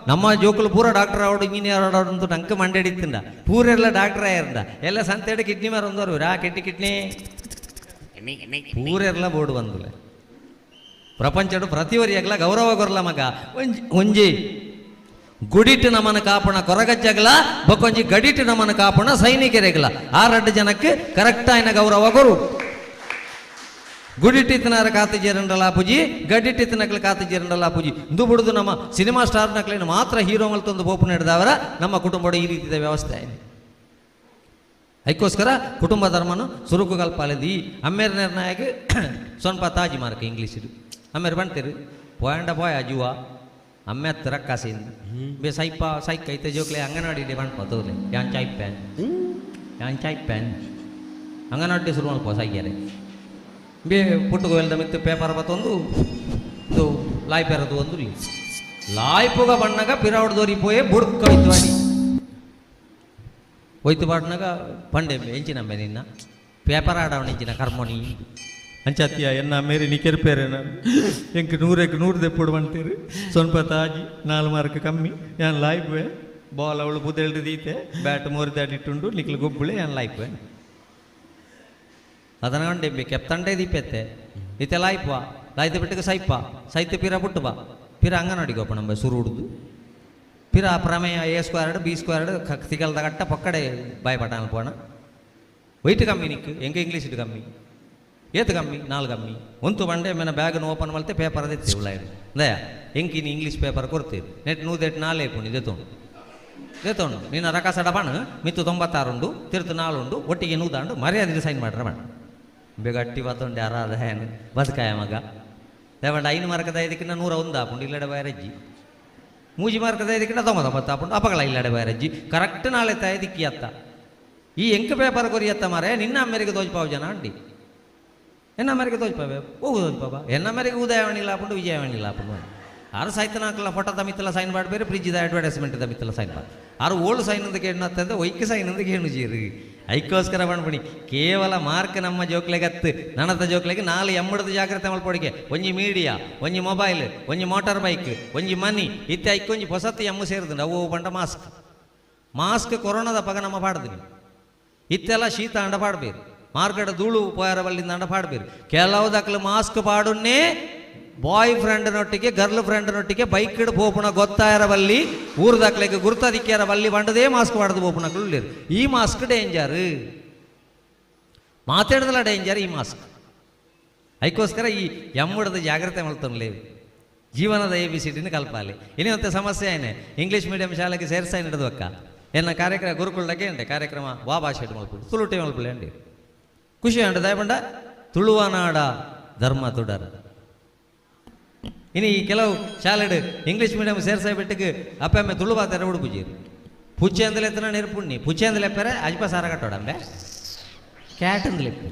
ನಮ್ಮ ಜೋಕಲು ಪೂರ ಡಾಕ್ಟರ್ ಆವಡು ಇಂಜಿನಿಯರ್ ಆವಡು ಅಂತ ನಂಗೆ ಮಂಡ್ಯಡಿತ್ತಿಂದ ಪೂರೆಲ್ಲ ಡಾಕ್ಟರ್ ಆಯರ್ದ ಎಲ್ಲ ಸಂತೆಡೆ ಕಿಡ್ನಿ ಮಾರ ಒಂದವರು ರಾ ಕಿಡ್ನಿ ಪೂರೆಲ್ಲ ಬೋರ್ಡು ಬಂದುಲೆ ಪ್ರಪಂಚಡು ಪ್ರತಿವರಿಯಾಗಲ ಗೌರವ ಕೊರಲ ಮಗ ಒಂಜಿ ಗುಡಿಟ್ಟು ನಮ್ಮನ ಕಾಪಣ ಕೊರಗಜ್ಜಗಲ ಬೊಕೊಂಜಿ ಗಡಿಟ್ಟು ನಮ್ಮನ ಕಾಪಣ ಸೈನಿಕರಿಗಲ ಆ 2 ಜನಕ್ಕೆ ಕರೆಕ್ಟ್ ಆಯ್ನ ಗೌರವ ಕೊರು ಗುಡಿಟ್ಟಿತ್ತನಾರ ಕಾತು ಜೇರಂಡಲ್ಲ ಪೂಜಿ ಗಡಿಟ್ಟಿತ್ತನಕ್ಲೆ ಕಾತು ಜೇರಂಡಲ್ಲ ಪೂಜಿ ಇಂದು ಬಿಡುದು ನಮ್ಮ ಸಿನಿಮಾ ಸ್ಟಾರ್ ನಕ್ಲೇನು ಮಾತ್ರ ಹೀರೋ ಮಲ್ತೊಂದು ಬೋಪು ನಡೆದವರ ನಮ್ಮ ಕುಟುಂಬದ ಈ ರೀತಿಯ ವ್ಯವಸ್ಥೆ ಆಯ್ತು ಅದಕ್ಕೋಸ್ಕರ ಕುಟುಂಬ ಧರ್ಮನು ಸುರುಕು ಕಲ್ಪಾಲಿದ್ದು ಅಮ್ಮೇರ ನಿರ್ಣಾಯಕ ಸ್ವಲ್ಪ ತಾಜಿ ಮಾರ್ಕ ಇಂಗ್ಲೀಷ್ ಅಮ್ಮೇರು ಬಂತೀರಿ ಪೋಯಂಡ ಪೋಯ ಜುವ ಅಮ್ಮೆ ಹತ್ತು ರಕ್ಕಾಸಿಂದ ಬೇ ಸೈಕ್ ಐತೆ ಜೋಕ್ಲೆ ಅಂಗನವಾಡಿ ಬಂಡ್ಪೋತೋಲೆ ಯಾನ್ ಚಾಯ್ ಪ್ಯಾನ್ ಅಂಗನವಾಡಿ ಶುರು ಮಾಡ್ಕೋ ಸೈಗ್ಯಾರೆ ಬೇ ಪುಟ್ಟುಗೋ ಎಲ್ದ ಮಿತ್ತು ಪೇಪರ್ ಬತ್ತೊಂದು ಇದು ಲಾಯ್ ಪೇರದು ಒಂದು ಲಾಯ್ಪುಗ ಬಣ್ಣಗ ಪಿರಾವಡ್ದೋರಿ ಪೋಯೆ ಬುಡ್ಕ ಹೋಯ್ತು ಮಾಡಿ ಹೋಯ್ತು ಬಾಡ್ನಾಗ ಪಂಡೆ ಎಂಚಿನಂಬೆ ನಿನ್ನ ಪೇಪರ್ ಆಡವಣ ಎಂಚಿನ ಕರ್ಮೋನಿ ಅಂಚಾತಿಯ ಎನ್ನ ಮೇರಿ ನಿಕೆರ್ಪೇರೆ ನಾನು ಎಂಕ್ 100 ದೆಪ್ಪುಡು ಬಂತೀರಿ ಸ್ವಲ್ಪ ತಾಜಿ 4 ಮಾರ್ಕ್ ಕಮ್ಮಿ ಯಾನ್ ಲಾಯ್ಪೆ ಬಾಲ್ ಅವಳು ಬುದೆಳ್ದು ದೀತೆ ಬ್ಯಾಟ್ ಮೋರಿದಾಡಿಟ್ಟುಂಡು ನಿಕ್ಲು ಗೊಬ್ಬುಳೆ ಯಾನ್ ಲಾಯ್ಪೆ ಅದನ್ನ ಕಂಡೆಂಬೆ ಕೆಪ್ತಂಡೆ ದೀಪೆತ್ತೆ ಇತ್ತೆ ಲಾಯ್ಪ ಲಾಯ್ತ ಬಿಟ್ಟಿಗೆ ಸೈತೆ ಪಿರ ಬಿಟ್ಟು ಬಾ ಪಿರ ಅಂಗನವಾಡಿಗೆ ಹೋಪ ನಂಬ ಸುರು ಹುಡುದು ಪಿರ ಪ್ರಮೇಯ A² B² ತಿಗಲ್ದ ಕಟ್ಟ ಪಕ್ಕಡೆ ಬಾಯ್ಪಟ ಅನ್ಪೋಣ ವೈಟ್ ಕಮ್ಮಿ ನಿಕ್ಕು ಎಂಗೆ ಇಂಗ್ಲೀಷ್ ಇಟ್ಟು ಕಮ್ಮಿ ಏತು ಕಮ್ಮಿ 4 ಕಮ್ಮಿ ಒಂದು ಬಂಡೆ ಮೇನ ಬ್ಯಾಗನ್ನು ಓಪನ್ ಮಾಡ್ತೆ ಪೇಪರ್ ಅದೆತ್ತೇವು ಲಾಯ್ಡು ದಯ ಎಂಕಿನಿ ಇಂಗ್ಲೀಷ್ ಪೇಪರ್ ಕೊಡ್ತೀವಿ ನೆಟ್ 104 ಏಪುಂಡು ದೇತೋಂಡು ನಿನ್ನ ರಕಾಸಡ ಬಣ ಮಿತ್ತು 96 ಉಂಡು ತಿರುತು 4 ಉಂಡು ಒಟ್ಟಿಗೆ 100 ಮರ್ಯಾದೆ ಸೈನ್ ಮಾಡ್ರ ಬಣ ಬೇಗ ಅಟ್ಟಿ ಬತ್ತೊಂಡು ಯಾರಾದ ಏನು ಬದುಕಾಯ ಮಗ ದೇವಂಡ 5 ಮಾರ್ಕದ ಇದಕ್ಕಿಂತ 101 ಆಪುಂಡು ಇಲ್ಲಡೆ ಬಯರಜ್ಜಿ 3 ಮಾರ್ಕದ ಇದಕ್ಕಿಂತ 99 ಆಪುಂಡು ಅಪಗಳ ಇಲ್ಲಡೆ ಬಯರಜ್ಜಿ ಕರೆಕ್ಟ್ ನಾಳೆ ತಾಯಿ ದಿಕ್ಕಿ ಅತ್ತ ಈ ಎಂಕ ಪೇಪರ್ ಕೊರಿಯತ್ತ ಮಾರೆ ನಿನ್ನ ಅಮ್ಮೆರಿಗೆ ದೋಜ್ಪಾವು ಜನ ಅಂಡಿ ಎನ್ನ ಅಮ್ಮೆರಿಗೆ ದೋಜ್ಪಾವೆ ಹೋಗು ದೋಜ್ಪಾವ ಎನ್ನ ಅಮ್ಮೆರಿಗೆ ಉದಯವಾಣಿಲ್ಲ ಆಪುಂಡು ವಿಜಯವಾಣಿಲ್ಲ ಆಪುಂಡು ಆರು ಸೈತನ ಹಾಕಲ್ಲ ಫೋಟೋದ ಮಿತ್ತಲ ಸೈನ್ ಮಾಡಬೇರೆ ಫ್ರಿಜ್ದ ಅಡ್ವರ್ಟೈಸ್ಮೆಂಟ್ದ ಮಿತ್ತಲ ಸೈನ್ ಮಾಡಿ ಆರು ಓಲ್ಡ್ ಸೈನ್ ಅಂತ ಕೇಳತ್ತಂದ್ರೆ ಒಯ್ಕೆ ಸೈನ್ ಅಂತ ಕೇಳು ಜೀರಿ ಐಕೋಸ್ಕರ ಬಂದ್ಬಿಡಿ ಕೇವಲ ಮಾರ್ಕ್ ನಮ್ಮ ಜೋಕ್ಲೆಗತ್ತು ನನ್ನದ ಜೋಕ್ಲೆಗೆ 4 ಎಮ್ಮಡದ ಜಾಗ್ರತೆ ಮಲ್ಪೊಡಿಗೆ ಒಂಜಿ ಮೀಡಿಯಾ ಒಂಜಿ ಮೊಬೈಲ್ ಒಂಜಿ ಮೋಟಾರ್ ಬೈಕ್ ಒಂಜಿ ಮನಿ ಇತ್ತೆ ಐಕೊಂಜಿ ಹೊಸತ್ತು ಎಮ್ಮು ಸೇರಿದಂಡು ಅವು ಬಂಡ ಮಾಸ್ಕ್ ಕೊರೋನಾದ ಪಗ ನಮ್ಮ ಪಾಡ್ದು ಇತ್ತೆಲ್ಲ ಶೀತ ಅಂಡ ಪಾಡ್ಬೇರು ಮಾರ್ಕೆಟ್ ಧೂಳು ಪೋಯರ ಬಲ್ಲಿಂದ ಅಂಡ ಪಾಡ್ಬೇರು ಕೆಲವುದಕ್ಲು ಮಾಸ್ಕ್ ಪಾಡುನ್ನೇ ಬಾಯ್ ಫ್ರೆಂಡ್ನೊಟ್ಟಿಗೆ ಗರ್ಲ್ ಫ್ರೆಂಡ್ನೊಟ್ಟಿಗೆ ಬೈಕ್ ಹಿಡ್ ಪೋಪುಣ ಗೊತ್ತಾಯರ ಬಲ್ಲಿ ಊರ್ದಾಕ್ಲೆಗೆ ಗುರ್ತದಿಕ್ಕಿಯರ ಬಲ್ಲಿ ಬಂಡದೇ ಮಾಸ್ಕ್ ಪಾಡ್ದು ಪೋಪುಣಗಳು ಈ ಮಾಸ್ಕ್ ಡೇಂಜರ್ ಮಾತಾಡ್ದಲ್ಲ ಡೇಂಜರ್ ಈ ಮಾಸ್ಕ್ ಅದಕ್ಕೋಸ್ಕರ ಈ ಎಮ್ಮುಡದ ಜಾಗ್ರತೆ ಮಾಡ್ತಾನಲೇವು ಜೀವನದ ABCD ಕಲ್ಪಾಲಿ ಇನ್ನೊಂದು ಸಮಸ್ಯೆ ಏನೇ ಇಂಗ್ಲೀಷ್ ಮೀಡಿಯಂ ಶಾಲೆಗೆ ಸೇರ್ಸಾ ನಡೆದವಕ್ಕ ಎನ್ನ ಕಾರ್ಯಕ್ರಮ ಗುರುಕುಳಕ್ಕೆ ಅಂಡೆ ಕಾರ್ಯಕ್ರಮ ವಾ ಭಾಷೆ ಮಲ್ಪುಡು ತುಳುಟೆ ಮಲ್ಪುಳೆ ಅಂಡಿ ಖುಷಿ ಅಂಡ ದಯಪಂಡ ತುಳುವನಾಡ ಧರ್ಮ ತುಡರ ಇನ್ನು ಈ ಕೆಲವು ಶಾಲೆಡ್ ಇಂಗ್ಲೀಷ್ ಮೀಡಿಯಂ ಸೇರ್ಸಾಯ್ ಬಿಟ್ಟಿಗೆ ಅಪ್ಪಮ್ಮೆ ತುಳು ಬಾತಾರೆ ಹುಡುಪುಜೀರು ಪುಚ್ಚೆ ಅಂದಲೆ ಎತ್ತನ ನೆರಪುಣ್ಣಿ ಪುಚ್ಚೆ ಅಂದಲೆ ಎಪ್ಪರೆ ಅಜ್ಪ ಸಾರ ಕಟ್ಟೋಡಂಬೆ ಕ್ಯಾಟ್ ಅಂದಲೆ ಎಪ್ಪು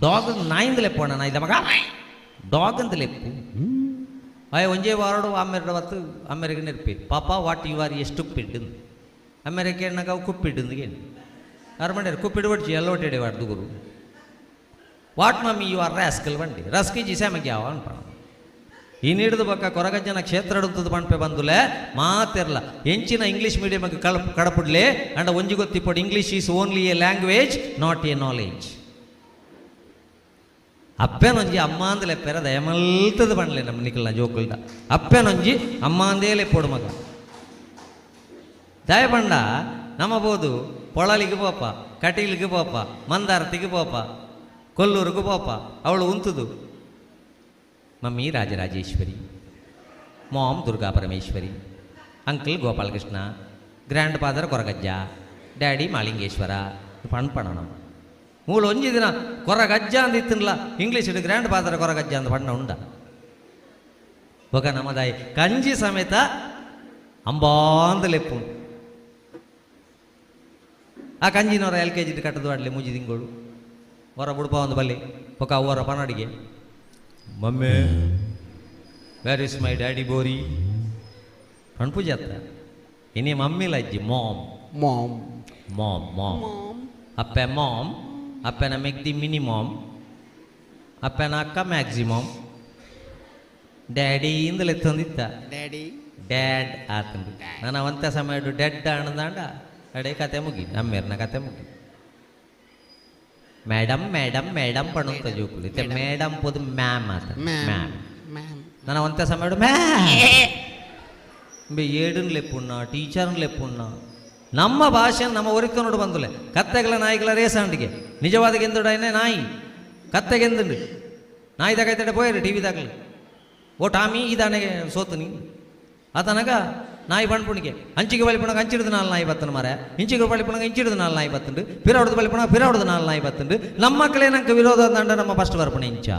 ಡಾಗ್ ನಾಯಿಂದಲೆ ಎಪ್ಪೋಣ ನಾ ಇದ್ದ ಮಗ ಡಾಗ್ ಅಂದಲೆ ಎಪ್ಪು ಅಯ್ಯ ಒಂಜೇ ವಾರಡು ಅಮ್ಮೆರಿಗೆ ನೆರಪಿ ಪಾಪ ವಾಟ್ ಯು ಆರ್ ಎಷ್ಟು ಪಿಡ್ ಅಮ್ಮೆರಿಗೆ ಕೇಳಿನಾಗ ಅವು ಕುಪ್ಪಿಡ್ದು ಏನು ಅರ್ಮಂಡ್ಯಾರ ಕುಪ್ಪಿಡು ಬಡ್ಚಿ ಎಲ್ಲ ಒಟ್ಟಿಡೆ ವಾಡ್ದು ಗುರು what mummy you are rascal ಬಂಡಿ ರಸ್ಕಿ ಜಿಸೆ ಮಗೆ ಯಾವ ಅನ್ಪ ಇನ್ನಿಡ್ದು ಬಕ್ಕ ಕೊರಗಜ್ಜನ ಕ್ಷೇತ್ರ ಇಡುತ್ತದೆ ಪಂಪೆ ಬಂದುಲೆ ಮಾತಿರಲ್ಲ ಎಂಚಿನ ಇಂಗ್ಲೀಷ್ ಮೀಡಿಯಮ್ಗೆ ಕಡಪುಡ್ಲೆ ಅಂಡ ಒಂಜಿ ಗೊತ್ತಿಪ್ಪಡು English is only a language not a knowledge. ಅಪ್ಪನೊಂಜಿ ಅಮ್ಮಾಂದಲೆ ಪೆರ ದಯಮಲ್ತದ ಬಣ್ಲೆ ನಮ್ಮ ನಿಖಲ್ನ ಜೋಕುಲ್ದ ಅಪ್ಪನೊಂಜಿ ಅಮ್ಮಾಂದೇಲೆ ಪೊಡು ಮಗ ದಯ ಬಂಡ ನಮ್ಮ ಬೋದು ಪೊಳಲಿಗೆ ಪೋಪ ಕಟೀಲಿಗೆ ಪೋಪ ಮಂದಾರತಿಗೆ ಪೋಪ ಕೊಲ್ಲೂರಿಗೂ ಪೋಪ ಅವಳು ಉಂತುದು mummy Rajarajeshwari, mom Durga Parameshwari, uncle Gopalakrishna, grand father Koragajja, daddy Malingeshwara ಪಣ್ಪಣ ಮೂಲ ಒಂಜಿ ದಿನ ಕೊರಗಜ್ಜ ಅಂತ ಇತ್ತನಲ್ಲ ಇಂಗ್ಲೀಷ್ ಗ್ರ್ಯಾಂಡ್ ಫಾದರ್ ಕೊರಗಜ್ಜ ಅಂತ ಬಣ್ಣ ಉಂಡ ಒಗ ನಮ್ಮದಾಯಿ ಕಂಜಿ ಸಮೇತ ಅಂಬಾಂದಲೆಪ್ಪು ಆ ಕಂಜಿನವರ LKG ಕಟ್ಟದು ಆಡಲಿ ಮುಜಿ ತಿಂಗಳು ಹೊರ ಬುಡ್ಪ ಒಂದು ಬಲ್ಲಿ ಒಕ್ಕ ಅವರ ಪನಾಡಿಗೆ ಮಮ್ಮೆ ವೇರ್ ಇಸ್ ಮೈ ಡ್ಯಾಡಿ ಬೋರಿ ಪಣ್ಪೂಜೆ ಹತ್ರ ಇನ್ನೇ ಮಮ್ಮಿಲ್ಲ ಅಜ್ಜಿ ಮಾಮ್ ಮಾಮ್ ಮಾಮ್ ಮಾಮ್ ಅಪ್ಪೆ ಮಾಮ್ ಅಪ್ಪನ ಮೆಗ್ದಿ ಮಿನಿಮಾಮ್ ಅಪ್ಪನ ಅಕ್ಕ ಮ್ಯಾಕ್ಸಿಮಮ್ ಡ್ಯಾಡಿ ಇಂದಲೇ ತಂದಿತ್ತ ಡ್ಯಾಡಿ ಡ್ಯಾಡ್ ಆತಂದು ನಾನು ಅವಂತ ಸಮಯ ಡೆಡ್ ಅಣ್ಣದಾಂಡ ಅಡೆ ಕತೆ ಮುಗಿ ನಮ್ಮೇರ್ನ ಕತೆ ಮುಗಿ ಮೇಡಮ್ ಮೇಡಮ್ ಮೇಡಮ್ ಪಣುತ್ತ ಜೋಕುಲಿ ಮೇಡಮ್ ಪೋದು ಮ್ಯಾಮ್ ಆತ ಮ್ಯಾಮ್ ನಾನು ಅವಂತ ಸಮಯ ಏಡನ್ ಲೆಪ್ಪುಣ್ಣ ಟೀಚರ್ನ ಲೆಪ್ಪುಣ್ಣ ನಮ್ಮ ಭಾಷೆ ನಮ್ಮ ಒರಿಕ ನೋಡು ಬಂದುಲೆ ಕತ್ತೆಗಳ ನಾಯಿಗಳ ರೇಸಾಂಡಿಗೆ ನಿಜವಾದ ಗೆಂದುಡನೆ ನಾಯಿ ಕತ್ತೆಗೆಂದುಂಡು ನಾಯಿ ತಗೈತಡೆ ಪೋಯರು ಟಿ ವಿದಾಗಲಿ ಓ ಟಾಮಿ ಇದಾನೆಗೆ ಸೋತು ನೀ ಆತನಗ ನಾಯಿ ಪಣ್ಪುಣಿಗೆ ಅಂಚಿಗೆ ಬಲಿಪುಣಗ ಅಂಚಿಡ್ದು ನಾಲ್ ನಾಯಿ ಬತ್ತನು ಮಾರ ಇಂಚಿಗೆ ಬಲಿಪುಣಗ ಇಂಚಿಡ್ದು ನಾಲ್ ನಾಯಿ ಬತ್ತುಂಡು ಪಿರಾವಡ್ದು ಬಲಿಪುಣಗ ಪಿರಾವಡ್ದು ನಾಲ್ ನಾಯಿ ಬತ್ತುಂಡು ನಮ್ಮ ಮಕ್ಕಳೇ ನಂಗೆ ವಿರೋಧ ಅಂದ ನಮ್ಮ ಫಸ್ಟ್ ಬರ್ಪಣ ಇಂಚ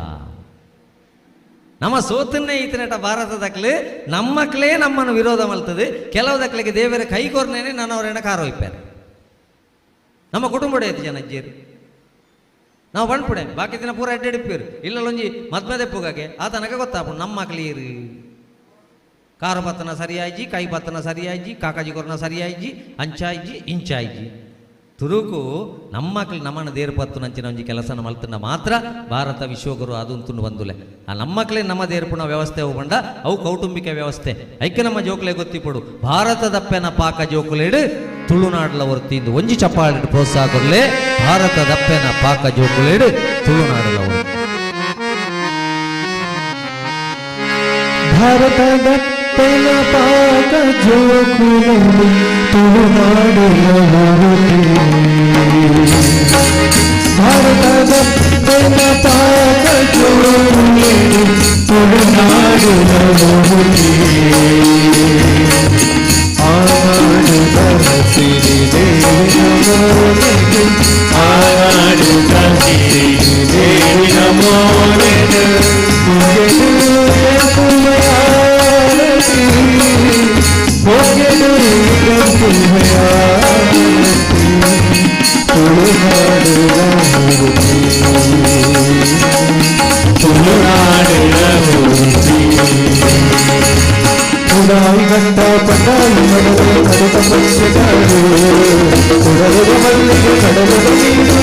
ನಮ್ಮ ಸೋತನ್ನೇ ಈತನಟ ಭಾರತದಕ್ಲೆ ನಮ್ಮ ಮಕ್ಕಳೇ ನಮ್ಮನ್ನು ವಿರೋಧ ಮಲ್ತದೆ ಕೆಲವುದಕ್ಲಿಗೆ ದೇವರ ಕೈಗೋರ್ನೇನೆ ನಾನು ಅವರನ್ನ ಕಾರೋಯ್ಪಾರೆ ನಮ್ಮ ಕುಟುಂಬ ಐತಿ ಜನ ಅಜ್ಜಿಯರು ನಾವು ಬಣ್ಪುಡೆ ಬಾಕಿ ದಿನ ಪೂರ ಅಡ್ಡಾಡಿಪ್ಪೇರು ಇಲ್ಲೊಂಜಿ ಮದ್ಮೆದೆಪ್ಪುಗಾಗೆ ಆತನಕ ಗೊತ್ತಾಪು ನಮ್ಮ ಮಕ್ಳೀರು ಕಾರು ಪತ್ತನ ಸರಿಯಾಯ್ಜಿ ಕೈ ಪತ್ತನ ಸರಿಯಾಯ್ಜಿ ಕಾಕಾಜಿ ಕೊರನ ಸರಿಯಾಯ್ಜಿ ಅಂಚಾಯ್ಜಿ ಇಂಚಾಯ್ಜಿ ತುರುಕು ನಮ್ಮ ಮಕ್ಳು ನಮ್ಮನ್ನು ದೇರು ಪತ್ತು ನಂಚಿನ ಒಂಜಿ ಕೆಲಸನ ಮಲ್ತನ ಮಾತ್ರ ಭಾರತ ವಿಶ್ವಗುರು ಅದು ತುಂಡು ಬಂದುಲೆ ಆ ನಮ್ಮ ಮಕ್ಕಳೇ ನಮ್ಮ ದೇರ್ಪುಣ ವ್ಯವಸ್ಥೆ ಹೋಗೊಂಡ ಅವು ಕೌಟುಂಬಿಕ ವ್ಯವಸ್ಥೆ ಐಕ್ಯ ನಮ್ಮ ಜೋಕುಲೆ ಗೊತ್ತಿಪಡು ಭಾರತದಪ್ಪೆನ ಪಾಕ ಜೋಕುಲೇಡು ತುಳುನಾಡ್ಲ ಹೊರ್ತಿಂದು ಒಂಜಿ ಚಪ್ಪಾಳಿಟ್ಟು ಪ್ರೋತ್ಸಾಹ ಕೊಡ್ಲೆ ಭಾರತದಪ್ಪೆನ ಪಾಕ ಜೋಕುಲೇಡು ತುಳುನಾಡಲ ಹೊರ ಭಾರತದಪ್ಪೆನ ಪಾಕ ಜೋಕುಲೇಡು ತುಳುನಾಡಲ ಭಾರತದಪ್ಪೆನ ಪಾಕ ಜೋಕುಲೇಡು ತುಳುನಾಡಲ ಆನಾಡು ತರಸಿರಿ ದೇವಿ ನಮೋನೆದು ಪುಡಾಯಿ ಗಂಟ ಪಟಾಯಿ ಮಡವೆ ಕಡತ ಪಕ್ಷಗಾರು ಕುಡಲದ ಮಲ್ಲಿಗೆ ಕಡಲದ ನೀರು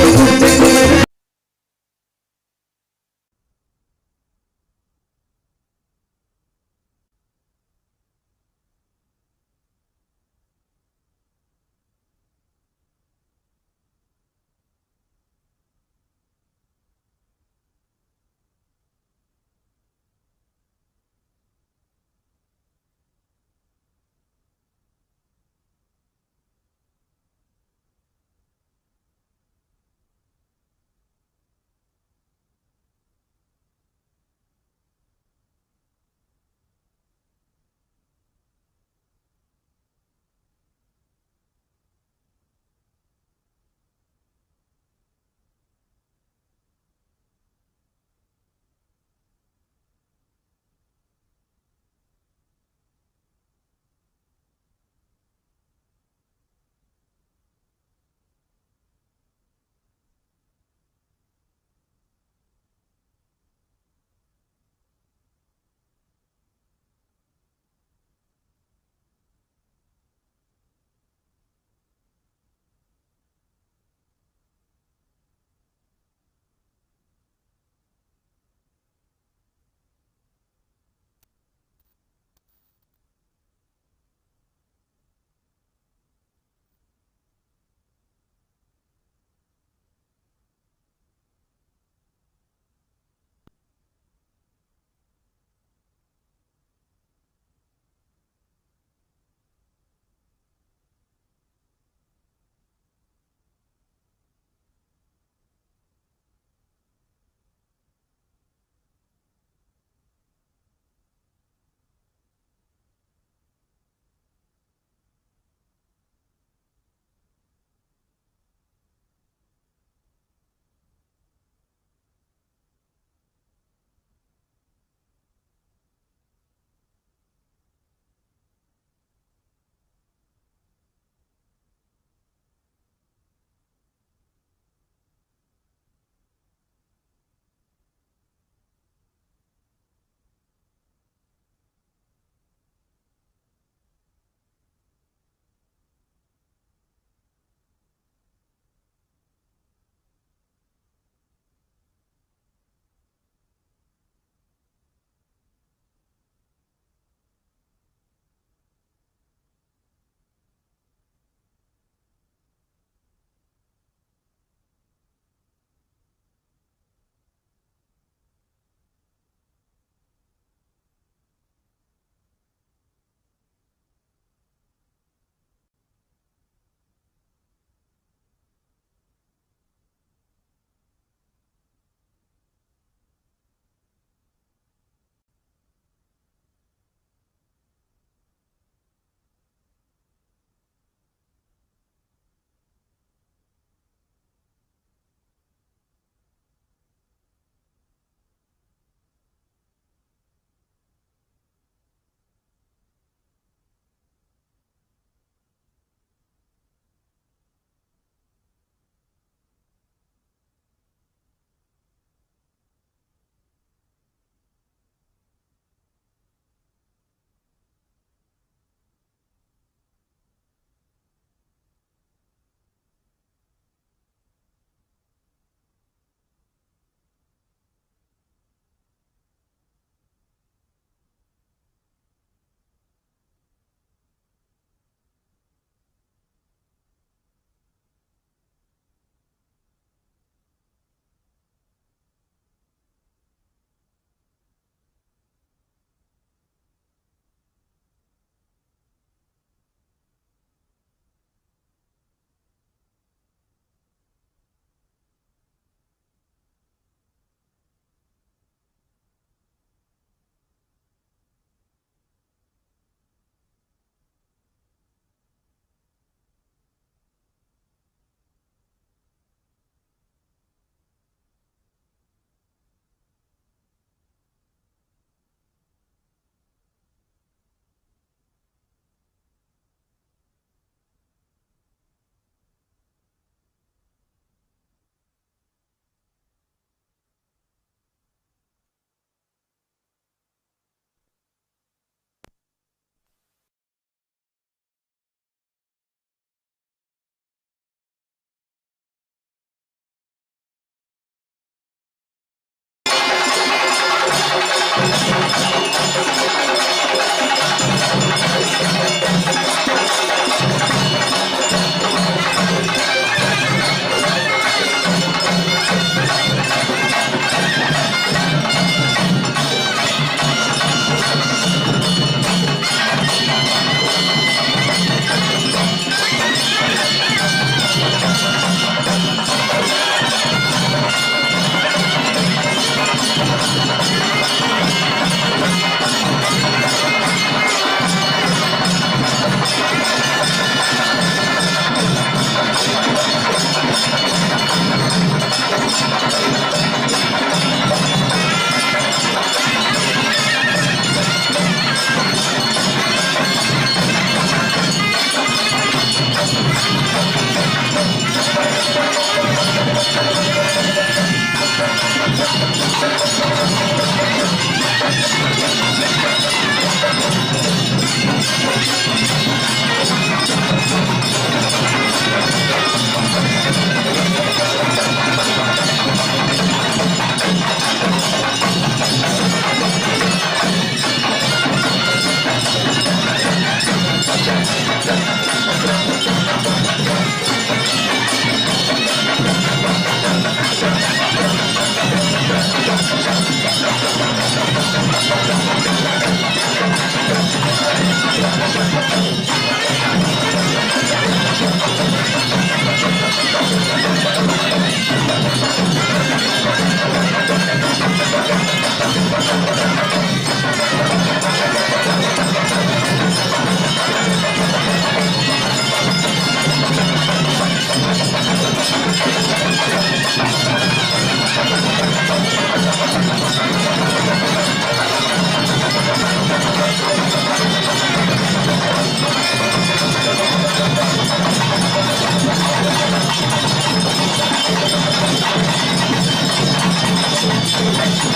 Thank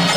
you.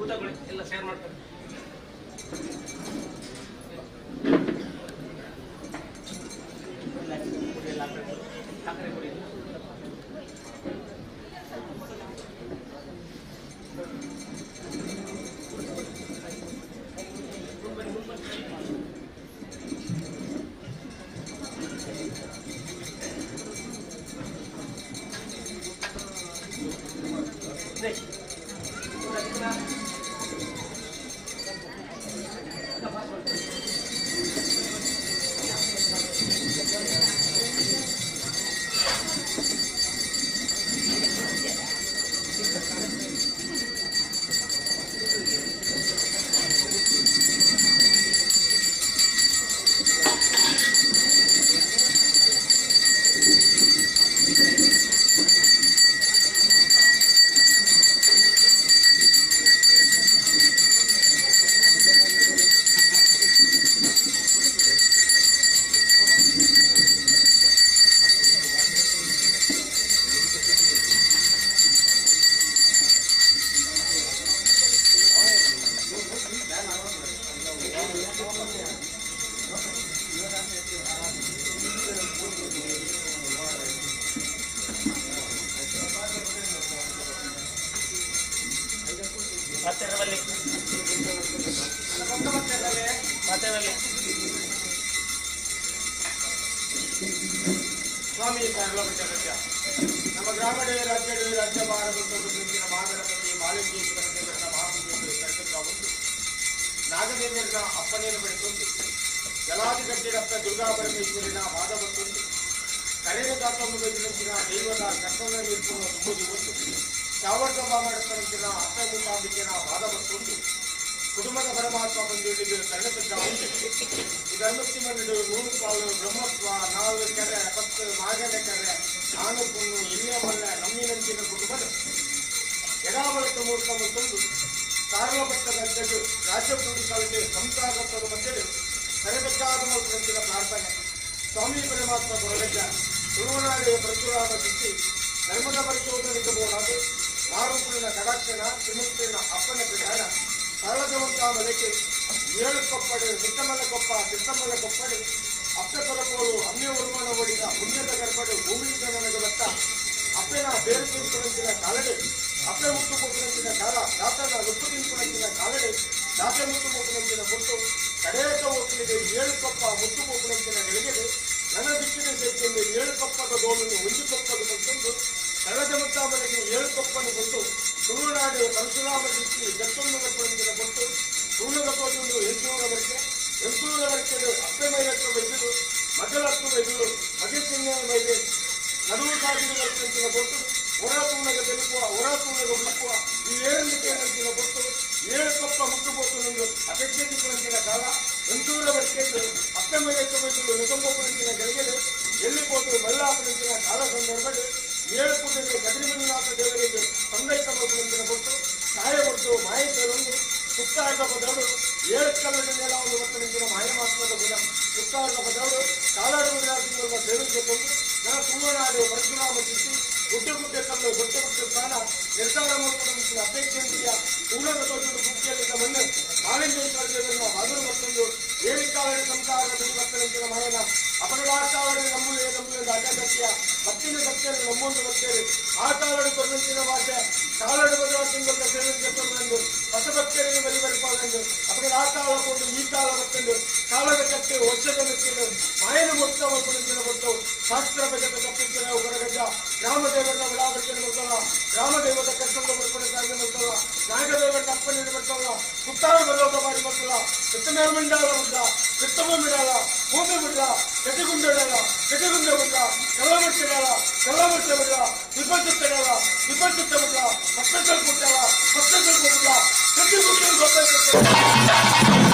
ಕೂತಕೊಳ್ಳಿ, ಎಲ್ಲ ಶೇರ್ ಮಾಡ್ತಾರೆ. ಸ್ವಾಮಿ ಸರ್ವಪಂಚ ನಮ್ಮ ಗ್ರಾಮೀಣ ರಾಜ್ಯ ಭಾರತದ ಮಹಾಗಣಪತಿ ಮಾಲಿಂಗೇಶ್ವರ ದೇವರ ಮಹಾಪೂಜೆ ಕರೆದುಕೊಂಡು ನಾಗದೇವರ ಅಪ್ಪನೆಯನ್ನು ಬಡಿಸುವುದು ಜಲಾಧಿಗಟ್ಟಿರಪ್ಪ ದುರ್ಗಾ ಪರಮೇಶ್ವರಿನ ವಾದ ಬರ್ತುಂಟು ಕರೆಯ ದಾತವನ್ನು ಬೆದರಿಸಿನ ದೈವದ ಕರ್ತವ್ಯ ನಿಲ್ಪುವ ತುಂಬುದು ಒಂದು ಶಾವರ್ಗಮ ಮಾಡತಂತಿನ ಅಪ್ಪ ಮೂಕಾಂಬಿಕೆನ ವಾದ ಬರ್ತುಂಟು ಕುಟುಂಬದ ಪರಮಾತ್ಮ ಬಂದಿಗೆ ಕನ್ನಡ ಧರ್ಮಸ್ಥಿ ಮಂದಿಡು 100 ಪಾಲು ಬ್ರಹ್ಮತ್ವ 4 ಕೆರೆ 10 ಮಾಗನ ಕೆರೆ 4 ಕುಣ್ಣು ಇಲ್ಲೇ ಮಲ್ಲ ನಮ್ಮಿನಂಚಿನ ಕುಟುಂಬದ ಎಡಾಬಳಕ ಮೂರ್ತ ಮತ್ತೊಂದು ಸಾರ್ವಪಟ್ಟ ಗದ್ದೆಗೆ ರಾಜ್ಯ ಕೂಡಿಸಲಿಗೆ ಸಂಸಾರತ್ವದ ಮಧ್ಯೆ ಕರೆಬೇಕಾದ ಮಲ್ಪಂಚಿನ ಪ್ರಾರ್ಥನೆ ಸ್ವಾಮಿ ಪರಮಾತ್ಮ ಹೊರಗಜ್ಜ ತುಳುವನಾಡಿಯ ಪರಶುರಾಮ ಸಿಕ್ಕಿ ಧರ್ಮದ ಪರಿಶೋಧನೆಗೆ ಬೋನಾದು ಮಾರುಪುಳಿನ ಕಡಾಕ್ಷಣ ತ್ರಿಮೂರ್ತಿನ ಅಪ್ಪನ ಪ್ರಧಾನ ಸರಳಜವಂತ ಮಲೆಗೆ 7 ಕೊಪ್ಪಡೆ ನಿಟ್ಟಮಲ್ಲ ಕೊಪ್ಪ ತಿಟ್ಟಮಲ್ಲ ಕೊಪ್ಪಡೆ ಅಪ್ಪ ಕೊರಪೋಳು ಅಮ್ಯ ಉರುಮನ ಒಡಿದ ಪುಣ್ಯದ ಗರ್ಭಡೆ ಭೂಮಿಯಿಂದ ನನಗೆ ಬತ್ತ ಅಪ್ಪನ ಬೇರು ತಿನ್ಕೊಳಂತಿನ ಕಾಲಡೆ ಅಪ್ಪೆ ಮುಟ್ಟು ಮುಟ್ಟುವಂತಿನ ಕಾಲ ದಾತನ ಲುಪ್ಪು ತಿನ್ಕೊಳಂತಿನ ಕಾಲಡೆ ದಾತೆ ಮುಟ್ಟು ಮುಟ್ಟುವಂತಿನ ಮುಟ್ಟು ಕಡೆಯಕ ಹೋಗಲಿದೆ 7 ಕೊಪ್ಪ ಮುಟ್ಟು ಮುಟ್ಟುವಂತಿನ ಗಳಿಗೆದೆ ನನ್ನ ದಿಕ್ಕಿನ ಸೇರಿಕೊಂಡು 7 ಕೊಪ್ಪದ ಗೋಲನ್ನು 1 ಕೊಪ್ಪದ ಕೊಟ್ಟು ಸರಳಜವಂತ ಮಲೆಗೆ 7 ಕೊಪ್ಪನ್ನು ಕೊಟ್ಟು ತುಳುನಾಡು ಪರಶುರಾಮ ದಿಕ್ಕಿ ಜತ್ತೊಂದು ಗಟ್ಟುವಂತಿನ ಕೊಟ್ಟು ತುಳುಗತ್ತೊಂದು 800 ಎಂಟೂರವರೆಗೆ ಅಪ್ಪೆ ಮೈಲಟ್ಟು ಬೆಳೆದು ಮಗಲತ್ತು ಬೆಳೆದು ಮಗಸಿನ ಮೇಲೆ ನಡುವು ಸಾಗಿದ ವರ್ತಿನ ಕೊಟ್ಟು ಹೊರತೂನಗ ತೆಲುಕುವ ಹೊರತೂನಗ ಹುಡುಕುವ ಈ 7 ಕೇಂದ್ರತಿನ ಕೊಟ್ಟು 7 ಕೊಪ್ಪ ಮುಟ್ಟುಬೋತುನೊಂದು ಅಪೇಕ್ಷಿಸಿಕೊಂಡಂತಿನ ಕಾಲ 800 ಅಪ್ಪೆ ಮೈಲಟ್ಟು ಬೆಳೆದು ನಿಗಮೋಪುರಂತಿನ ಗಳಿಗೆದು ಎಲ್ಲಿ ಹೋದು ಮಲ್ಲಾಪುರಂತಿನ ಕಾಲ ಸಂದರ್ಭದಲ್ಲಿ 7 ಕೂಟಕ್ಕೆ ಕದಿರಿಮಂಜುನಾಥ ದೇವರಿಗೆ ಸಂಗೈತಂಬುವಂತಿನ ಕೊಟ್ಟು ಸಹಾಯ ಕೊಟ್ಟು ಮಾಹಿತಿಯೊಂದು ಸುತ್ತಾರದ ಪದಗಳು 7 ಕಲ್ಲದ ನೆಲವನ್ನು ವರ್ತನೆಂದಿನ ಮಾಯಮಾತ್ಮದ ಗುಣ ಸುತ್ತಾರದ ಪದಗಳು ಕಾಲಾಡುವುದರಿಂದ ಸೇವಿಸಿಕೊಂಡು ನಾನು ತುಳುನಾಡು ಪರಶುರಾಮ ಸಿಕ್ಕಿ ಗುಡ್ಡೆ ಕಲ್ಲು ಗುಡ್ಡೆ ಸ್ಥಾನ ನಿರ್ಧಾರ ಮಾಡಿಕೊಂಡು ಅಪೇಕ್ಷೆಯ ತುಳುನ ತೋಟದ ಕುಕ್ಕಿಯಲ್ಲಿದ್ದ ಮಣ್ಣು ಮಾಲಿಂಗೇಶ್ವರ ದೇವರನ್ನ ಮಧುರ ಮತ್ತೊಂದು ಏಳಿಕಾಲಡಿ ಸಂಸಾರದ ವರ್ತನೆಂದಿನ ಮಾಯನ ಅಪರಾಚಾರಡಿ ನಂಬುಳೆ ಅಜಗತ್ಯ ಭಕ್ತಿನ ಸತ್ಯದ ನಮ್ಮೊಂದು ಭಕ್ತರು ಆ ಕಾಲಡಿ ಕೊರಂತಿನ ಭಾಷೆ ಕಾಲಡಿ ಬದಲಾವಣೆ ಸೇವಿಸಿಕೊಂಡು ಹೊಸಭಕ್ತರಿಗೆ ಬಲಿಬರಿಪಾಲೆಂದು ಅಪರ ಆ ಕಾಲ ಕೊಂಡು ಈ ಕಾಲ ಬರ್ತಂದು ಕಾಲದ ಕಟ್ಟೆ ವರ್ಷದ ಮೆಚ್ಚಿನ ಮಾಯನ ಮೊತ್ತ ಕೊಡುತ್ತಿನ ಕೊಟ್ಟು ಶಾಸ್ತ್ರ ಭಜಕ ತಪ್ಪಿಸಿದ ಹೊರಗಜ್ಜ ರಾಮದೇವರ ವಿಳಾವರ್ತಿನ ಬರ್ತಲ್ಲ ರಾಮದೇವದ ಕರ್ತವ್ಯ ಬರ್ಪಡಿಸಾಗಿ ಬರ್ತಲ್ಲ ನಾಗದೇವರ ಅಪ್ಪನಿಂದ ಬರ್ತಲ್ಲ ಸುತ್ತಾರ ಬರೋದ ಬಾರಿ ಬರ್ತಲ್ಲ ಕೃಷ್ಣ ಮಿಂಡಾಲ ಉಂಟ ಕೃಷ್ಣ ಮಿಡಾಲ ಭೂಮಿ ಬಿಡ್ಲ ಕಟಿಗುಂಡ ಕಟಿಗುಂಡ ಬಿಡ್ಲ ಕಲಮಟ್ಟಿಡಾಲ ಕಲಮಟ್ಟ ಬಿಡ್ಲ ವಿಪರ್ಚಿತ್ತಡಾಲ ವಿಪರ್ಚಿತ್ತ ಬಿಡ್ಲ ಪಕ್ಕದಲ್ಲಿ ಕೊಟ್ಟಾಲ ಪಕ್ಕದಲ್ಲಿ ಕೊಟ್ಟಿಲ್ಲ ಕಟಿಗುಂಡ ಗೊತ್ತಾಯ್ತು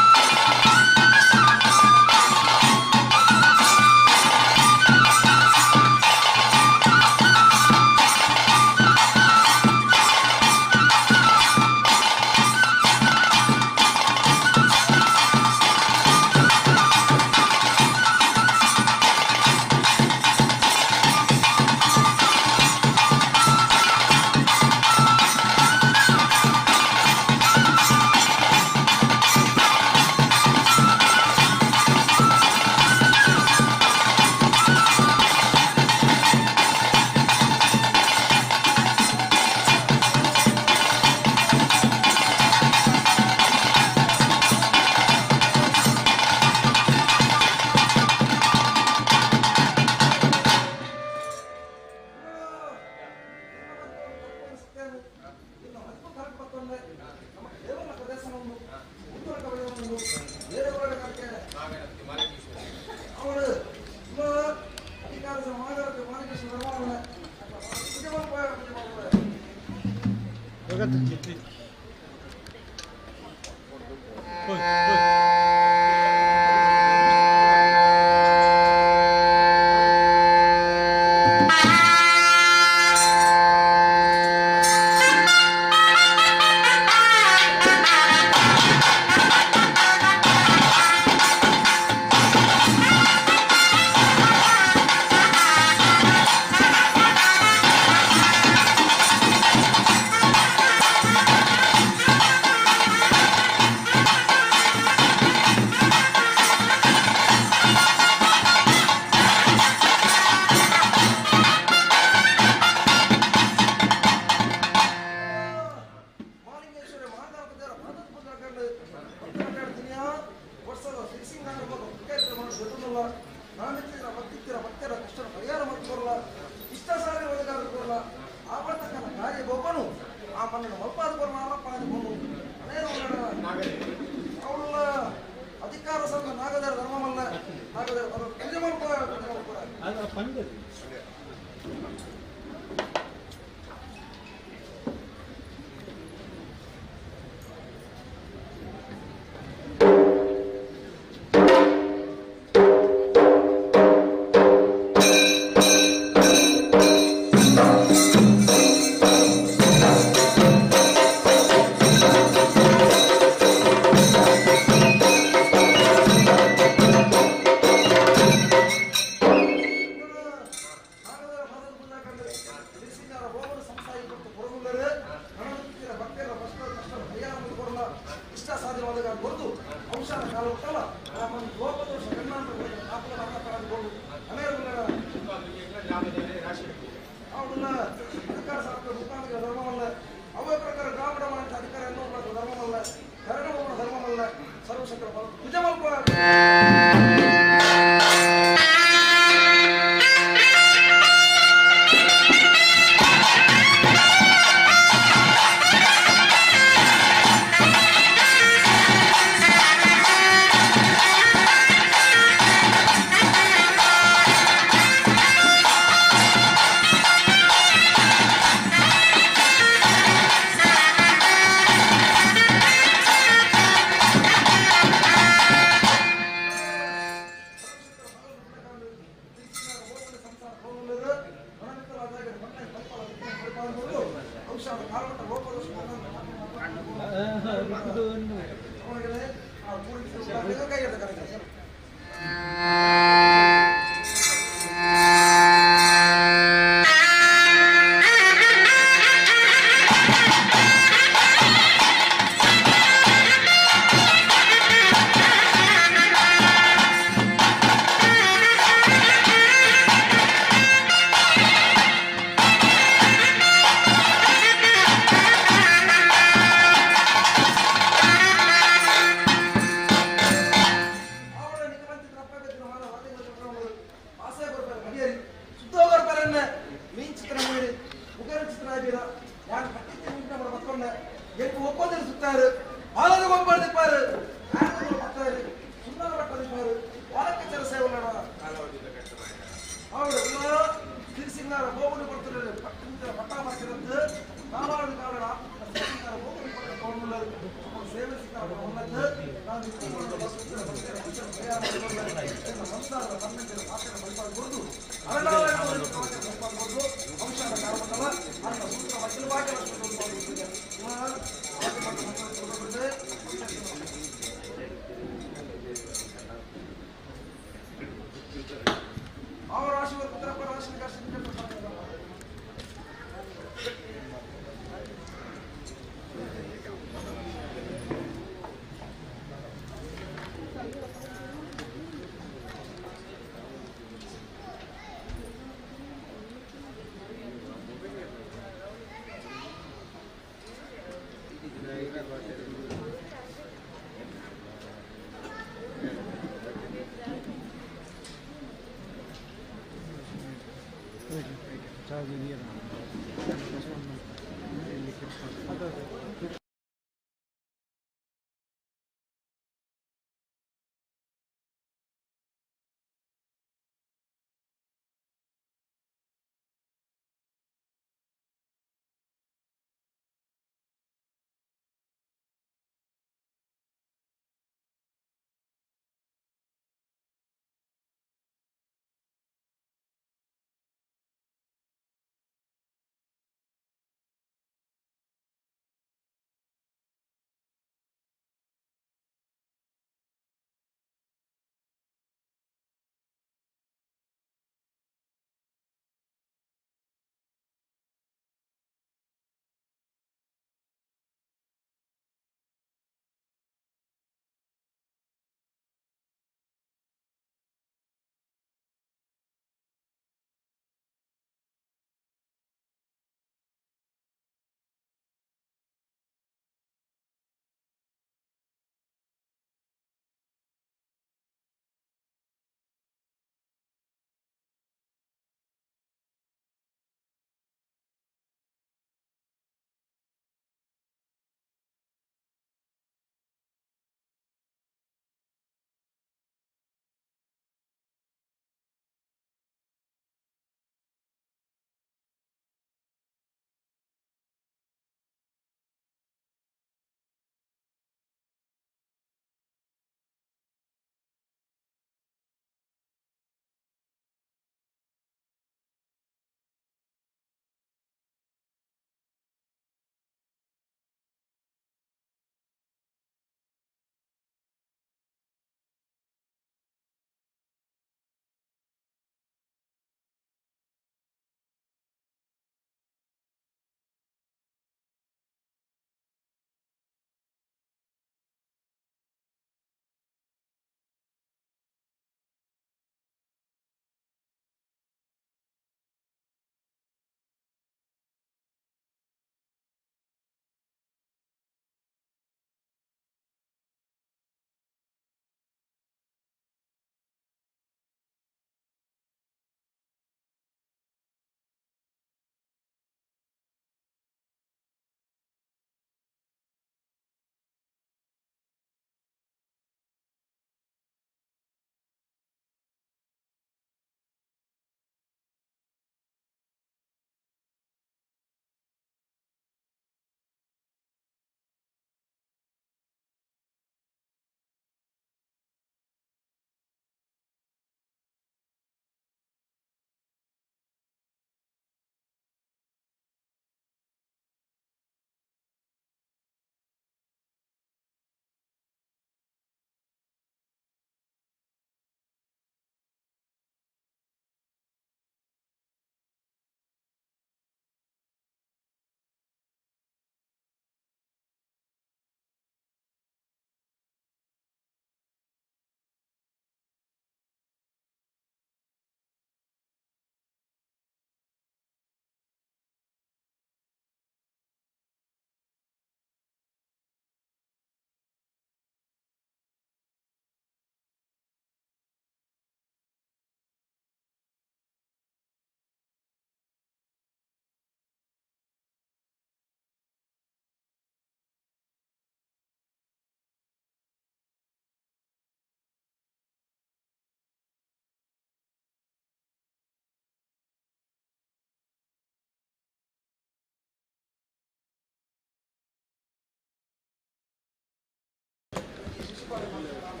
ನಮಸ್ಕಾರ